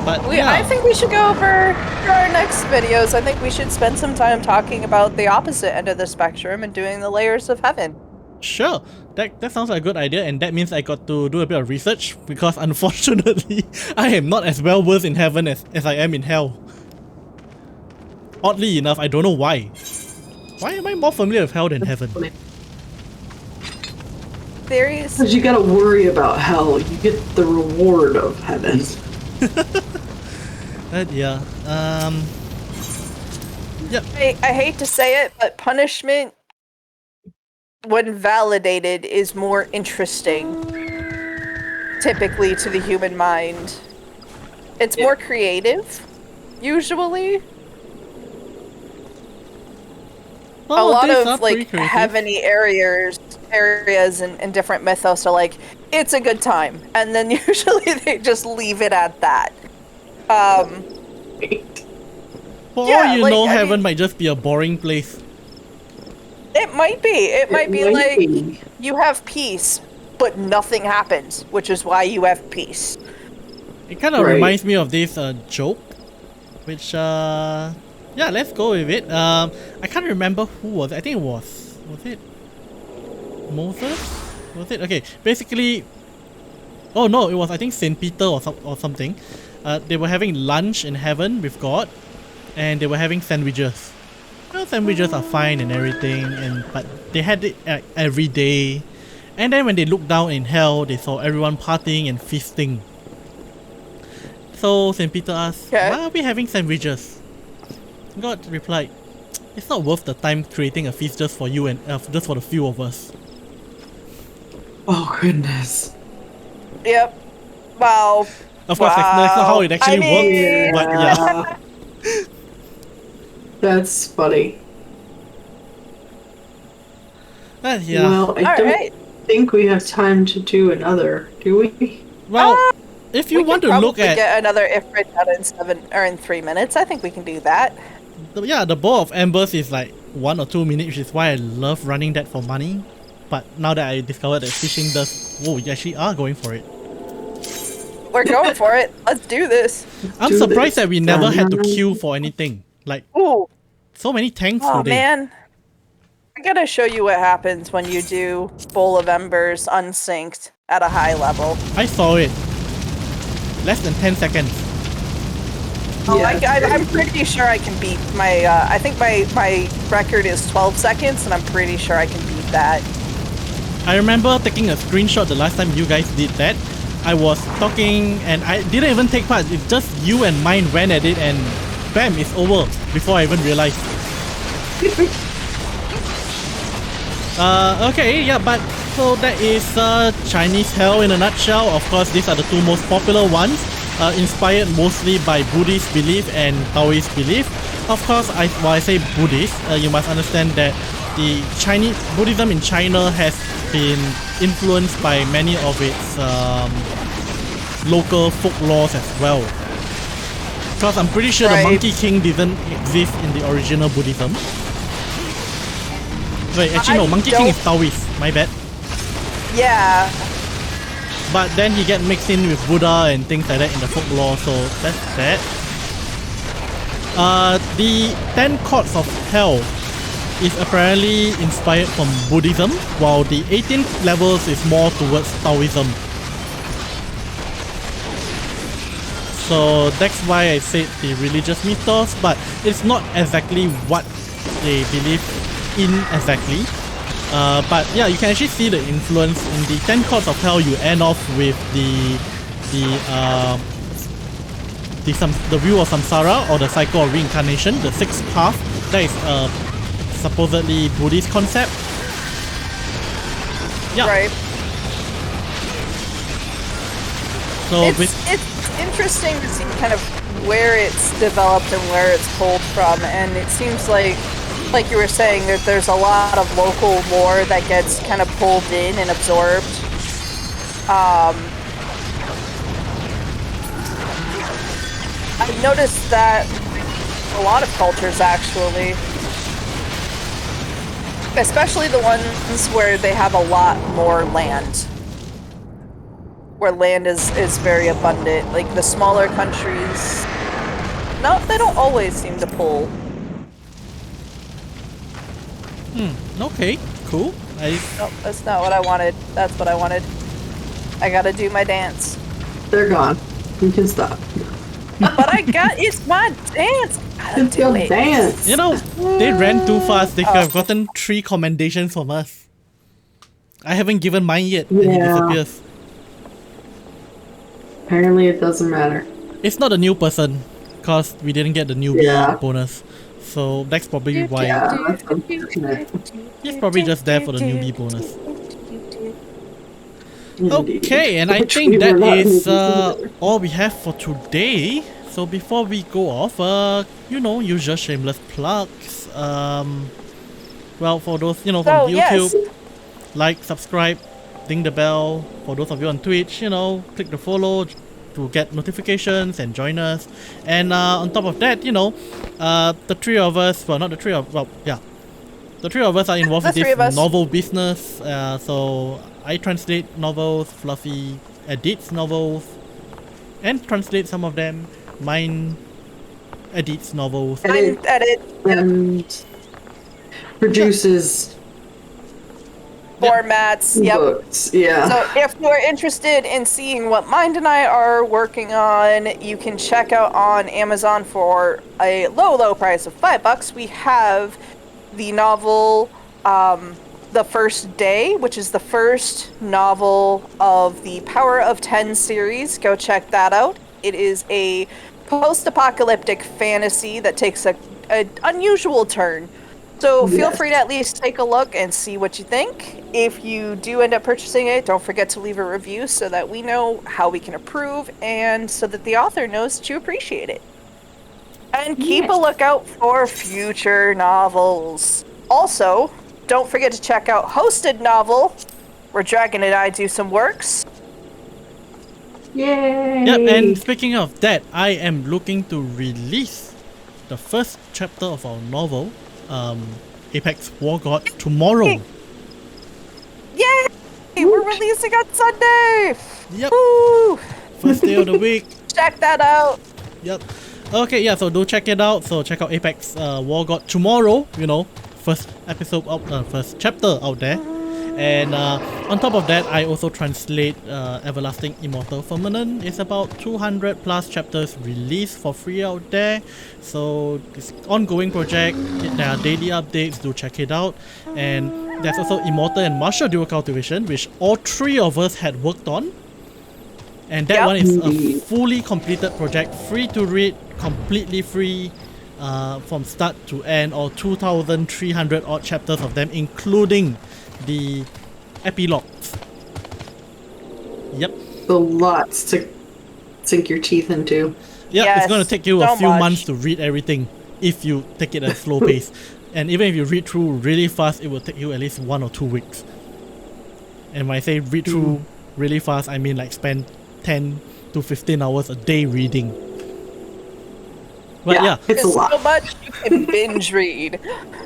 S1: But yeah.
S2: I think we should go over for our next videos. I think we should spend some time talking about the opposite end of the spectrum and doing the layers of heaven.
S1: Sure, that sounds like a good idea, and that means I got to do a bit of research because unfortunately I am not as well versed in heaven as I am in hell. Oddly enough, I don't know why. Why am I more familiar with hell than heaven?
S2: Theories?
S3: because you gotta worry about hell. You get the reward of heaven.
S1: Yeah. Yep.
S2: I hate to say it, but punishment, when validated, is more interesting, typically, to the human mind. It's more creative, usually.
S1: Well,
S2: a lot
S1: these
S2: of
S1: are pretty
S2: like
S1: creative.
S2: heavenly areas in different mythos are like, it's a good time, and then usually they just leave it at that.
S1: For
S2: yeah,
S1: all you
S2: like,
S1: know,
S2: I
S1: heaven
S2: mean-
S1: might just be a boring place.
S2: It might be. It might be
S3: might
S2: like
S3: be.
S2: you have peace, but nothing happens, which is why you have peace.
S1: It kind of
S3: Right.
S1: reminds me of this joke, which yeah, let's go with it. I can't remember who was it. I think it was it Moses? Was it? Okay, basically, oh no, it was I think Saint Peter or something. They were having lunch in heaven with God, and they were having sandwiches. Well, sandwiches are fine and everything, but they had it every day. And then when they looked down in hell, they saw everyone partying and feasting. So Saint Peter asked,
S2: Okay.
S1: "Why are we having sandwiches?" God replied, "It's not worth the time creating a feast just for you and just for the few of us."
S3: Oh goodness.
S2: Yep. Wow.
S1: Of course, that's not how it actually
S2: I mean-
S1: works. But yeah,
S3: That's funny.
S1: Yeah.
S3: Well, I don't
S2: Alright.
S3: think we have time to do another, do we?
S1: Well, if you
S2: We
S1: want
S2: can
S1: to look
S2: probably
S1: at
S2: get another Ifrit done in 7 or in 3 minutes. I think we can do that.
S1: the bow of embers is like 1 or 2 minutes, which is why I love running that for money. But now that I discovered that fishing does, whoa, you actually are going for it.
S2: We're going for it. Let's do this.
S1: I'm
S3: do
S1: surprised
S3: this.
S1: that we never had to queue for anything. Like,
S2: Ooh.
S1: so many tanks
S2: Oh
S1: today.
S2: man. I gotta show you what happens when you do Bowl of Embers unsynced at a high level.
S1: I saw it. Less than 10 seconds.
S2: Oh,
S3: Yeah,
S2: I'm pretty sure I can beat my, I think my record is 12 seconds, and I'm pretty sure I can beat that.
S1: I remember taking a screenshot the last time you guys did that. I was talking and I didn't even take part. It's just you and mine ran at it and bam, it's over before I even realized. Okay, yeah, but so that is Chinese hell in a nutshell. Of course, these are the two most popular ones, inspired mostly by Buddhist belief and Taoist belief. Of course, when I say Buddhist, you must understand that the Chinese Buddhism in China has been influenced by many of its local folklores as well. Because I'm pretty sure the
S2: Right.
S1: Monkey King didn't exist in the original Buddhism. Wait, actually no,
S2: I
S1: Monkey King is
S2: don't-
S1: Taoist, my bad.
S2: Yeah.
S1: But then he get mixed in with Buddha and things like that in the folklore, so that's that. The 10 Courts of Hell is apparently inspired from Buddhism, while the 18th levels is more towards Taoism. So that's why I said the religious mythos, but it's not exactly what they believe in exactly. But yeah, you can actually see the influence in the 10 Courts of Hell. You end off with the wheel of samsara, or the cycle of reincarnation, the sixth path. That is a supposedly Buddhist concept. Yeah.
S2: Right.
S1: So with
S2: It's interesting to see kind of where it's developed and where it's pulled from, and it seems like you were saying, that there's a lot of local lore that gets kind of pulled in and absorbed. I've noticed that a lot of cultures, actually. Especially the ones where they have a lot more land. Where land is very abundant. Like the smaller countries... No, they don't always seem to pull.
S1: Okay, cool.
S2: Nope, that's not what I wanted. That's what I wanted. I gotta do my dance.
S3: They're gone. You can stop.
S2: But it's my dance! I gotta
S3: It's
S2: do
S3: your
S2: it.
S3: dance.
S1: You know, they ran too fast. They could have gotten 3 commendations from us. I haven't given mine yet, and he
S3: Yeah.
S1: disappears.
S3: Apparently it doesn't matter.
S1: It's not a new person, cause we didn't get the newbie
S3: Yeah.
S1: bonus. So that's probably why.
S3: Yeah, that's unfortunate.
S1: He's probably just there for the newbie bonus.
S3: Indeed.
S1: Okay, and I
S3: Which
S1: think
S3: we
S1: that
S3: were not
S1: is
S3: moving
S1: all we have for today. So before we go off, you know, usual shameless plugs. Well, for those, you know, from YouTube, like, subscribe, ding the bell. For those of you on Twitch, you know, click the follow to get notifications and join us. And on top of that, you know, the 3 of us, well, not the 3 of, well, yeah, the 3 of us are involved with this novel business. So I translate novels, Fluffy edits novels, and translate some of them. Mine edits novels.
S2: Edit.
S3: and produces
S2: Formats, yep.
S3: books. Yeah.
S2: So if you are interested in seeing what Mind and I are working on, you can check out on Amazon for a low price of $5. We have the novel, The First Day, which is the first novel of the Power of 10 series. Go check that out. It is a post-apocalyptic fantasy that takes an unusual turn. So feel free to at least take a look and see what you think. If you do end up purchasing it, don't forget to leave a review so that we know how we can improve and so that the author knows that you appreciate it. And keep a lookout for future novels. Also, don't forget to check out Hosted Novel, where Dragon and I do some works.
S3: Yay!
S1: Yep, and speaking of that, I am looking to release the first chapter of our novel, Apex War God, tomorrow.
S2: Yay! We're releasing on Sunday!
S1: Yep,
S2: Woo!
S1: first day of the week.
S2: Check that out!
S1: Yep. Okay, yeah, so do check it out. So check out Apex War God tomorrow, you know, first episode out, first chapter out there. And on top of that, I also translate Everlasting Immortal Firmament. It's about 200 plus chapters released for free out there. So it's an ongoing project. There are daily updates, do check it out. And there's also Immortal and Martial Dual Cultivation, which all 3 of us had worked on. And that one is a fully completed project, free to read, completely free from start to end, or 2,300 odd chapters of them, including the epilogues. Yep.
S3: The lots to sink your teeth into.
S1: Yep,
S2: Yes,
S1: it's going to take you a
S2: so
S1: few
S2: much.
S1: months to read everything if you take it at a slow pace. And even if you read through really fast, it will take you at least 1 or 2 weeks. And when I say read through really fast, I mean like spend 10 to 15 hours a day reading. But yeah,
S3: it's a lot.
S2: So much you can binge read.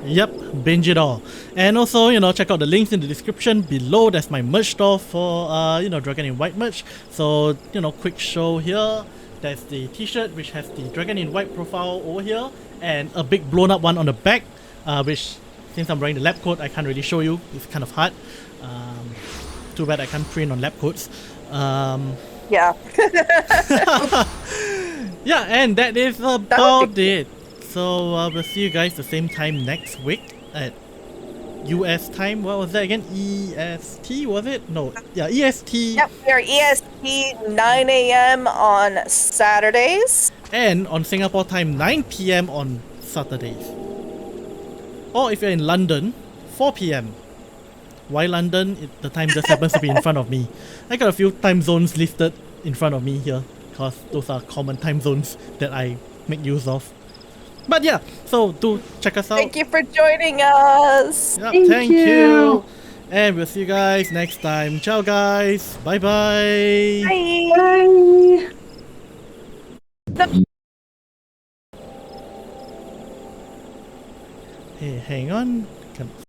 S1: Yep, binge it all. And also, you know, check out the links in the description below. That's my merch store for, you know, DragonInWhite merch. So, you know, quick show here. That's the t-shirt, which has the DragonInWhite profile over here. And a big blown up one on the back, which, since I'm wearing the lab coat, I can't really show you. It's kind of hard. Too bad I can't print on lab coats.
S2: Yeah.
S1: Yeah, and that is about it. So we'll see you guys the same time next week at US time. What was that again? EST, was it? No, yeah, EST.
S2: Yep, we are EST 9 a.m. on Saturdays.
S1: And on Singapore time, 9 p.m. on Saturdays. Or if you're in London, 4 p.m. Why London? The time just happens to be in front of me. I got a few time zones listed in front of me here, because those are common time zones that I make use of. But yeah, so do check us out.
S2: Thank you for joining us.
S1: Yep,
S3: Thank
S1: thank
S3: you.
S1: you. And we'll see you guys next time. Ciao guys. Bye bye.
S2: Bye.
S3: Bye.
S1: hang on. Can